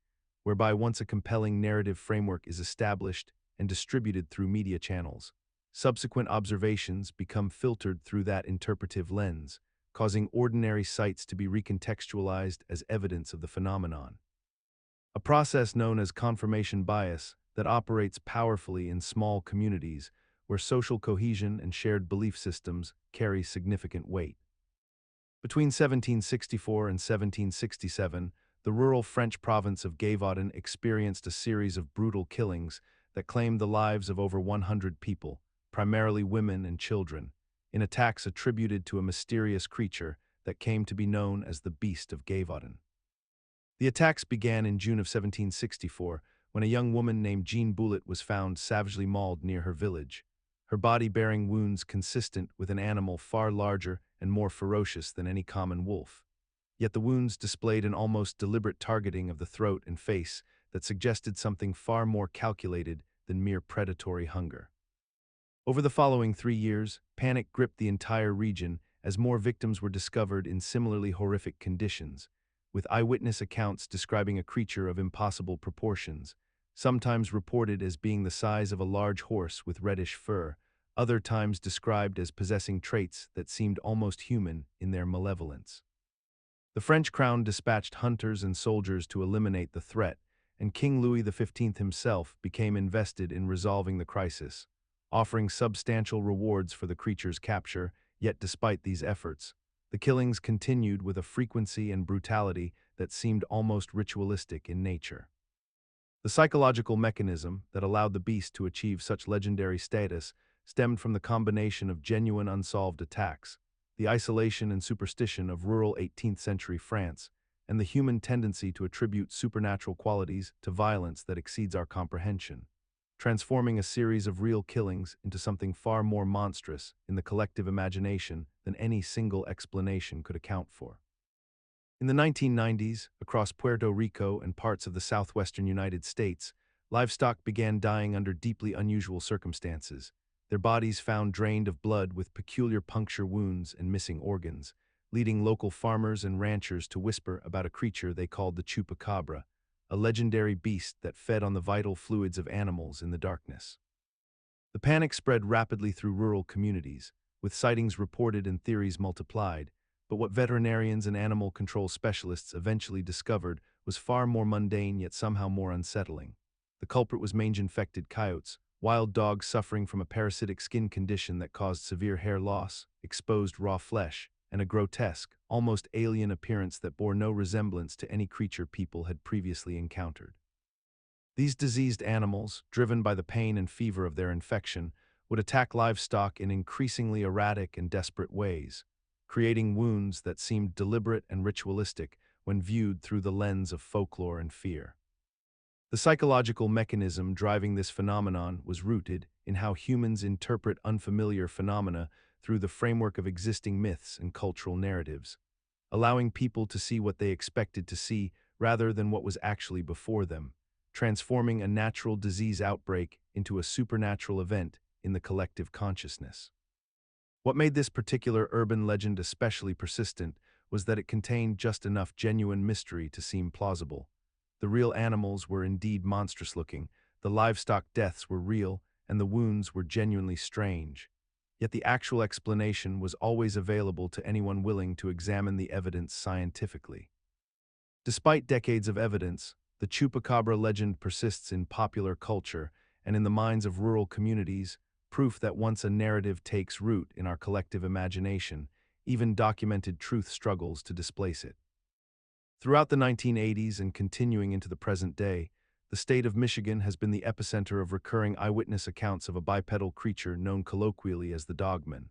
whereby once a compelling narrative framework is established and distributed through media channels, subsequent observations become filtered through that interpretive lens, causing ordinary sights to be recontextualized as evidence of the phenomenon. A process known as confirmation bias that operates powerfully in small communities where social cohesion and shared belief systems carry significant weight. Between 1764 and 1767, the rural French province of Gévaudan experienced a series of brutal killings that claimed the lives of over 100 people, primarily women and children, in attacks attributed to a mysterious creature that came to be known as the Beast of Gévaudan. The attacks began in June of 1764, when a young woman named Jean Boulet was found savagely mauled near her village, her body bearing wounds consistent with an animal far larger and more ferocious than any common wolf. Yet the wounds displayed an almost deliberate targeting of the throat and face that suggested something far more calculated than mere predatory hunger. Over the following 3 years, panic gripped the entire region as more victims were discovered in similarly horrific conditions, with eyewitness accounts describing a creature of impossible proportions, sometimes reported as being the size of a large horse with reddish fur, other times described as possessing traits that seemed almost human in their malevolence. The French crown dispatched hunters and soldiers to eliminate the threat, and King Louis XV himself became invested in resolving the crisis, offering substantial rewards for the creature's capture. Yet despite these efforts, the killings continued with a frequency and brutality that seemed almost ritualistic in nature. The psychological mechanism that allowed the beast to achieve such legendary status stemmed from the combination of genuine unsolved attacks, the isolation and superstition of rural 18th century France, and the human tendency to attribute supernatural qualities to violence that exceeds our comprehension, transforming a series of real killings into something far more monstrous in the collective imagination than any single explanation could account for. In the 1990s, across Puerto Rico and parts of the southwestern United States, livestock began dying under deeply unusual circumstances, their bodies found drained of blood with peculiar puncture wounds and missing organs, leading local farmers and ranchers to whisper about a creature they called the chupacabra, a legendary beast that fed on the vital fluids of animals in the darkness. The panic spread rapidly through rural communities, with sightings reported and theories multiplied, but what veterinarians and animal control specialists eventually discovered was far more mundane yet somehow more unsettling. The culprit was mange-infected coyotes, wild dogs suffering from a parasitic skin condition that caused severe hair loss, exposed raw flesh, and a grotesque, almost alien appearance that bore no resemblance to any creature people had previously encountered. These diseased animals, driven by the pain and fever of their infection, would attack livestock in increasingly erratic and desperate ways, creating wounds that seemed deliberate and ritualistic when viewed through the lens of folklore and fear. The psychological mechanism driving this phenomenon was rooted in how humans interpret unfamiliar phenomena through the framework of existing myths and cultural narratives, allowing people to see what they expected to see rather than what was actually before them, transforming a natural disease outbreak into a supernatural event in the collective consciousness. What made this particular urban legend especially persistent was that it contained just enough genuine mystery to seem plausible. The real animals were indeed monstrous-looking, the livestock deaths were real, and the wounds were genuinely strange. Yet the actual explanation was always available to anyone willing to examine the evidence scientifically. Despite decades of evidence, the chupacabra legend persists in popular culture and in the minds of rural communities, proof that once a narrative takes root in our collective imagination, even documented truth struggles to displace it. Throughout the 1980s and continuing into the present day, the state of Michigan has been the epicenter of recurring eyewitness accounts of a bipedal creature known colloquially as the Dogman,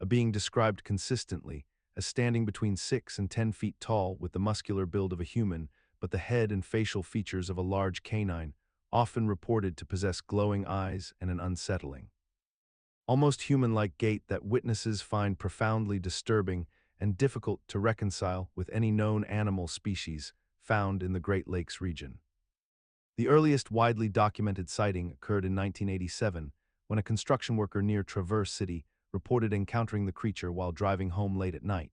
a being described consistently as standing between 6 and 10 feet tall with the muscular build of a human, but the head and facial features of a large canine, often reported to possess glowing eyes and an unsettling, almost human-like gait that witnesses find profoundly disturbing and difficult to reconcile with any known animal species found in the Great Lakes region. The earliest widely documented sighting occurred in 1987, when a construction worker near Traverse City reported encountering the creature while driving home late at night,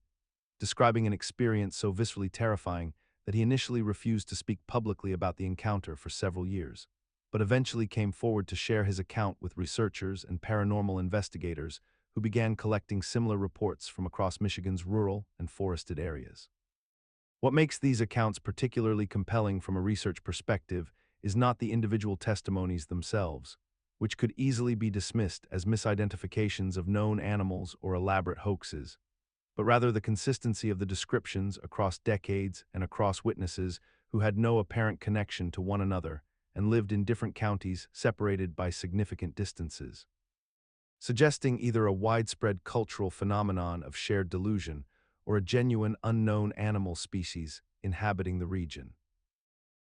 describing an experience so viscerally terrifying that he initially refused to speak publicly about the encounter for several years, but eventually came forward to share his account with researchers and paranormal investigators who began collecting similar reports from across Michigan's rural and forested areas. What makes these accounts particularly compelling from a research perspective is not the individual testimonies themselves, which could easily be dismissed as misidentifications of known animals or elaborate hoaxes, but rather the consistency of the descriptions across decades and across witnesses who had no apparent connection to one another and lived in different counties separated by significant distances, suggesting either a widespread cultural phenomenon of shared delusion or a genuine unknown animal species inhabiting the region.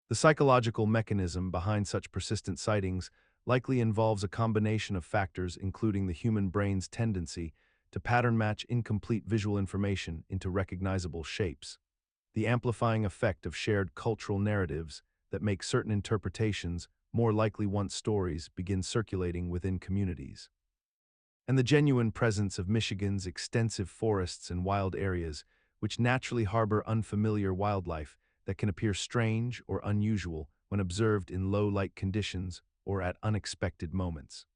The psychological mechanism behind such persistent sightings likely involves a combination of factors, including the human brain's tendency to pattern match incomplete visual information into recognizable shapes, the amplifying effect of shared cultural narratives that make certain interpretations more likely once stories begin circulating within communities, and the genuine presence of Michigan's extensive forests and wild areas, which naturally harbor unfamiliar wildlife that can appear strange or unusual when observed in low-light conditions or at unexpected moments.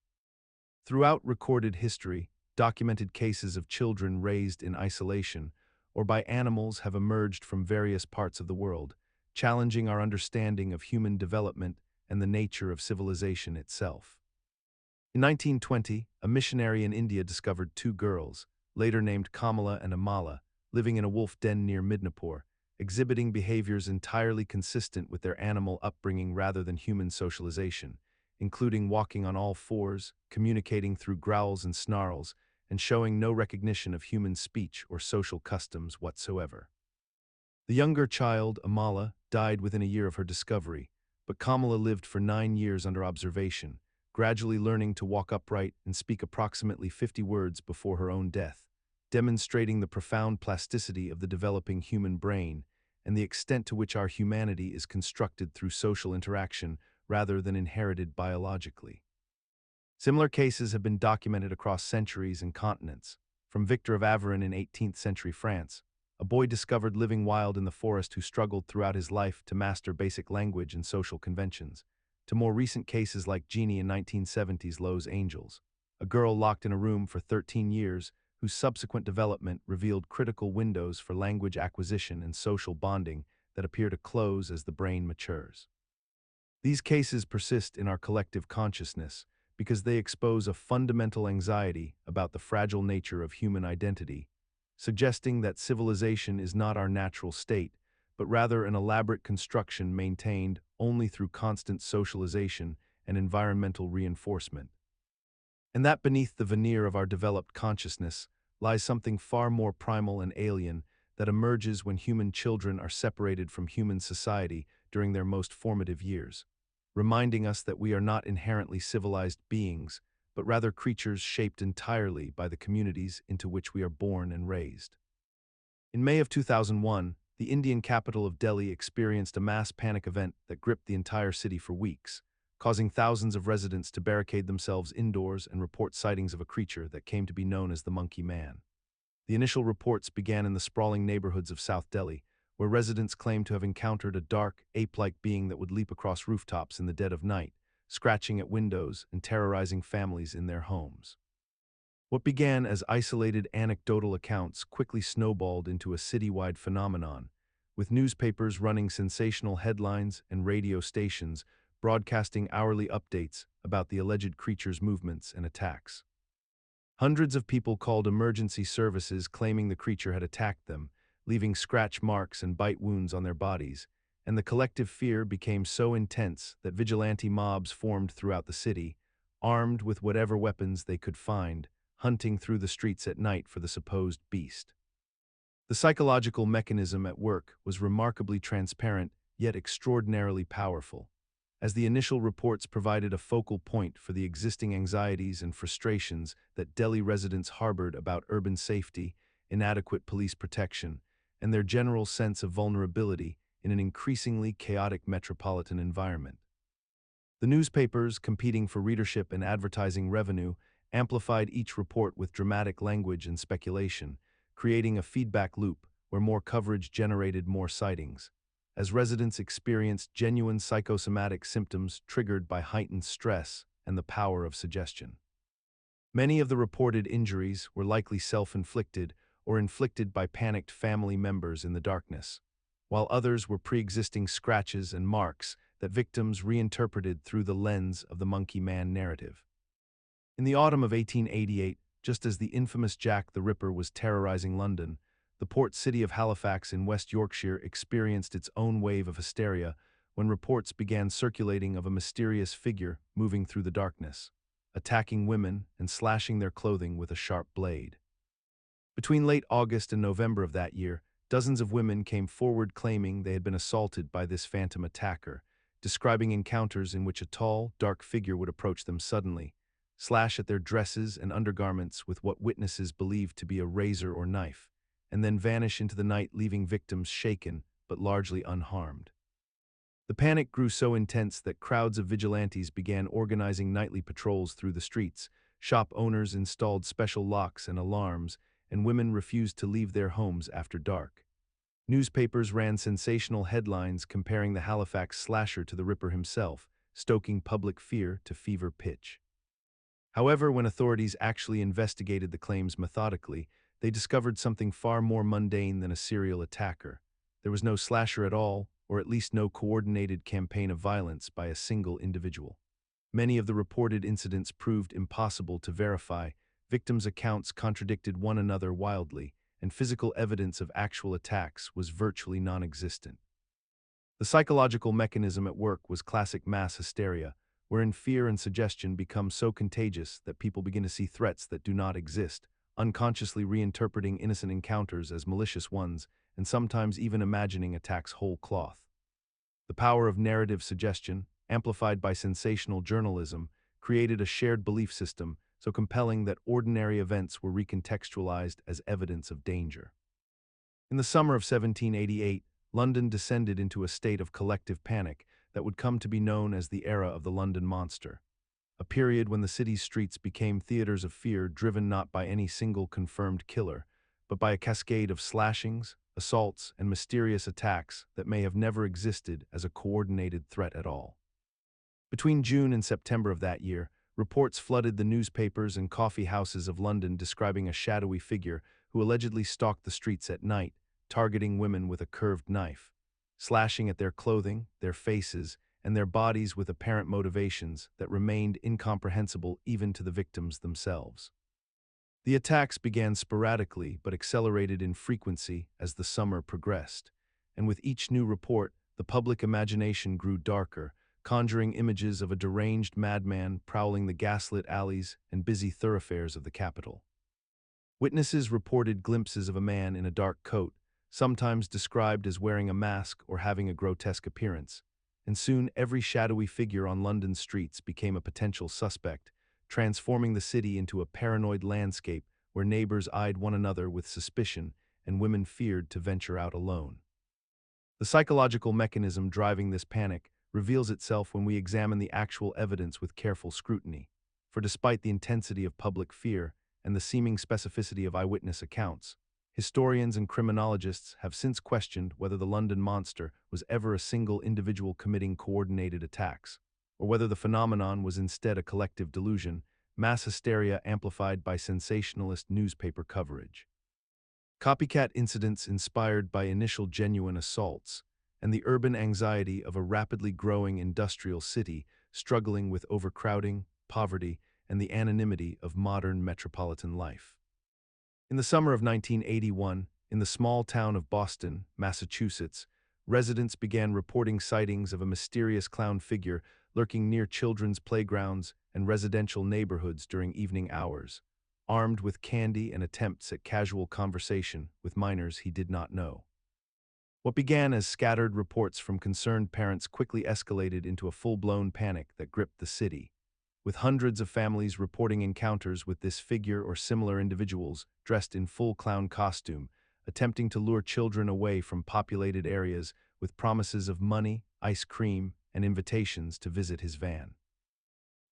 Throughout recorded history, documented cases of children raised in isolation or by animals have emerged from various parts of the world, challenging our understanding of human development and the nature of civilization itself. In 1920, a missionary in India discovered two girls, later named Kamala and Amala, living in a wolf den near Midnapore, exhibiting behaviors entirely consistent with their animal upbringing rather than human socialization, including walking on all fours, communicating through growls and snarls, and showing no recognition of human speech or social customs whatsoever. The younger child, Amala, died within a year of her discovery, but Kamala lived for 9 years under observation, gradually learning to walk upright and speak approximately 50 words before her own death, demonstrating the profound plasticity of the developing human brain and the extent to which our humanity is constructed through social interaction rather than inherited biologically. Similar cases have been documented across centuries and continents, from Victor of Averin in 18th century France, a boy discovered living wild in the forest who struggled throughout his life to master basic language and social conventions, to more recent cases like Jeannie in 1970's Lowe's Angels, a girl locked in a room for 13 years whose subsequent development revealed critical windows for language acquisition and social bonding that appear to close as the brain matures. These cases persist in our collective consciousness because they expose a fundamental anxiety about the fragile nature of human identity, suggesting that civilization is not our natural state, but rather an elaborate construction maintained only through constant socialization and environmental reinforcement. And that beneath the veneer of our developed consciousness lies something far more primal and alien that emerges when human children are separated from human society during their most formative years, reminding us that we are not inherently civilized beings, but rather creatures shaped entirely by the communities into which we are born and raised. In May of 2001, the Indian capital of Delhi experienced a mass panic event that gripped the entire city for weeks, causing thousands of residents to barricade themselves indoors and report sightings of a creature that came to be known as the Monkey Man. The initial reports began in the sprawling neighborhoods of South Delhi, where residents claimed to have encountered a dark, ape-like being that would leap across rooftops in the dead of night, scratching at windows and terrorizing families in their homes. What began as isolated anecdotal accounts quickly snowballed into a citywide phenomenon, with newspapers running sensational headlines and radio stations broadcasting hourly updates about the alleged creature's movements and attacks. Hundreds of people called emergency services claiming the creature had attacked them, leaving scratch marks and bite wounds on their bodies, and the collective fear became so intense that vigilante mobs formed throughout the city, armed with whatever weapons they could find, hunting through the streets at night for the supposed beast. The psychological mechanism at work was remarkably transparent yet extraordinarily powerful. As the initial reports provided a focal point for the existing anxieties and frustrations that Delhi residents harbored about urban safety, inadequate police protection, and their general sense of vulnerability in an increasingly chaotic metropolitan environment. The newspapers, competing for readership and advertising revenue, amplified each report with dramatic language and speculation, creating a feedback loop where more coverage generated more sightings. As residents experienced genuine psychosomatic symptoms triggered by heightened stress and the power of suggestion. Many of the reported injuries were likely self-inflicted or inflicted by panicked family members in the darkness, while others were pre-existing scratches and marks that victims reinterpreted through the lens of the Monkey Man narrative. In the autumn of 1888, just as the infamous Jack the Ripper was terrorizing London, the port city of Halifax in West Yorkshire experienced its own wave of hysteria when reports began circulating of a mysterious figure moving through the darkness, attacking women and slashing their clothing with a sharp blade. Between late August and November of that year, dozens of women came forward claiming they had been assaulted by this phantom attacker, describing encounters in which a tall, dark figure would approach them suddenly, slash at their dresses and undergarments with what witnesses believed to be a razor or knife, and then vanish into the night, leaving victims shaken but largely unharmed. The panic grew so intense that crowds of vigilantes began organizing nightly patrols through the streets, shop owners installed special locks and alarms, and women refused to leave their homes after dark. Newspapers ran sensational headlines comparing the Halifax slasher to the Ripper himself, stoking public fear to fever pitch. However, when authorities actually investigated the claims methodically, they discovered something far more mundane than a serial attacker. There was no slasher at all, or at least no coordinated campaign of violence by a single individual. Many of the reported incidents proved impossible to verify, victims' accounts contradicted one another wildly, and physical evidence of actual attacks was virtually non-existent. The psychological mechanism at work was classic mass hysteria, wherein fear and suggestion become so contagious that people begin to see threats that do not exist, unconsciously reinterpreting innocent encounters as malicious ones, and sometimes even imagining attacks whole cloth. The power of narrative suggestion, amplified by sensational journalism, created a shared belief system so compelling that ordinary events were recontextualized as evidence of danger. In the summer of 1788, London descended into a state of collective panic that would come to be known as the era of the London Monster, a period when the city's streets became theaters of fear driven not by any single confirmed killer, but by a cascade of slashings, assaults, and mysterious attacks that may have never existed as a coordinated threat at all. Between June and September of that year, reports flooded the newspapers and coffee houses of London describing a shadowy figure who allegedly stalked the streets at night, targeting women with a curved knife, slashing at their clothing, their faces, and their bodies with apparent motivations that remained incomprehensible even to the victims themselves. The attacks began sporadically but accelerated in frequency as the summer progressed, and with each new report, the public imagination grew darker, conjuring images of a deranged madman prowling the gaslit alleys and busy thoroughfares of the capital. Witnesses reported glimpses of a man in a dark coat, sometimes described as wearing a mask or having a grotesque appearance, and soon every shadowy figure on London's streets became a potential suspect, transforming the city into a paranoid landscape where neighbors eyed one another with suspicion and women feared to venture out alone. The psychological mechanism driving this panic reveals itself when we examine the actual evidence with careful scrutiny, for despite the intensity of public fear and the seeming specificity of eyewitness accounts, historians and criminologists have since questioned whether the London Monster was ever a single individual committing coordinated attacks, or whether the phenomenon was instead a collective delusion, mass hysteria amplified by sensationalist newspaper coverage. Copycat incidents inspired by initial genuine assaults, and the urban anxiety of a rapidly growing industrial city struggling with overcrowding, poverty, and the anonymity of modern metropolitan life. In the summer of 1981, in the small town of Boston, Massachusetts, residents began reporting sightings of a mysterious clown figure lurking near children's playgrounds and residential neighborhoods during evening hours, armed with candy and attempts at casual conversation with minors he did not know. What began as scattered reports from concerned parents quickly escalated into a full-blown panic that gripped the city, with hundreds of families reporting encounters with this figure or similar individuals dressed in full clown costume, attempting to lure children away from populated areas with promises of money, ice cream, and invitations to visit his van.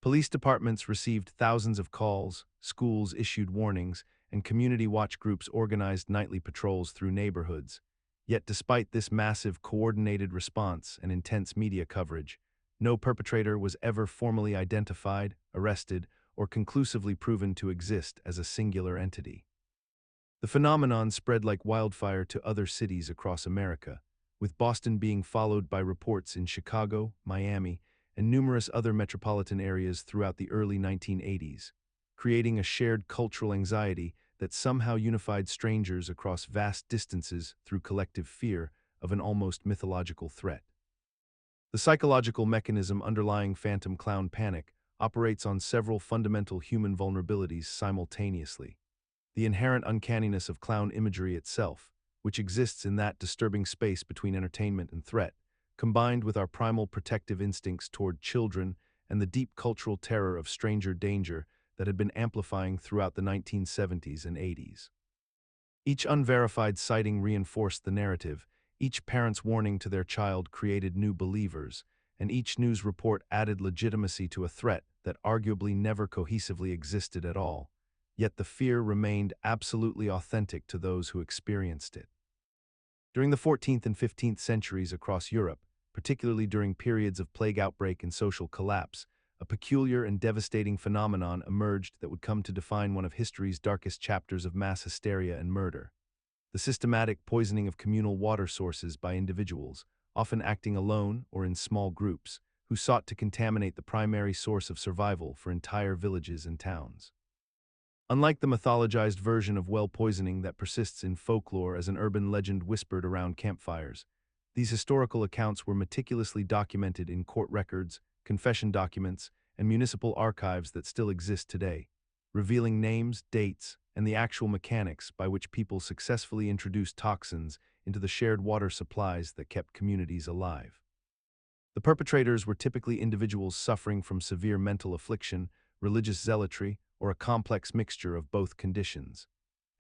Police departments received thousands of calls, schools issued warnings, and community watch groups organized nightly patrols through neighborhoods. Yet despite this massive coordinated response and intense media coverage, no perpetrator was ever formally identified, arrested, or conclusively proven to exist as a singular entity. The phenomenon spread like wildfire to other cities across America, with Boston being followed by reports in Chicago, Miami, and numerous other metropolitan areas throughout the early 1980s, creating a shared cultural anxiety that somehow unified strangers across vast distances through collective fear of an almost mythological threat. The psychological mechanism underlying phantom clown panic operates on several fundamental human vulnerabilities simultaneously. The inherent uncanniness of clown imagery itself, which exists in that disturbing space between entertainment and threat, combined with our primal protective instincts toward children and the deep cultural terror of stranger danger that had been amplifying throughout the 1970s and 80s. Each unverified sighting reinforced the narrative, each parent's warning to their child created new believers, and each news report added legitimacy to a threat that arguably never cohesively existed at all, yet the fear remained absolutely authentic to those who experienced it. During the 14th and 15th centuries across Europe, particularly during periods of plague outbreak and social collapse, a peculiar and devastating phenomenon emerged that would come to define one of history's darkest chapters of mass hysteria and murder: the systematic poisoning of communal water sources by individuals, often acting alone or in small groups, who sought to contaminate the primary source of survival for entire villages and towns. Unlike the mythologized version of well poisoning that persists in folklore as an urban legend whispered around campfires, these historical accounts were meticulously documented in court records, confession documents, and municipal archives that still exist today, revealing names, dates, and the actual mechanics by which people successfully introduced toxins into the shared water supplies that kept communities alive. The perpetrators were typically individuals suffering from severe mental affliction, religious zealotry, or a complex mixture of both conditions,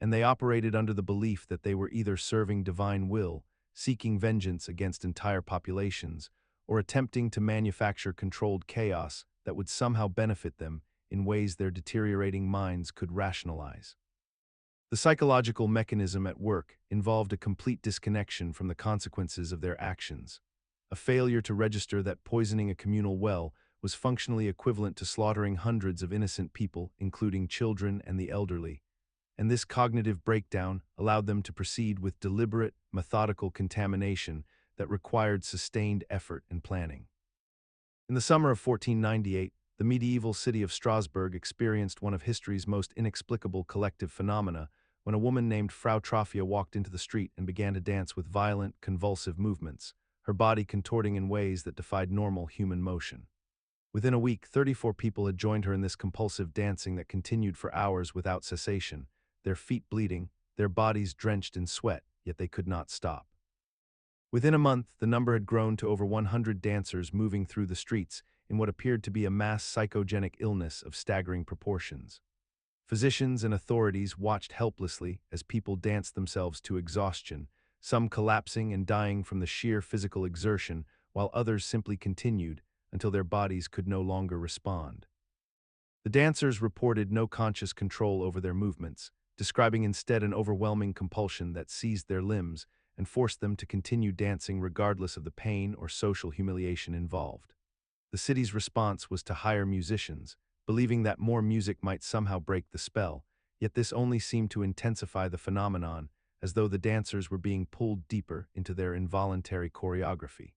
and they operated under the belief that they were either serving divine will, seeking vengeance against entire populations, or attempting to manufacture controlled chaos that would somehow benefit them in ways their deteriorating minds could rationalize. The psychological mechanism at work involved a complete disconnection from the consequences of their actions, a failure to register that poisoning a communal well was functionally equivalent to slaughtering hundreds of innocent people, including children and the elderly, and this cognitive breakdown allowed them to proceed with deliberate, methodical contamination that required sustained effort and planning. In the summer of 1498, the medieval city of Strasbourg experienced one of history's most inexplicable collective phenomena when a woman named Frau Trophia walked into the street and began to dance with violent, convulsive movements, her body contorting in ways that defied normal human motion. Within a week, 34 people had joined her in this compulsive dancing that continued for hours without cessation, their feet bleeding, their bodies drenched in sweat, yet they could not stop. Within a month, the number had grown to over 100 dancers moving through the streets in what appeared to be a mass psychogenic illness of staggering proportions. Physicians and authorities watched helplessly as people danced themselves to exhaustion, some collapsing and dying from the sheer physical exertion, while others simply continued until their bodies could no longer respond. The dancers reported no conscious control over their movements, describing instead an overwhelming compulsion that seized their limbs and forced them to continue dancing regardless of the pain or social humiliation involved. The city's response was to hire musicians, believing that more music might somehow break the spell, yet this only seemed to intensify the phenomenon, as though the dancers were being pulled deeper into their involuntary choreography.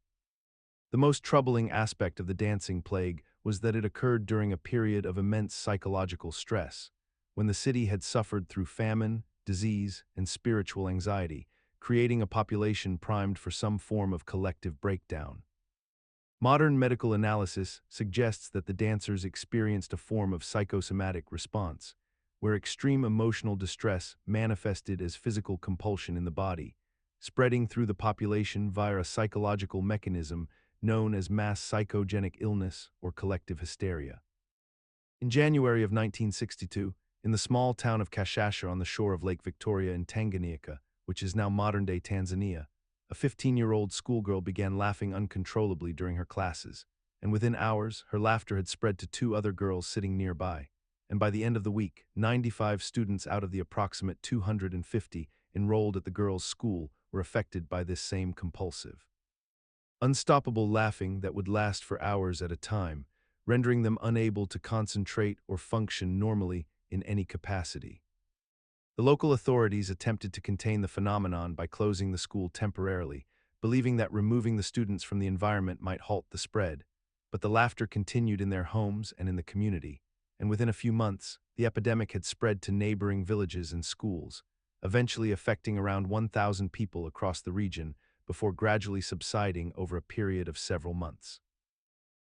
The most troubling aspect of the dancing plague was that it occurred during a period of immense psychological stress, when the city had suffered through famine, disease, and spiritual anxiety, creating a population primed for some form of collective breakdown. Modern medical analysis suggests that the dancers experienced a form of psychosomatic response, where extreme emotional distress manifested as physical compulsion in the body, spreading through the population via a psychological mechanism known as mass psychogenic illness or collective hysteria. In January of 1962, in the small town of Kashasha on the shore of Lake Victoria in Tanganyika, which is now modern-day Tanzania, a 15-year-old schoolgirl began laughing uncontrollably during her classes, and within hours, her laughter had spread to two other girls sitting nearby, and by the end of the week, 95 students out of the approximate 250 enrolled at the girls' school were affected by this same compulsive, unstoppable laughing that would last for hours at a time, rendering them unable to concentrate or function normally in any capacity. The local authorities attempted to contain the phenomenon by closing the school temporarily, believing that removing the students from the environment might halt the spread, but the laughter continued in their homes and in the community, and within a few months, the epidemic had spread to neighboring villages and schools, eventually affecting around 1,000 people across the region before gradually subsiding over a period of several months.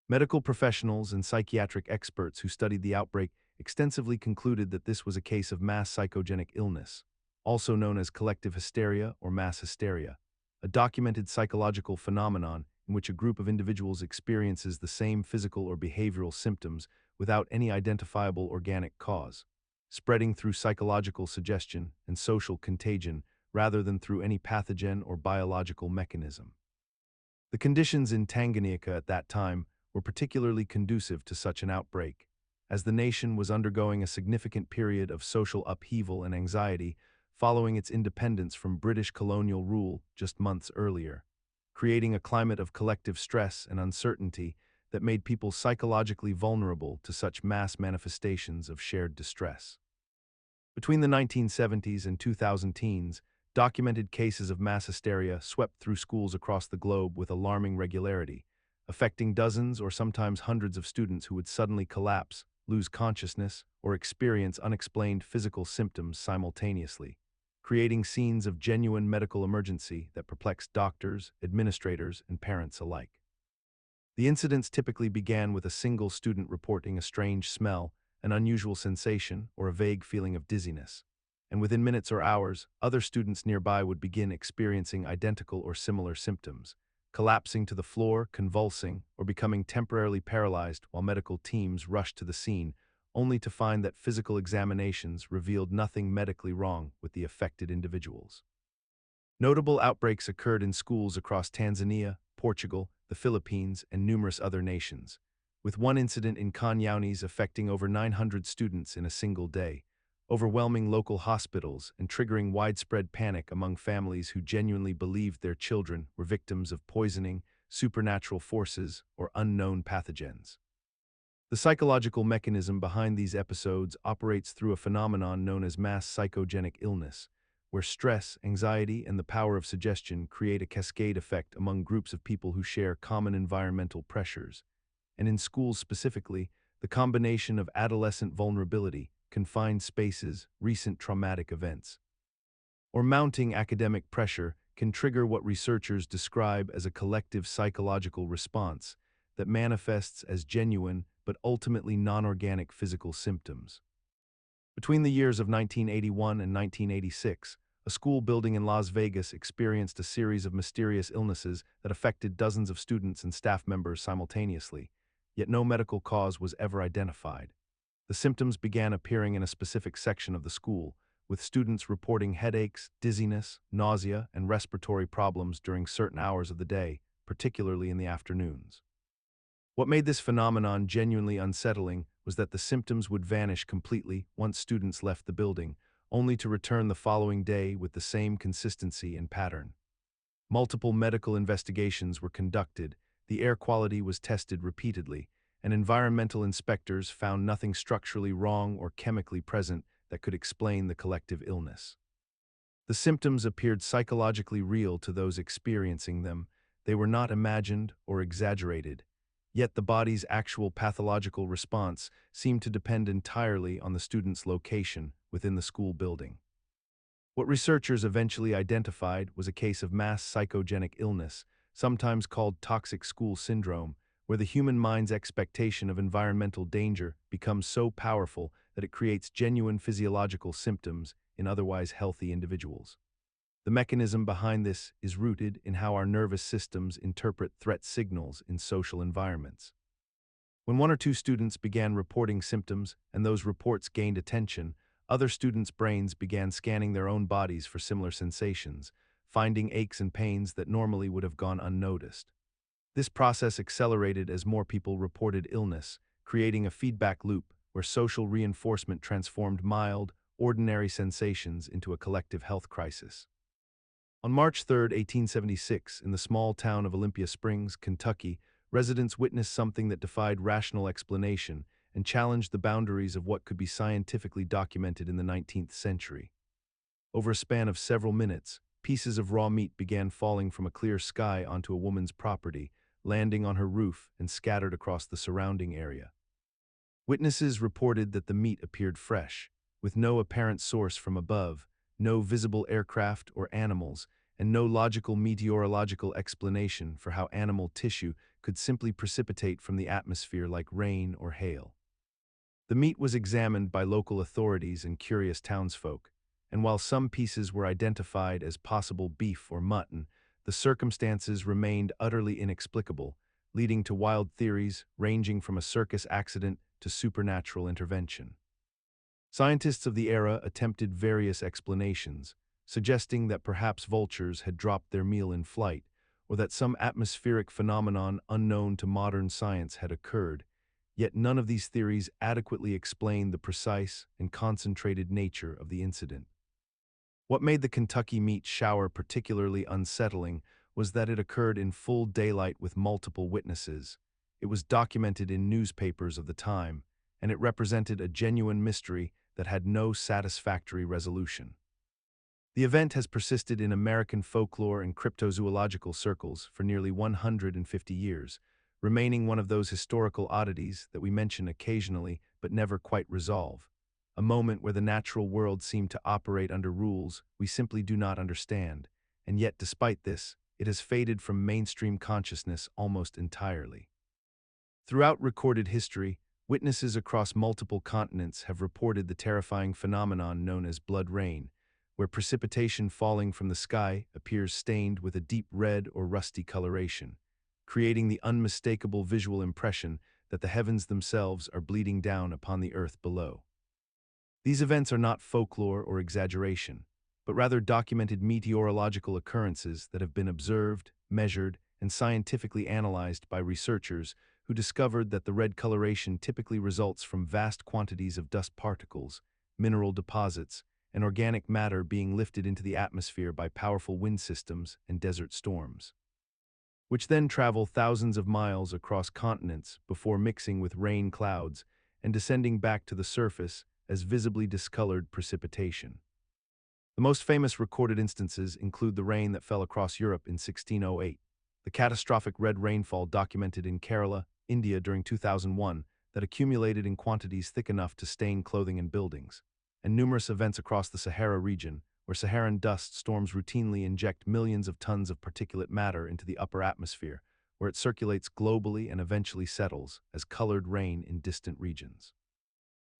Medical professionals and psychiatric experts who studied the outbreak extensively concluded that this was a case of mass psychogenic illness, also known as collective hysteria or mass hysteria, a documented psychological phenomenon in which a group of individuals experiences the same physical or behavioral symptoms without any identifiable organic cause, spreading through psychological suggestion and social contagion rather than through any pathogen or biological mechanism. The conditions in Tanganyika at that time were particularly conducive to such an outbreak, as the nation was undergoing a significant period of social upheaval and anxiety following its independence from British colonial rule just months earlier, creating a climate of collective stress and uncertainty that made people psychologically vulnerable to such mass manifestations of shared distress. Between the 1970s and 2000 teens, documented cases of mass hysteria swept through schools across the globe with alarming regularity, affecting dozens or sometimes hundreds of students who would suddenly collapse, lose consciousness, or experience unexplained physical symptoms simultaneously, creating scenes of genuine medical emergency that perplexed doctors, administrators, and parents alike. The incidents typically began with a single student reporting a strange smell, an unusual sensation, or a vague feeling of dizziness, and within minutes or hours, other students nearby would begin experiencing identical or similar symptoms, collapsing to the floor, convulsing, or becoming temporarily paralyzed while medical teams rushed to the scene, only to find that physical examinations revealed nothing medically wrong with the affected individuals. Notable outbreaks occurred in schools across Tanzania, Portugal, the Philippines, and numerous other nations, with one incident in Kanyanis affecting over 900 students in a single day, overwhelming local hospitals and triggering widespread panic among families who genuinely believed their children were victims of poisoning, supernatural forces, or unknown pathogens. The psychological mechanism behind these episodes operates through a phenomenon known as mass psychogenic illness, where stress, anxiety, and the power of suggestion create a cascade effect among groups of people who share common environmental pressures. And in schools specifically, the combination of adolescent vulnerability, confined spaces, recent traumatic events, or mounting academic pressure can trigger what researchers describe as a collective psychological response that manifests as genuine but ultimately non-organic physical symptoms. Between the years of 1981 and 1986, a school building in Las Vegas experienced a series of mysterious illnesses that affected dozens of students and staff members simultaneously, yet no medical cause was ever identified. The symptoms began appearing in a specific section of the school, with students reporting headaches, dizziness, nausea, and respiratory problems during certain hours of the day, particularly in the afternoons. What made this phenomenon genuinely unsettling was that the symptoms would vanish completely once students left the building, only to return the following day with the same consistency and pattern. Multiple medical investigations were conducted, the air quality was tested repeatedly, and environmental inspectors found nothing structurally wrong or chemically present that could explain the collective illness. The symptoms appeared psychologically real to those experiencing them. They were not imagined or exaggerated, yet the body's actual pathological response seemed to depend entirely on the student's location within the school building. What researchers eventually identified was a case of mass psychogenic illness, sometimes called toxic school syndrome, where the human mind's expectation of environmental danger becomes so powerful that it creates genuine physiological symptoms in otherwise healthy individuals. The mechanism behind this is rooted in how our nervous systems interpret threat signals in social environments. When one or two students began reporting symptoms and those reports gained attention, other students' brains began scanning their own bodies for similar sensations, finding aches and pains that normally would have gone unnoticed. This process accelerated as more people reported illness, creating a feedback loop where social reinforcement transformed mild, ordinary sensations into a collective health crisis. On March 3, 1876, in the small town of Olympia Springs, Kentucky, residents witnessed something that defied rational explanation and challenged the boundaries of what could be scientifically documented in the 19th century. Over a span of several minutes, pieces of raw meat began falling from a clear sky onto a woman's property, landing on her roof and scattered across the surrounding area. Witnesses reported that the meat appeared fresh, with no apparent source from above, no visible aircraft or animals, and no logical meteorological explanation for how animal tissue could simply precipitate from the atmosphere like rain or hail. The meat was examined by local authorities and curious townsfolk, and while some pieces were identified as possible beef or mutton, the circumstances remained utterly inexplicable, leading to wild theories ranging from a circus accident to supernatural intervention. Scientists of the era attempted various explanations, suggesting that perhaps vultures had dropped their meal in flight, or that some atmospheric phenomenon unknown to modern science had occurred, yet none of these theories adequately explained the precise and concentrated nature of the incident. What made the Kentucky meat shower particularly unsettling was that it occurred in full daylight with multiple witnesses. It was documented in newspapers of the time, and it represented a genuine mystery that had no satisfactory resolution. The event has persisted in American folklore and cryptozoological circles for nearly 150 years, remaining one of those historical oddities that we mention occasionally but never quite resolve. A moment where the natural world seemed to operate under rules we simply do not understand, and yet despite this, it has faded from mainstream consciousness almost entirely. Throughout recorded history, witnesses across multiple continents have reported the terrifying phenomenon known as blood rain, where precipitation falling from the sky appears stained with a deep red or rusty coloration, creating the unmistakable visual impression that the heavens themselves are bleeding down upon the earth below. These events are not folklore or exaggeration, but rather documented meteorological occurrences that have been observed, measured, and scientifically analyzed by researchers who discovered that the red coloration typically results from vast quantities of dust particles, mineral deposits, and organic matter being lifted into the atmosphere by powerful wind systems and desert storms, which then travel thousands of miles across continents before mixing with rain clouds and descending back to the surface as visibly discolored precipitation. The most famous recorded instances include the rain that fell across Europe in 1608, the catastrophic red rainfall documented in Kerala, India during 2001 that accumulated in quantities thick enough to stain clothing and buildings, and numerous events across the Sahara region where Saharan dust storms routinely inject millions of tons of particulate matter into the upper atmosphere, where it circulates globally and eventually settles as colored rain in distant regions.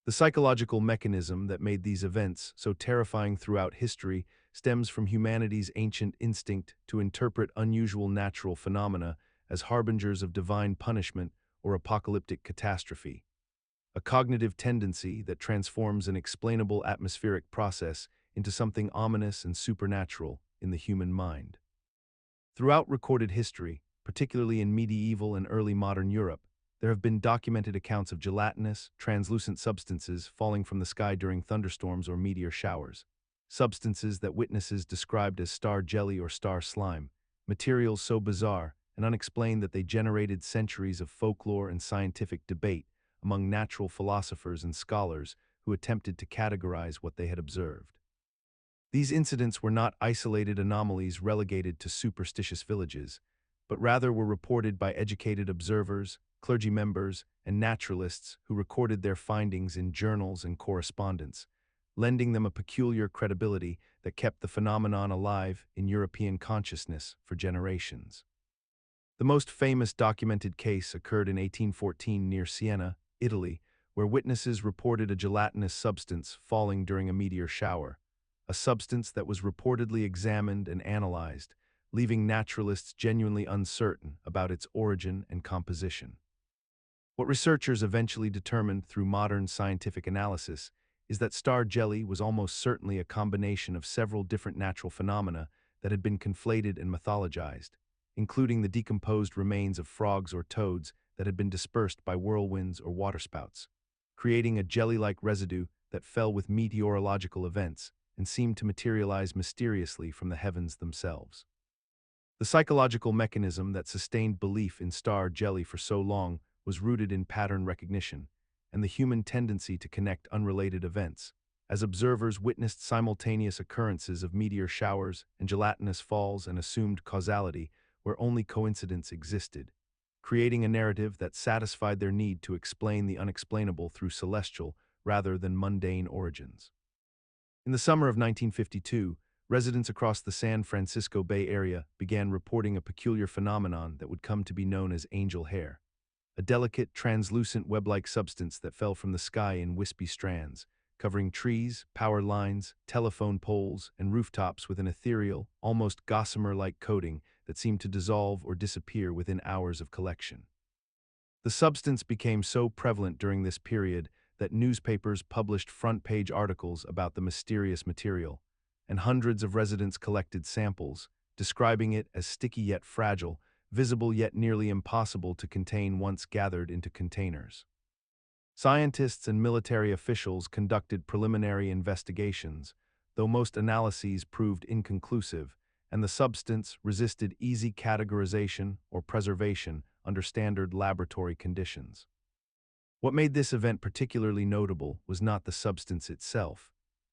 The psychological mechanism that made these events so terrifying throughout history stems from humanity's ancient instinct to interpret unusual natural phenomena as harbingers of divine punishment or apocalyptic catastrophe, a cognitive tendency that transforms an explainable atmospheric process into something ominous and supernatural in the human mind. Throughout recorded history, particularly in medieval and early modern Europe, there have been documented accounts of gelatinous, translucent substances falling from the sky during thunderstorms or meteor showers, substances that witnesses described as star jelly or star slime, materials so bizarre and unexplained that they generated centuries of folklore and scientific debate among natural philosophers and scholars who attempted to categorize what they had observed. These incidents were not isolated anomalies relegated to superstitious villages, but rather were reported by educated observers, clergy members, and naturalists who recorded their findings in journals and correspondence, lending them a peculiar credibility that kept the phenomenon alive in European consciousness for generations. The most famous documented case occurred in 1814 near Siena, Italy, where witnesses reported a gelatinous substance falling during a meteor shower, a substance that was reportedly examined and analyzed, leaving naturalists genuinely uncertain about its origin and composition. What researchers eventually determined through modern scientific analysis is that star jelly was almost certainly a combination of several different natural phenomena that had been conflated and mythologized, including the decomposed remains of frogs or toads that had been dispersed by whirlwinds or waterspouts, creating a jelly-like residue that fell with meteorological events and seemed to materialize mysteriously from the heavens themselves. The psychological mechanism that sustained belief in star jelly for so long was rooted in pattern recognition and the human tendency to connect unrelated events, as observers witnessed simultaneous occurrences of meteor showers and gelatinous falls and assumed causality where only coincidence existed, creating a narrative that satisfied their need to explain the unexplainable through celestial rather than mundane origins. In the summer of 1952, residents across the San Francisco Bay Area began reporting a peculiar phenomenon that would come to be known as angel hair, a delicate, translucent web-like substance that fell from the sky in wispy strands, covering trees, power lines, telephone poles, and rooftops with an ethereal, almost gossamer-like coating that seemed to dissolve or disappear within hours of collection. The substance became so prevalent during this period that newspapers published front-page articles about the mysterious material, and hundreds of residents collected samples, describing it as sticky yet fragile, visible yet nearly impossible to contain once gathered into containers. Scientists and military officials conducted preliminary investigations, though most analyses proved inconclusive, and the substance resisted easy categorization or preservation under standard laboratory conditions. What made this event particularly notable was not the substance itself,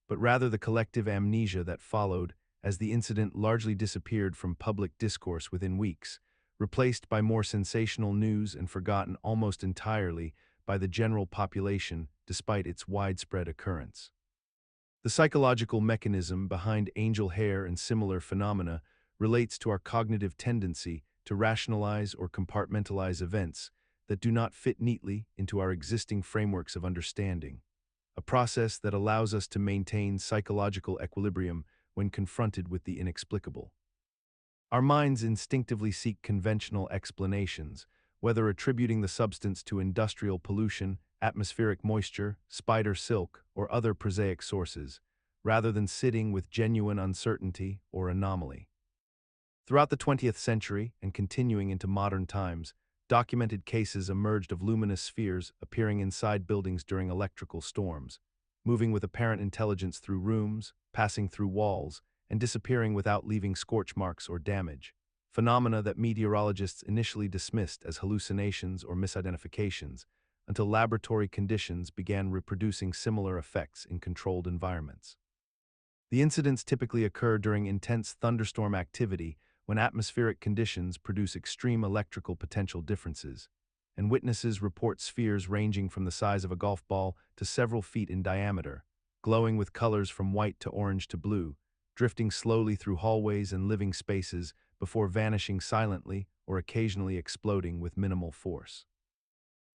but rather the collective amnesia that followed as the incident largely disappeared from public discourse within weeks, replaced by more sensational news and forgotten almost entirely by the general population despite its widespread occurrence. The psychological mechanism behind angel hair and similar phenomena relates to our cognitive tendency to rationalize or compartmentalize events that do not fit neatly into our existing frameworks of understanding, a process that allows us to maintain psychological equilibrium when confronted with the inexplicable. Our minds instinctively seek conventional explanations, whether attributing the substance to industrial pollution, atmospheric moisture, spider silk, or other prosaic sources, rather than sitting with genuine uncertainty or anomaly. Throughout the 20th century and continuing into modern times, documented cases emerged of luminous spheres appearing inside buildings during electrical storms, moving with apparent intelligence through rooms, passing through walls, and disappearing without leaving scorch marks or damage, phenomena that meteorologists initially dismissed as hallucinations or misidentifications, until laboratory conditions began reproducing similar effects in controlled environments. The incidents typically occur during intense thunderstorm activity when atmospheric conditions produce extreme electrical potential differences, and witnesses report spheres ranging from the size of a golf ball to several feet in diameter, glowing with colors from white to orange to blue, drifting slowly through hallways and living spaces before vanishing silently or occasionally exploding with minimal force.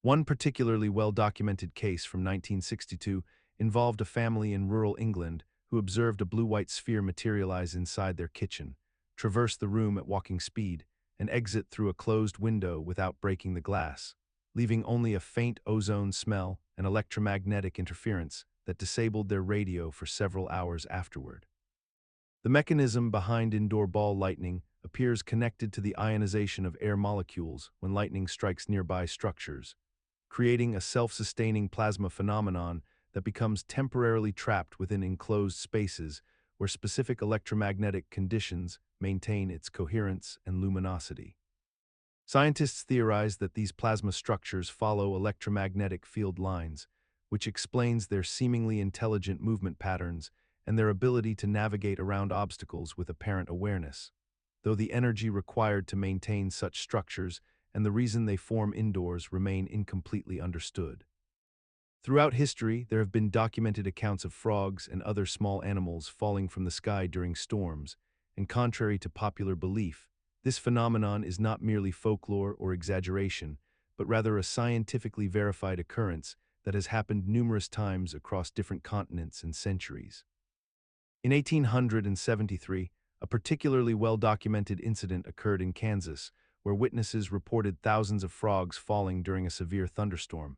One particularly well-documented case from 1962 involved a family in rural England who observed a blue-white sphere materialize inside their kitchen, traverse the room at walking speed, and exit through a closed window without breaking the glass, leaving only a faint ozone smell and electromagnetic interference that disabled their radio for several hours afterward. The mechanism behind indoor ball lightning appears connected to the ionization of air molecules when lightning strikes nearby structures, creating a self-sustaining plasma phenomenon that becomes temporarily trapped within enclosed spaces where specific electromagnetic conditions maintain its coherence and luminosity. Scientists theorize that these plasma structures follow electromagnetic field lines, which explains their seemingly intelligent movement patterns and their ability to navigate around obstacles with apparent awareness, though the energy required to maintain such structures and the reason they form indoors remain incompletely understood. Throughout history, there have been documented accounts of frogs and other small animals falling from the sky during storms, and contrary to popular belief, this phenomenon is not merely folklore or exaggeration, but rather a scientifically verified occurrence that has happened numerous times across different continents and centuries. In 1873, a particularly well-documented incident occurred in Kansas, where witnesses reported thousands of frogs falling during a severe thunderstorm,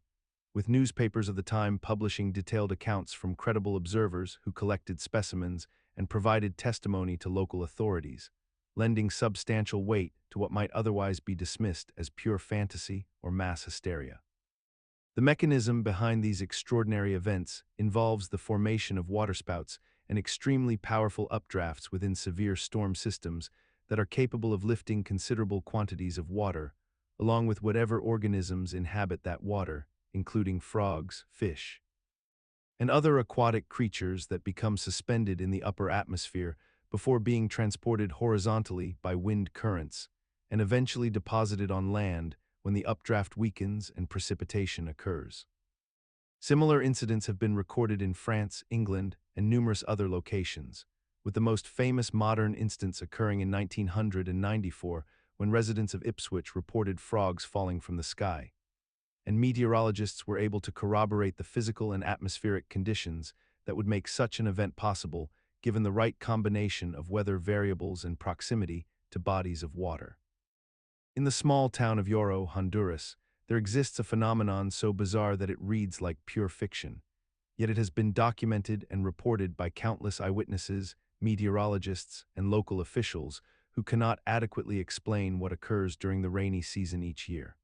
with newspapers of the time publishing detailed accounts from credible observers who collected specimens and provided testimony to local authorities, lending substantial weight to what might otherwise be dismissed as pure fantasy or mass hysteria. The mechanism behind these extraordinary events involves the formation of waterspouts and extremely powerful updrafts within severe storm systems that are capable of lifting considerable quantities of water, along with whatever organisms inhabit that water, including frogs, fish, and other aquatic creatures that become suspended in the upper atmosphere before being transported horizontally by wind currents and eventually deposited on land when the updraft weakens and precipitation occurs. Similar incidents have been recorded in France, England, and numerous other locations, with the most famous modern instance occurring in 1994 when residents of Ipswich reported frogs falling from the sky, and meteorologists were able to corroborate the physical and atmospheric conditions that would make such an event possible given the right combination of weather variables and proximity to bodies of water. In the small town of Yoro, Honduras, there exists a phenomenon so bizarre that it reads like pure fiction, yet it has been documented and reported by countless eyewitnesses, meteorologists, and local officials who cannot adequately explain what occurs during the rainy season each year.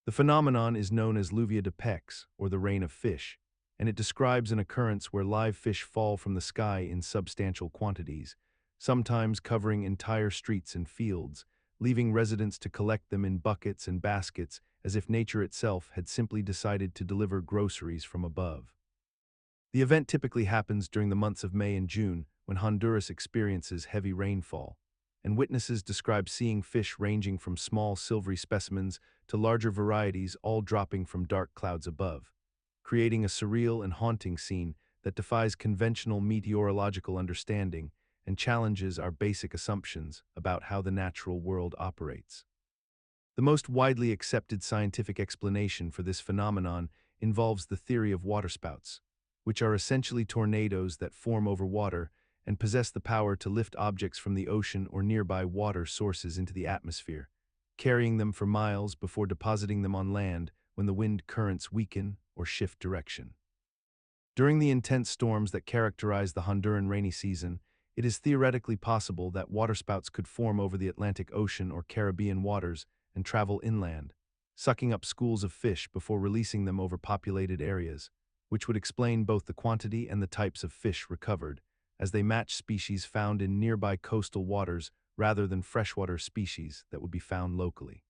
The phenomenon is known as lluvia de peces, or the rain of fish, and it describes an occurrence where live fish fall from the sky in substantial quantities, sometimes covering entire streets and fields, leaving residents to collect them in buckets and baskets as if nature itself had simply decided to deliver groceries from above. The event typically happens during the months of May and June when Honduras experiences heavy rainfall, and witnesses describe seeing fish ranging from small silvery specimens to larger varieties all dropping from dark clouds above, creating a surreal and haunting scene that defies conventional meteorological understanding and challenges our basic assumptions about how the natural world operates. The most widely accepted scientific explanation for this phenomenon involves the theory of waterspouts, which are essentially tornadoes that form over water and possess the power to lift objects from the ocean or nearby water sources into the atmosphere, carrying them for miles before depositing them on land when the wind currents weaken or shift direction. During the intense storms that characterize the Honduran rainy season, it is theoretically possible that waterspouts could form over the Atlantic Ocean or Caribbean waters and travel inland, sucking up schools of fish before releasing them over populated areas, which would explain both the quantity and the types of fish recovered, as they match species found in nearby coastal waters rather than freshwater species that would be found locally.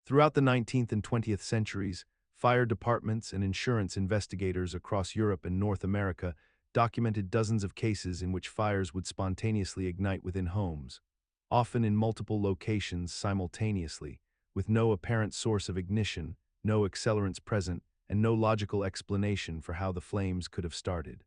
Throughout the 19th and 20th centuries, fire departments and insurance investigators across Europe and North America documented dozens of cases in which fires would spontaneously ignite within homes, often in multiple locations simultaneously, with no apparent source of ignition, no accelerants present, and no logical explanation for how the flames could have started.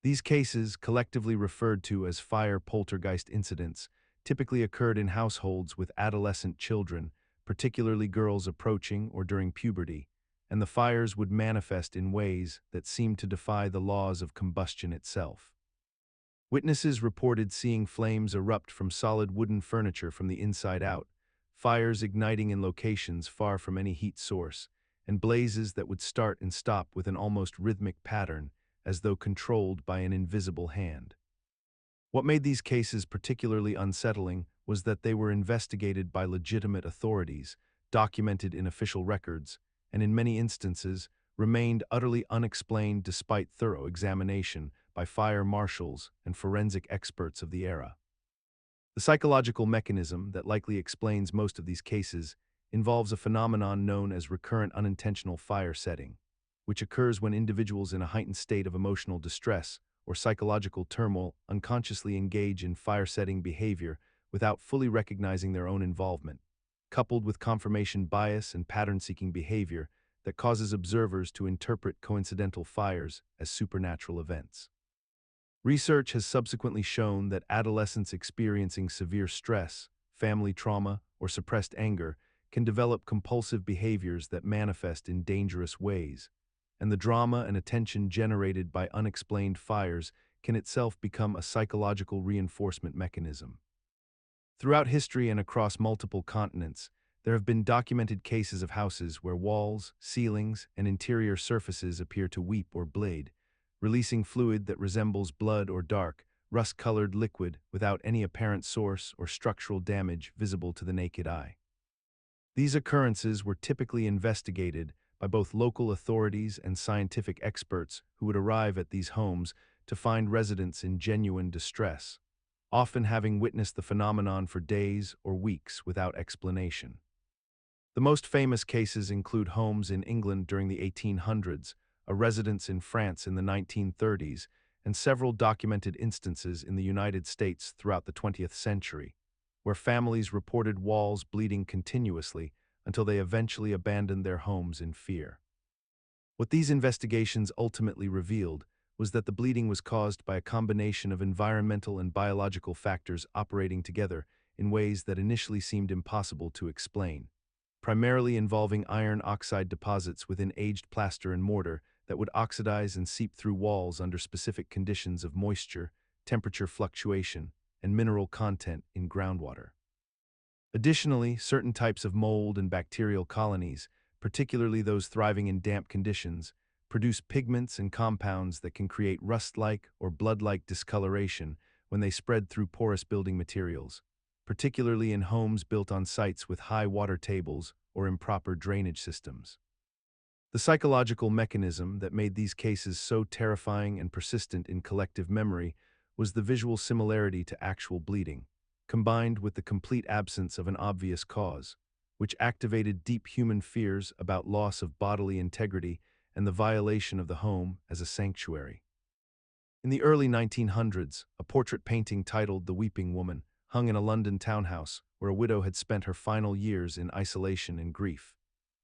These cases, collectively referred to as fire poltergeist incidents, typically occurred in households with adolescent children, particularly girls approaching or during puberty, and the fires would manifest in ways that seemed to defy the laws of combustion itself. Witnesses reported seeing flames erupt from solid wooden furniture from the inside out, fires igniting in locations far from any heat source, and blazes that would start and stop with an almost rhythmic pattern, as though controlled by an invisible hand. What made these cases particularly unsettling was that they were investigated by legitimate authorities, documented in official records, and in many instances remained utterly unexplained despite thorough examination by fire marshals and forensic experts of the era. The psychological mechanism that likely explains most of these cases involves a phenomenon known as recurrent unintentional fire setting, which occurs when individuals in a heightened state of emotional distress or psychological turmoil unconsciously engage in fire-setting behavior without fully recognizing their own involvement, coupled with confirmation bias and pattern-seeking behavior that causes observers to interpret coincidental fires as supernatural events. Research has subsequently shown that adolescents experiencing severe stress, family trauma, or suppressed anger can develop compulsive behaviors that manifest in dangerous ways, and the drama and attention generated by unexplained fires can itself become a psychological reinforcement mechanism. Throughout history and across multiple continents, there have been documented cases of houses where walls, ceilings, and interior surfaces appear to weep or bleed, releasing fluid that resembles blood or dark, rust-colored liquid without any apparent source or structural damage visible to the naked eye. These occurrences were typically investigated by both local authorities and scientific experts who would arrive at these homes to find residents in genuine distress, often having witnessed the phenomenon for days or weeks without explanation. The most famous cases include homes in England during the 1800s, a residence in France in the 1930s, and several documented instances in the United States throughout the 20th century, where families reported walls bleeding continuously until they eventually abandoned their homes in fear. What these investigations ultimately revealed was that the bleeding was caused by a combination of environmental and biological factors operating together in ways that initially seemed impossible to explain, primarily involving iron oxide deposits within aged plaster and mortar that would oxidize and seep through walls under specific conditions of moisture, temperature fluctuation, and mineral content in groundwater. Additionally, certain types of mold and bacterial colonies, particularly those thriving in damp conditions, produce pigments and compounds that can create rust-like or blood-like discoloration when they spread through porous building materials, particularly in homes built on sites with high water tables or improper drainage systems. The psychological mechanism that made these cases so terrifying and persistent in collective memory was the visual similarity to actual bleeding, combined with the complete absence of an obvious cause, which activated deep human fears about loss of bodily integrity and the violation of the home as a sanctuary. In the early 1900s, a portrait painting titled The Weeping Woman hung in a London townhouse where a widow had spent her final years in isolation and grief.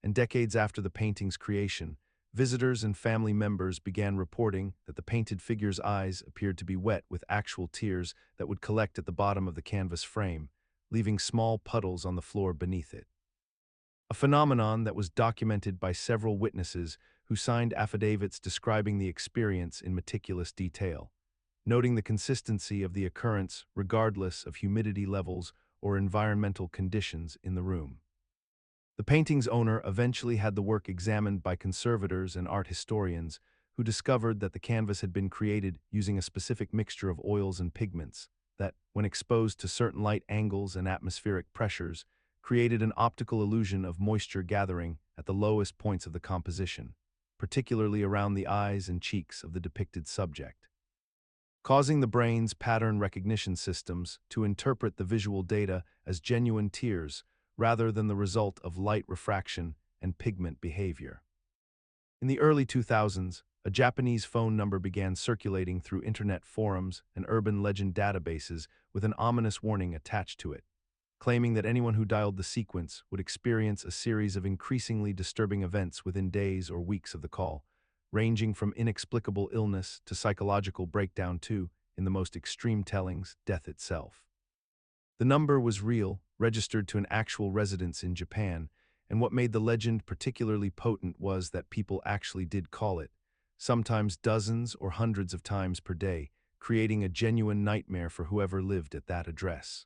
And decades after the painting's creation, visitors and family members began reporting that the painted figure's eyes appeared to be wet with actual tears that would collect at the bottom of the canvas frame, leaving small puddles on the floor beneath it. A phenomenon that was documented by several witnesses who signed affidavits describing the experience in meticulous detail, noting the consistency of the occurrence regardless of humidity levels or environmental conditions in the room. The painting's owner eventually had the work examined by conservators and art historians who discovered that the canvas had been created using a specific mixture of oils and pigments that, when exposed to certain light angles and atmospheric pressures, created an optical illusion of moisture gathering at the lowest points of the composition, particularly around the eyes and cheeks of the depicted subject, causing the brain's pattern recognition systems to interpret the visual data as genuine tears rather than the result of light refraction and pigment behavior. In the early 2000s, a Japanese phone number began circulating through internet forums and urban legend databases with an ominous warning attached to it, claiming that anyone who dialed the sequence would experience a series of increasingly disturbing events within days or weeks of the call, ranging from inexplicable illness to psychological breakdown to, in the most extreme tellings, death itself. The number was real, registered to an actual residence in Japan, and what made the legend particularly potent was that people actually did call it, sometimes dozens or hundreds of times per day, creating a genuine nightmare for whoever lived at that address.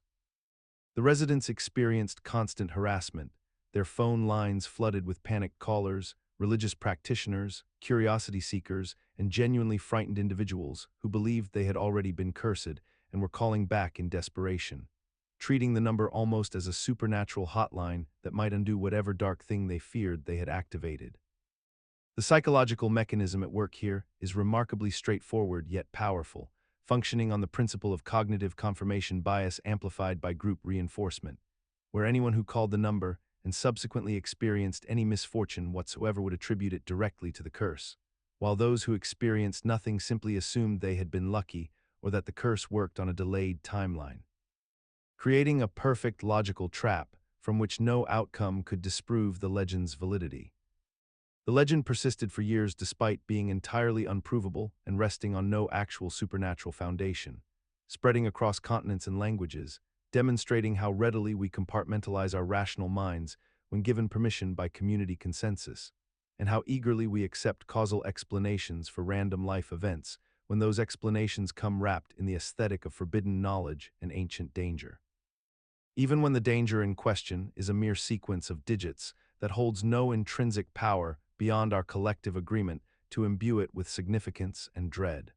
The residents experienced constant harassment, their phone lines flooded with panicked callers, religious practitioners, curiosity seekers, and genuinely frightened individuals who believed they had already been cursed and were calling back in desperation, treating the number almost as a supernatural hotline that might undo whatever dark thing they feared they had activated. The psychological mechanism at work here is remarkably straightforward yet powerful, functioning on the principle of cognitive confirmation bias amplified by group reinforcement, where anyone who called the number and subsequently experienced any misfortune whatsoever would attribute it directly to the curse, while those who experienced nothing simply assumed they had been lucky or that the curse worked on a delayed timeline, creating a perfect logical trap from which no outcome could disprove the legend's validity. The legend persisted for years despite being entirely unprovable and resting on no actual supernatural foundation, spreading across continents and languages, demonstrating how readily we compartmentalize our rational minds when given permission by community consensus, and how eagerly we accept causal explanations for random life events when those explanations come wrapped in the aesthetic of forbidden knowledge and ancient danger. Even when the danger in question is a mere sequence of digits that holds no intrinsic power beyond our collective agreement to imbue it with significance and dread.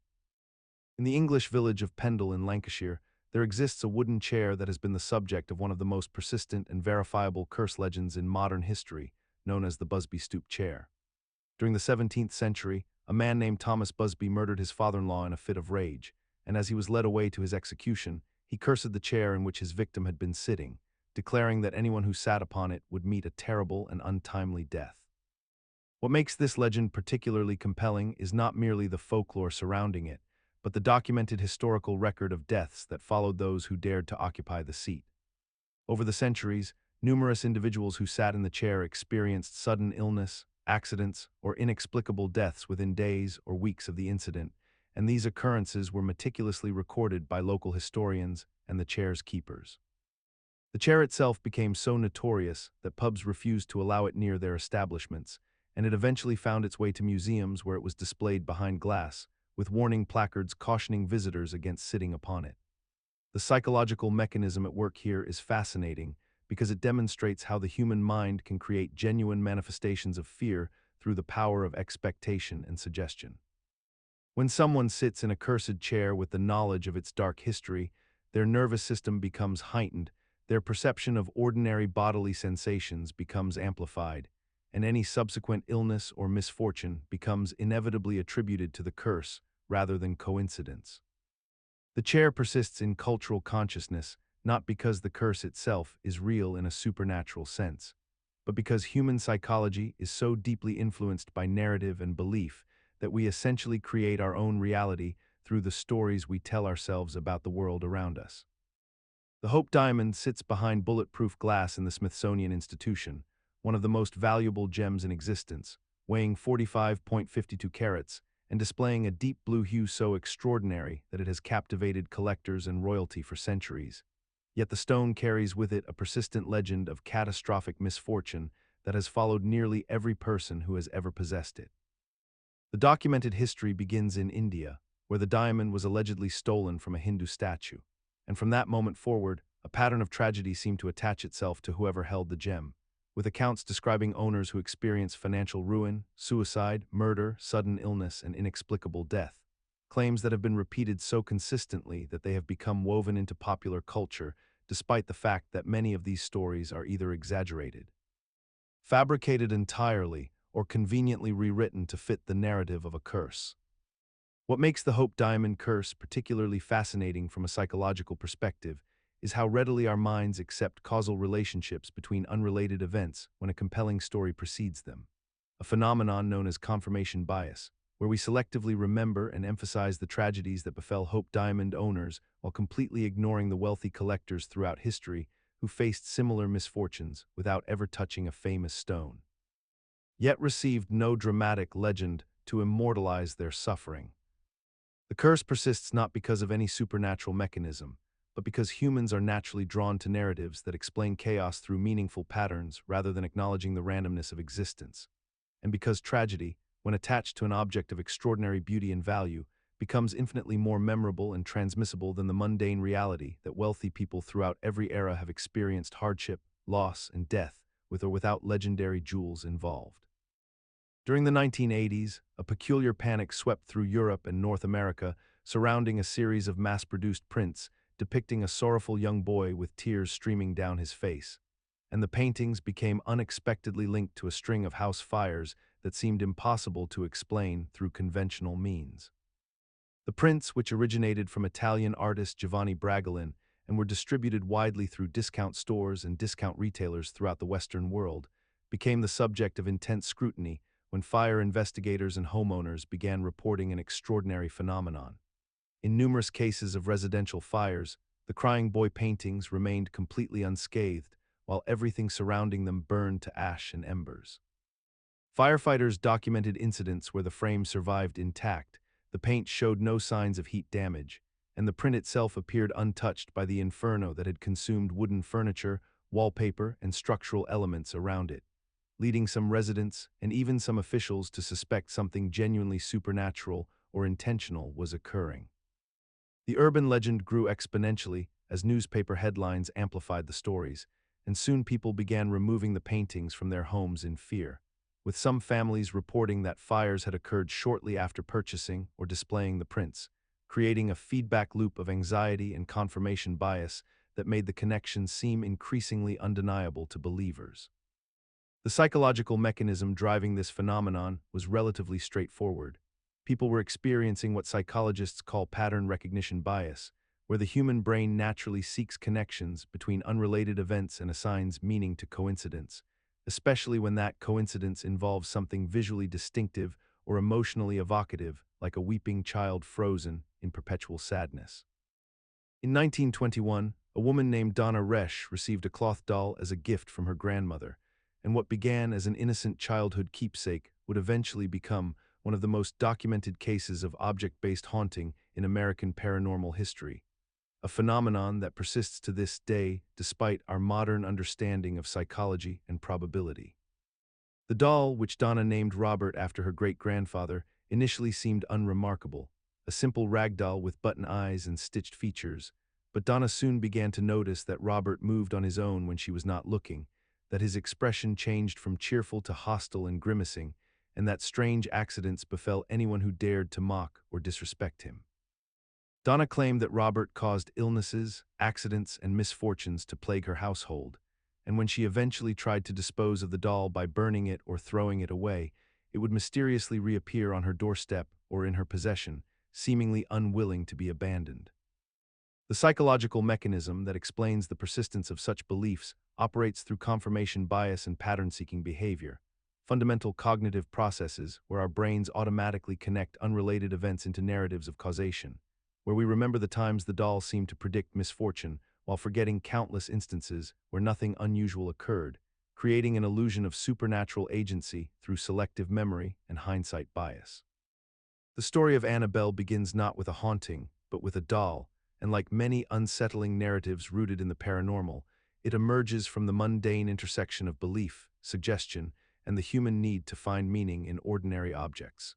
In the English village of Pendle in Lancashire, there exists a wooden chair that has been the subject of one of the most persistent and verifiable curse legends in modern history, known as the Busby Stoop chair. During the 17th century, a man named Thomas Busby murdered his father-in-law in a fit of rage, and as he was led away to his execution, he cursed the chair in which his victim had been sitting, declaring that anyone who sat upon it would meet a terrible and untimely death. What makes this legend particularly compelling is not merely the folklore surrounding it, but the documented historical record of deaths that followed those who dared to occupy the seat. Over the centuries, numerous individuals who sat in the chair experienced sudden illness, accidents, or inexplicable deaths within days or weeks of the incident, and these occurrences were meticulously recorded by local historians and the chair's keepers. The chair itself became so notorious that pubs refused to allow it near their establishments, and it eventually found its way to museums where it was displayed behind glass, with warning placards cautioning visitors against sitting upon it. The psychological mechanism at work here is fascinating because it demonstrates how the human mind can create genuine manifestations of fear through the power of expectation and suggestion. When someone sits in a cursed chair with the knowledge of its dark history, their nervous system becomes heightened, their perception of ordinary bodily sensations becomes amplified, and any subsequent illness or misfortune becomes inevitably attributed to the curse rather than coincidence. The chair persists in cultural consciousness not because the curse itself is real in a supernatural sense, but because human psychology is so deeply influenced by narrative and belief that we essentially create our own reality through the stories we tell ourselves about the world around us. The Hope Diamond sits behind bulletproof glass in the Smithsonian Institution, one of the most valuable gems in existence, weighing 45.52 carats and displaying a deep blue hue so extraordinary that it has captivated collectors and royalty for centuries. Yet the stone carries with it a persistent legend of catastrophic misfortune that has followed nearly every person who has ever possessed it. The documented history begins in India, where the diamond was allegedly stolen from a Hindu statue, and from that moment forward, a pattern of tragedy seemed to attach itself to whoever held the gem, with accounts describing owners who experienced financial ruin, suicide, murder, sudden illness, and inexplicable death, claims that have been repeated so consistently that they have become woven into popular culture, despite the fact that many of these stories are either exaggerated, fabricated entirely, or conveniently rewritten to fit the narrative of a curse. What makes the Hope Diamond curse particularly fascinating from a psychological perspective is how readily our minds accept causal relationships between unrelated events when a compelling story precedes them, a phenomenon known as confirmation bias, where we selectively remember and emphasize the tragedies that befell Hope Diamond owners while completely ignoring the wealthy collectors throughout history who faced similar misfortunes without ever touching a famous stone, yet received no dramatic legend to immortalize their suffering. The curse persists not because of any supernatural mechanism, but because humans are naturally drawn to narratives that explain chaos through meaningful patterns rather than acknowledging the randomness of existence, and because tragedy, when attached to an object of extraordinary beauty and value, becomes infinitely more memorable and transmissible than the mundane reality that wealthy people throughout every era have experienced hardship, loss, and death, with or without legendary jewels involved. During the 1980s, a peculiar panic swept through Europe and North America surrounding a series of mass-produced prints depicting a sorrowful young boy with tears streaming down his face, and the paintings became unexpectedly linked to a string of house fires that seemed impossible to explain through conventional means. The prints, which originated from Italian artist Giovanni Bragolin and were distributed widely through discount stores and discount retailers throughout the Western world, became the subject of intense scrutiny when fire investigators and homeowners began reporting an extraordinary phenomenon. In numerous cases of residential fires, the crying boy paintings remained completely unscathed, while everything surrounding them burned to ash and embers. Firefighters documented incidents where the frame survived intact, the paint showed no signs of heat damage, and the print itself appeared untouched by the inferno that had consumed wooden furniture, wallpaper, and structural elements around it, leading some residents and even some officials to suspect something genuinely supernatural or intentional was occurring. The urban legend grew exponentially as newspaper headlines amplified the stories, and soon people began removing the paintings from their homes in fear, with some families reporting that fires had occurred shortly after purchasing or displaying the prints, creating a feedback loop of anxiety and confirmation bias that made the connection seem increasingly undeniable to believers. The psychological mechanism driving this phenomenon was relatively straightforward. People were experiencing what psychologists call pattern recognition bias, where the human brain naturally seeks connections between unrelated events and assigns meaning to coincidence, especially when that coincidence involves something visually distinctive or emotionally evocative, like a weeping child frozen in perpetual sadness. In 1921, a woman named Donna Resch received a cloth doll as a gift from her grandmother, and what began as an innocent childhood keepsake would eventually become one of the most documented cases of object-based haunting in American paranormal history, a phenomenon that persists to this day despite our modern understanding of psychology and probability. The doll, which Donna named Robert after her great-grandfather, initially seemed unremarkable, a simple rag doll with button eyes and stitched features, but Donna soon began to notice that Robert moved on his own when she was not looking, that his expression changed from cheerful to hostile and grimacing, and that strange accidents befell anyone who dared to mock or disrespect him. Donna claimed that Robert caused illnesses, accidents, and misfortunes to plague her household, and when she eventually tried to dispose of the doll by burning it or throwing it away, it would mysteriously reappear on her doorstep or in her possession, seemingly unwilling to be abandoned. The psychological mechanism that explains the persistence of such beliefs operates through confirmation bias and pattern-seeking behavior, fundamental cognitive processes where our brains automatically connect unrelated events into narratives of causation, where we remember the times the doll seemed to predict misfortune while forgetting countless instances where nothing unusual occurred, creating an illusion of supernatural agency through selective memory and hindsight bias. The story of Annabelle begins not with a haunting, but with a doll, and like many unsettling narratives rooted in the paranormal, it emerges from the mundane intersection of belief, suggestion, and the human need to find meaning in ordinary objects.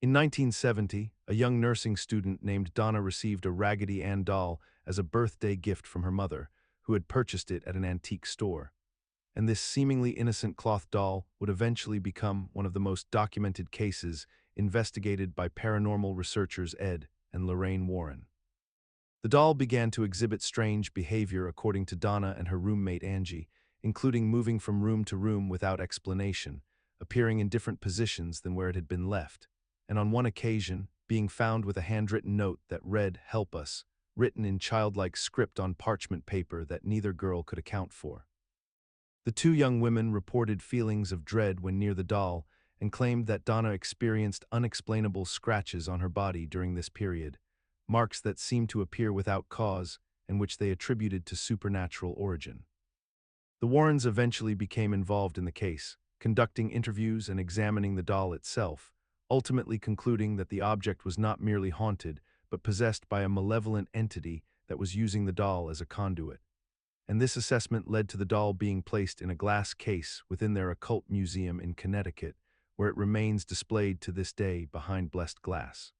In 1970, a young nursing student named Donna received a Raggedy Ann doll as a birthday gift from her mother, who had purchased it at an antique store. And this seemingly innocent cloth doll would eventually become one of the most documented cases investigated by paranormal researchers Ed and Lorraine Warren. The doll began to exhibit strange behavior according to Donna and her roommate Angie, including moving from room to room without explanation, appearing in different positions than where it had been left, and on one occasion, being found with a handwritten note that read, "Help us," written in childlike script on parchment paper that neither girl could account for. The two young women reported feelings of dread when near the doll and claimed that Donna experienced unexplainable scratches on her body during this period, marks that seemed to appear without cause and which they attributed to supernatural origin. The Warrens eventually became involved in the case, conducting interviews and examining the doll itself, ultimately concluding that the object was not merely haunted, but possessed by a malevolent entity that was using the doll as a conduit. And this assessment led to the doll being placed in a glass case within their occult museum in Connecticut, where it remains displayed to this day behind blessed glass.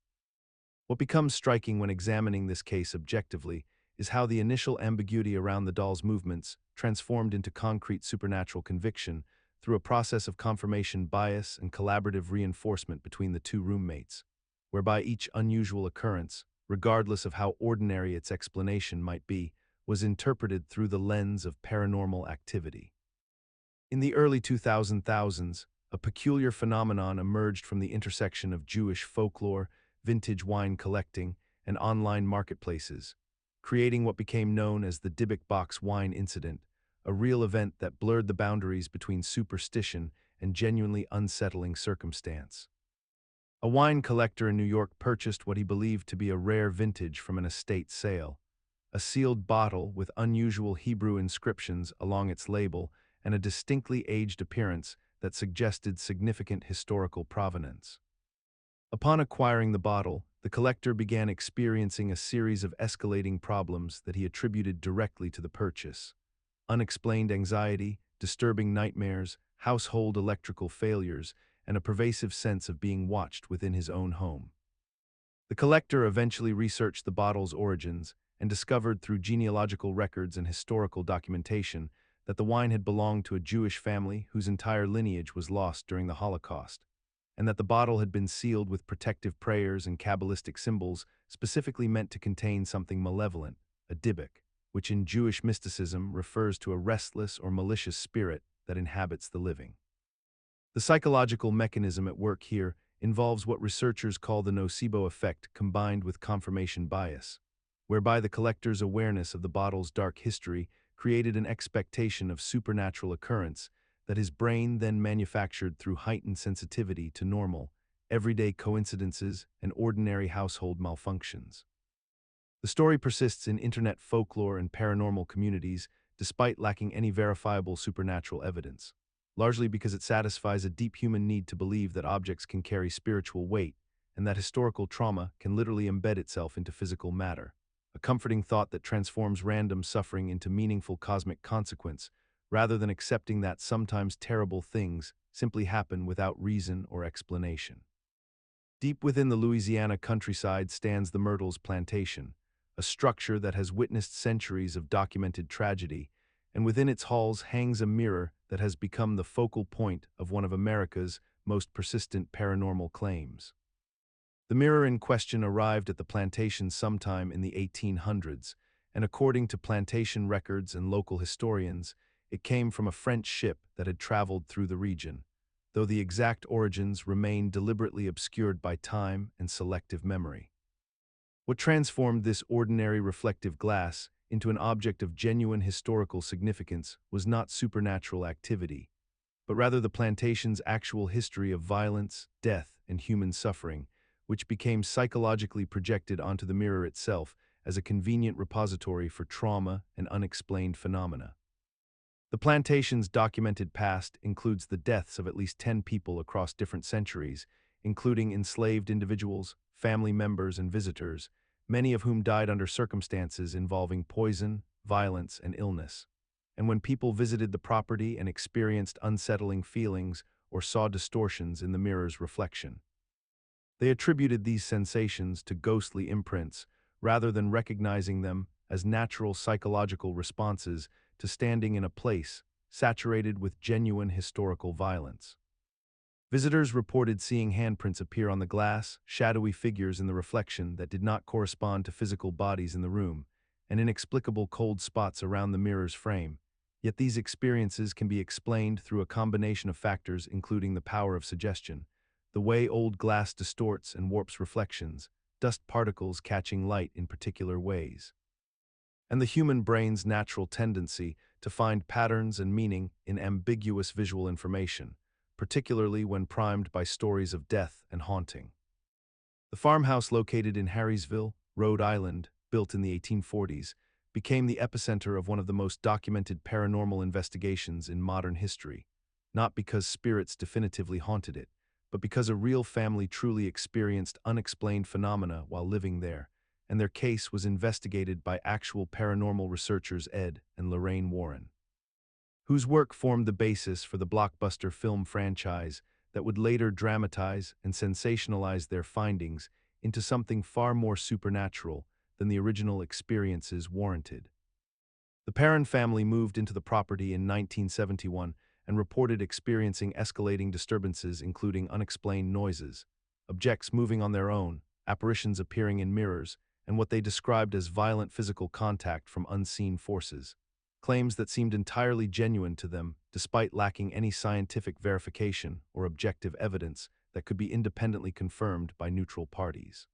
What becomes striking when examining this case objectively is how the initial ambiguity around the doll's movements transformed into concrete supernatural conviction through a process of confirmation bias and collaborative reinforcement between the two roommates, whereby each unusual occurrence, regardless of how ordinary its explanation might be, was interpreted through the lens of paranormal activity. In the early 2000s, a peculiar phenomenon emerged from the intersection of Jewish folklore, vintage wine collecting, and online marketplaces, creating what became known as the Dybbuk Box Wine incident, a real event that blurred the boundaries between superstition and genuinely unsettling circumstance. A wine collector in New York purchased what he believed to be a rare vintage from an estate sale, a sealed bottle with unusual Hebrew inscriptions along its label and a distinctly aged appearance that suggested significant historical provenance. Upon acquiring the bottle, the collector began experiencing a series of escalating problems that he attributed directly to the purchase: unexplained anxiety, disturbing nightmares, household electrical failures, and a pervasive sense of being watched within his own home. The collector eventually researched the bottle's origins and discovered through genealogical records and historical documentation that the wine had belonged to a Jewish family whose entire lineage was lost during the Holocaust, and that the bottle had been sealed with protective prayers and Kabbalistic symbols specifically meant to contain something malevolent, a Dybbuk, which in Jewish mysticism refers to a restless or malicious spirit that inhabits the living. The psychological mechanism at work here involves what researchers call the nocebo effect combined with confirmation bias, whereby the collector's awareness of the bottle's dark history created an expectation of supernatural occurrence that his brain then manufactured through heightened sensitivity to normal, everyday coincidences and ordinary household malfunctions. The story persists in internet folklore and paranormal communities despite lacking any verifiable supernatural evidence, largely because it satisfies a deep human need to believe that objects can carry spiritual weight and that historical trauma can literally embed itself into physical matter, a comforting thought that transforms random suffering into meaningful cosmic consequence, rather than accepting that sometimes terrible things simply happen without reason or explanation. Deep within the Louisiana countryside stands the Myrtles Plantation, a structure that has witnessed centuries of documented tragedy, and within its halls hangs a mirror that has become the focal point of one of America's most persistent paranormal claims. The mirror in question arrived at the plantation sometime in the 1800s, and according to plantation records and local historians, it came from a French ship that had traveled through the region, though the exact origins remain deliberately obscured by time and selective memory. What transformed this ordinary reflective glass into an object of genuine historical significance was not supernatural activity, but rather the plantation's actual history of violence, death, and human suffering, which became psychologically projected onto the mirror itself as a convenient repository for trauma and unexplained phenomena. The plantation's documented past includes the deaths of at least 10 people across different centuries, including enslaved individuals, family members, and visitors, many of whom died under circumstances involving poison, violence, and illness. And when people visited the property and experienced unsettling feelings or saw distortions in the mirror's reflection, they attributed these sensations to ghostly imprints rather than recognizing them as natural psychological responses to standing in a place saturated with genuine historical violence. Visitors reported seeing handprints appear on the glass, shadowy figures in the reflection that did not correspond to physical bodies in the room, and inexplicable cold spots around the mirror's frame. Yet these experiences can be explained through a combination of factors including the power of suggestion, the way old glass distorts and warps reflections, dust particles catching light in particular ways, and the human brain's natural tendency to find patterns and meaning in ambiguous visual information, particularly when primed by stories of death and haunting. The farmhouse located in Harrisville, Rhode Island, built in the 1840s, became the epicenter of one of the most documented paranormal investigations in modern history, not because spirits definitively haunted it, but because a real family truly experienced unexplained phenomena while living there, and their case was investigated by actual paranormal researchers Ed and Lorraine Warren, whose work formed the basis for the blockbuster film franchise that would later dramatize and sensationalize their findings into something far more supernatural than the original experiences warranted. The Perron family moved into the property in 1971 and reported experiencing escalating disturbances including unexplained noises, objects moving on their own, apparitions appearing in mirrors, and what they described as violent physical contact from unseen forces, claims that seemed entirely genuine to them despite lacking any scientific verification or objective evidence that could be independently confirmed by neutral parties.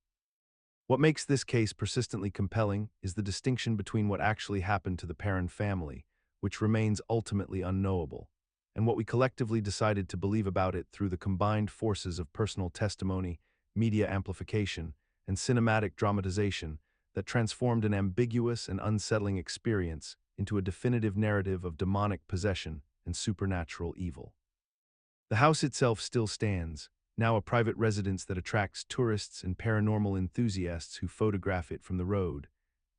What makes this case persistently compelling is the distinction between what actually happened to the Perron family, which remains ultimately unknowable, and what we collectively decided to believe about it through the combined forces of personal testimony, media amplification, and cinematic dramatization that transformed an ambiguous and unsettling experience into a definitive narrative of demonic possession and supernatural evil. The house itself still stands, now a private residence that attracts tourists and paranormal enthusiasts who photograph it from the road,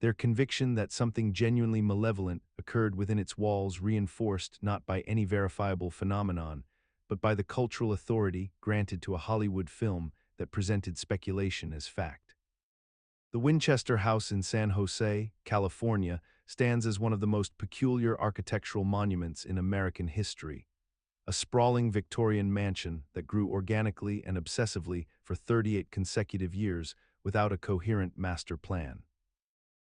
their conviction that something genuinely malevolent occurred within its walls reinforced not by any verifiable phenomenon, but by the cultural authority granted to a Hollywood film that presented speculation as fact. The Winchester House in San Jose, California, stands as one of the most peculiar architectural monuments in American history. A sprawling Victorian mansion that grew organically and obsessively for 38 consecutive years without a coherent master plan.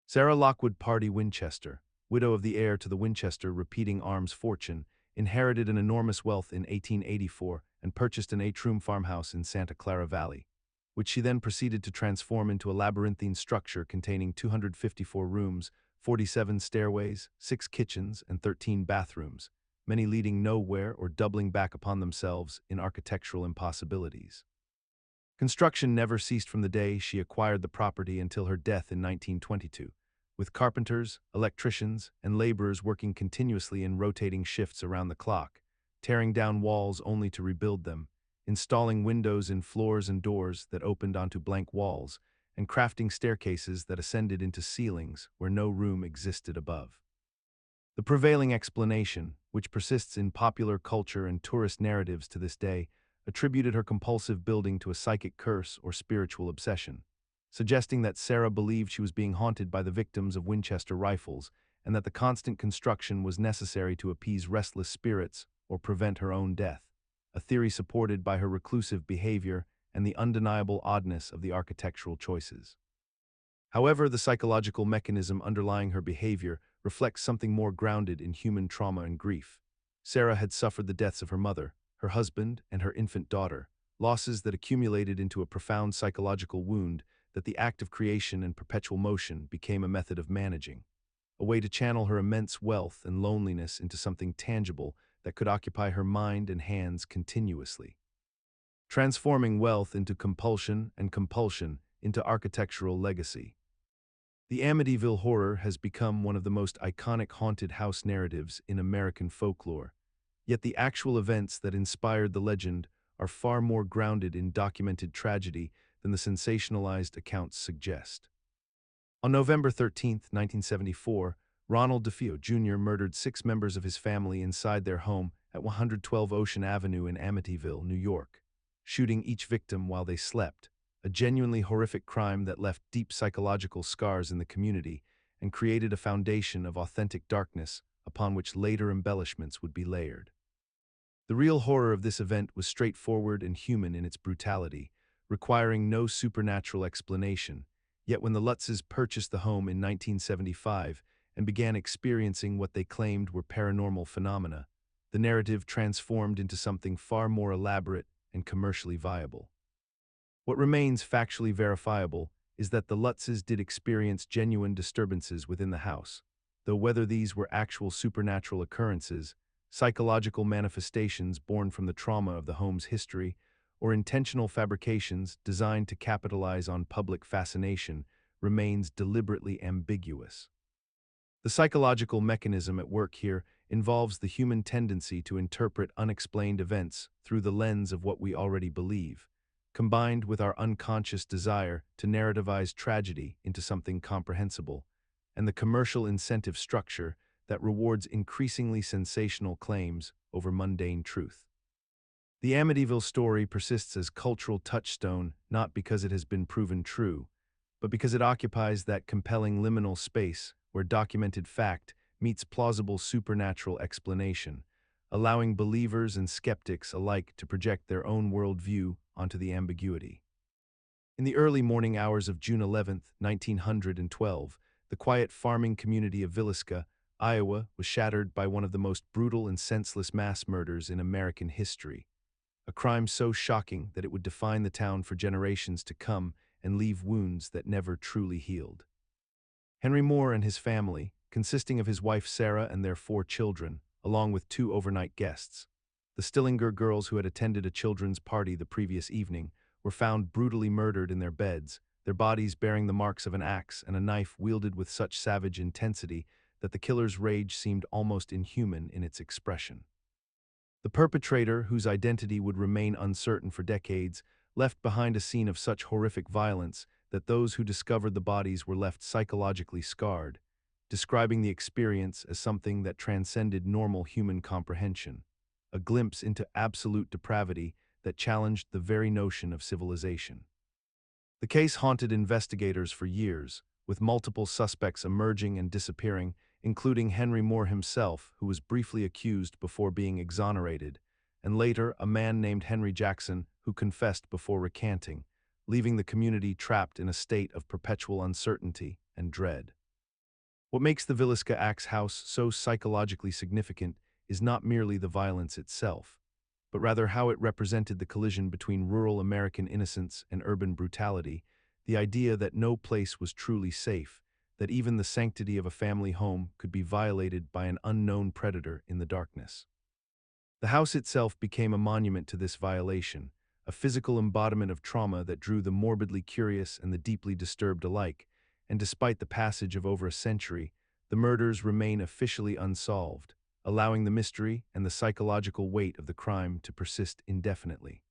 Sarah Lockwood Pardee Winchester, widow of the heir to the Winchester repeating arms fortune, inherited an enormous wealth in 1884 and purchased an eight-room farmhouse in Santa Clara Valley, which she then proceeded to transform into a labyrinthine structure containing 254 rooms, 47 stairways, 6 kitchens, and 13 bathrooms, many leading nowhere or doubling back upon themselves in architectural impossibilities. Construction never ceased from the day she acquired the property until her death in 1922, with carpenters, electricians, and laborers working continuously in rotating shifts around the clock, tearing down walls only to rebuild them, installing windows in floors and doors that opened onto blank walls, and crafting staircases that ascended into ceilings where no room existed above. The prevailing explanation, which persists in popular culture and tourist narratives to this day, attributed her compulsive building to a psychic curse or spiritual obsession, suggesting that Sarah believed she was being haunted by the victims of Winchester rifles and that the constant construction was necessary to appease restless spirits or prevent her own death, a theory supported by her reclusive behavior and the undeniable oddness of the architectural choices. However, the psychological mechanism underlying her behavior reflects something more grounded in human trauma and grief. Sarah had suffered the deaths of her mother, her husband, and her infant daughter, losses that accumulated into a profound psychological wound that the act of creation and perpetual motion became a method of managing, a way to channel her immense wealth and loneliness into something tangible that could occupy her mind and hands continuously. Transforming wealth into compulsion and compulsion into architectural legacy. The Amityville Horror has become one of the most iconic haunted house narratives in American folklore, yet the actual events that inspired the legend are far more grounded in documented tragedy than the sensationalized accounts suggest. On November 13, 1974, Ronald DeFeo Jr. murdered 6 members of his family inside their home at 112 Ocean Avenue in Amityville, New York, shooting each victim while they slept, a genuinely horrific crime that left deep psychological scars in the community and created a foundation of authentic darkness upon which later embellishments would be layered. The real horror of this event was straightforward and human in its brutality, requiring no supernatural explanation, yet when the Lutzes purchased the home in 1975 and began experiencing what they claimed were paranormal phenomena, the narrative transformed into something far more elaborate and commercially viable. What remains factually verifiable is that the Lutzes did experience genuine disturbances within the house, though whether these were actual supernatural occurrences, psychological manifestations born from the trauma of the home's history, or intentional fabrications designed to capitalize on public fascination remains deliberately ambiguous. The psychological mechanism at work here involves the human tendency to interpret unexplained events through the lens of what we already believe, combined with our unconscious desire to narrativize tragedy into something comprehensible, and the commercial incentive structure that rewards increasingly sensational claims over mundane truth. The Amityville story persists as cultural touchstone not because it has been proven true, but because it occupies that compelling liminal space where documented fact meets plausible supernatural explanation, allowing believers and skeptics alike to project their own worldview onto the ambiguity. In the early morning hours of June 11, 1912, the quiet farming community of Villisca, Iowa, was shattered by one of the most brutal and senseless mass murders in American history, a crime so shocking that it would define the town for generations to come and leave wounds that never truly healed. Henry Moore and his family, consisting of his wife Sarah and their 4 children, along with 2 overnight guests, the Stillinger girls who had attended a children's party the previous evening, were found brutally murdered in their beds, their bodies bearing the marks of an axe and a knife wielded with such savage intensity that the killer's rage seemed almost inhuman in its expression. The perpetrator, whose identity would remain uncertain for decades, left behind a scene of such horrific violence that those who discovered the bodies were left psychologically scarred, describing the experience as something that transcended normal human comprehension, a glimpse into absolute depravity that challenged the very notion of civilization. The case haunted investigators for years, with multiple suspects emerging and disappearing, including Henry Moore himself, who was briefly accused before being exonerated, and later a man named Henry Jackson who confessed before recanting, leaving the community trapped in a state of perpetual uncertainty and dread. What makes the Villisca Axe House so psychologically significant is not merely the violence itself, but rather how it represented the collision between rural American innocence and urban brutality, the idea that no place was truly safe, that even the sanctity of a family home could be violated by an unknown predator in the darkness. The house itself became a monument to this violation, a physical embodiment of trauma that drew the morbidly curious and the deeply disturbed alike, and despite the passage of over a century, the murders remain officially unsolved, allowing the mystery and the psychological weight of the crime to persist indefinitely.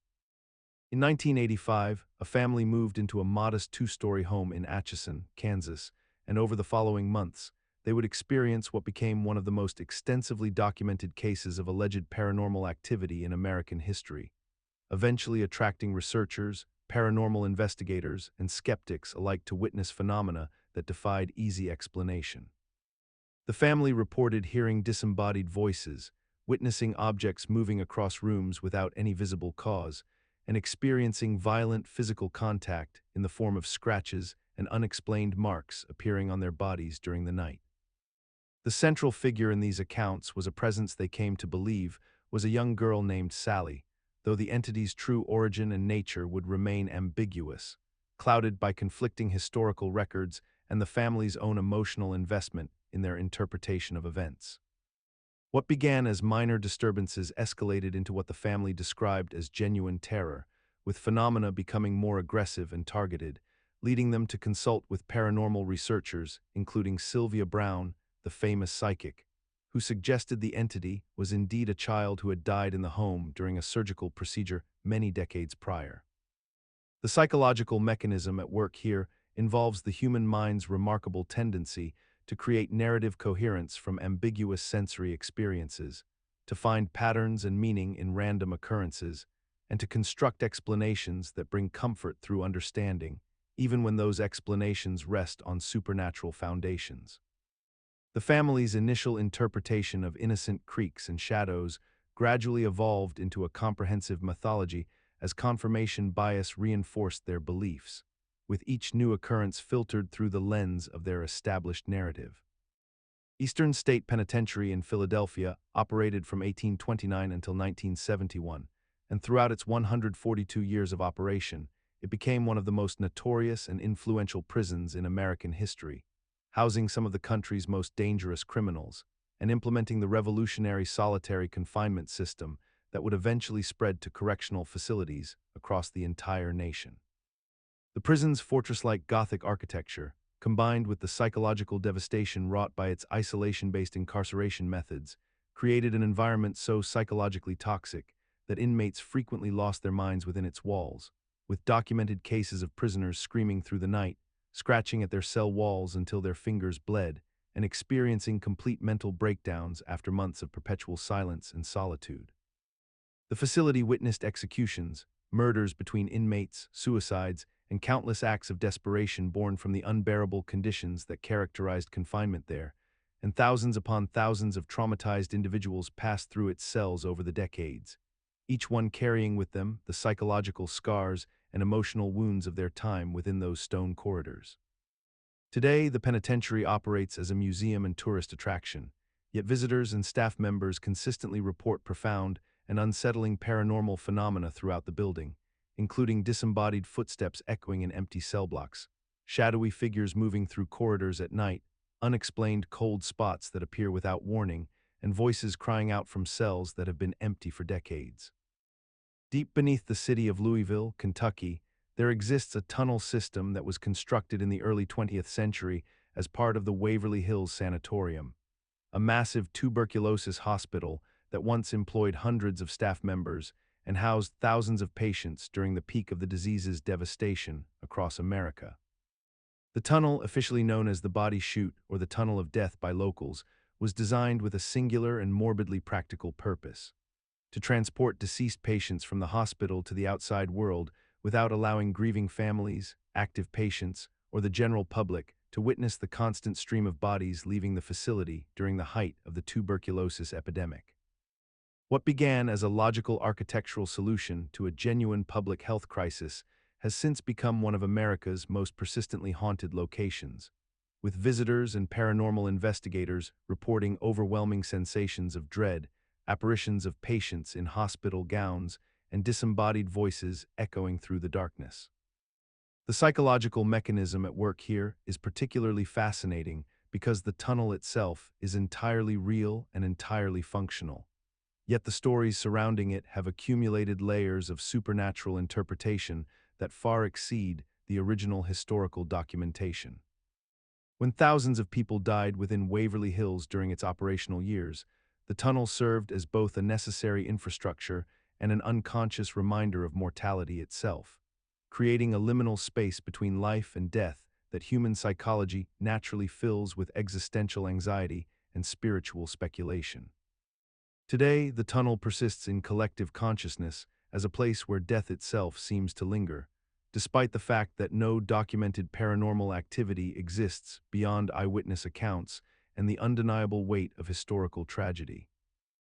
In 1985, a family moved into a modest two-story home in Atchison, Kansas, and over the following months, they would experience what became one of the most extensively documented cases of alleged paranormal activity in American history, eventually attracting researchers, paranormal investigators, and skeptics alike to witness phenomena that defied easy explanation. The family reported hearing disembodied voices, witnessing objects moving across rooms without any visible cause, and experiencing violent physical contact in the form of scratches and unexplained marks appearing on their bodies during the night. The central figure in these accounts was a presence they came to believe was a young girl named Sally, though the entity's true origin and nature would remain ambiguous, clouded by conflicting historical records and the family's own emotional investment in their interpretation of events. What began as minor disturbances escalated into what the family described as genuine terror, with phenomena becoming more aggressive and targeted, leading them to consult with paranormal researchers, including Sylvia Browne, the famous psychic, who suggested the entity was indeed a child who had died in the home during a surgical procedure many decades prior. The psychological mechanism at work here involves the human mind's remarkable tendency to create narrative coherence from ambiguous sensory experiences, to find patterns and meaning in random occurrences, and to construct explanations that bring comfort through understanding, even when those explanations rest on supernatural foundations. The family's initial interpretation of innocent creaks and shadows gradually evolved into a comprehensive mythology as confirmation bias reinforced their beliefs, with each new occurrence filtered through the lens of their established narrative. Eastern State Penitentiary in Philadelphia operated from 1829 until 1971, and throughout its 142 years of operation, it became one of the most notorious and influential prisons in American history, housing some of the country's most dangerous criminals, and implementing the revolutionary solitary confinement system that would eventually spread to correctional facilities across the entire nation. The prison's fortress-like Gothic architecture, combined with the psychological devastation wrought by its isolation-based incarceration methods, created an environment so psychologically toxic that inmates frequently lost their minds within its walls, with documented cases of prisoners screaming through the night, scratching at their cell walls until their fingers bled, and experiencing complete mental breakdowns after months of perpetual silence and solitude. The facility witnessed executions, murders between inmates, suicides, and countless acts of desperation born from the unbearable conditions that characterized confinement there, and thousands upon thousands of traumatized individuals passed through its cells over the decades, each one carrying with them the psychological scars and emotional wounds of their time within those stone corridors. Today, the penitentiary operates as a museum and tourist attraction, yet visitors and staff members consistently report profound and unsettling paranormal phenomena throughout the building, including disembodied footsteps echoing in empty cell blocks, shadowy figures moving through corridors at night, unexplained cold spots that appear without warning, and voices crying out from cells that have been empty for decades. Deep beneath the city of Louisville, Kentucky, there exists a tunnel system that was constructed in the early 20th century as part of the Waverly Hills Sanatorium, a massive tuberculosis hospital that once employed hundreds of staff members and housed thousands of patients during the peak of the disease's devastation across America. The tunnel, officially known as the Body Chute or the Tunnel of Death by locals, was designed with a singular and morbidly practical purpose: to transport deceased patients from the hospital to the outside world without allowing grieving families, active patients, or the general public to witness the constant stream of bodies leaving the facility during the height of the tuberculosis epidemic. What began as a logical architectural solution to a genuine public health crisis has since become one of America's most persistently haunted locations, with visitors and paranormal investigators reporting overwhelming sensations of dread, apparitions of patients in hospital gowns, and disembodied voices echoing through the darkness. The psychological mechanism at work here is particularly fascinating because the tunnel itself is entirely real and entirely functional. Yet the stories surrounding it have accumulated layers of supernatural interpretation that far exceed the original historical documentation. When thousands of people died within Waverly Hills during its operational years, the tunnel served as both a necessary infrastructure and an unconscious reminder of mortality itself, creating a liminal space between life and death that human psychology naturally fills with existential anxiety and spiritual speculation. Today, the tunnel persists in collective consciousness as a place where death itself seems to linger, despite the fact that no documented paranormal activity exists beyond eyewitness accounts and the undeniable weight of historical tragedy.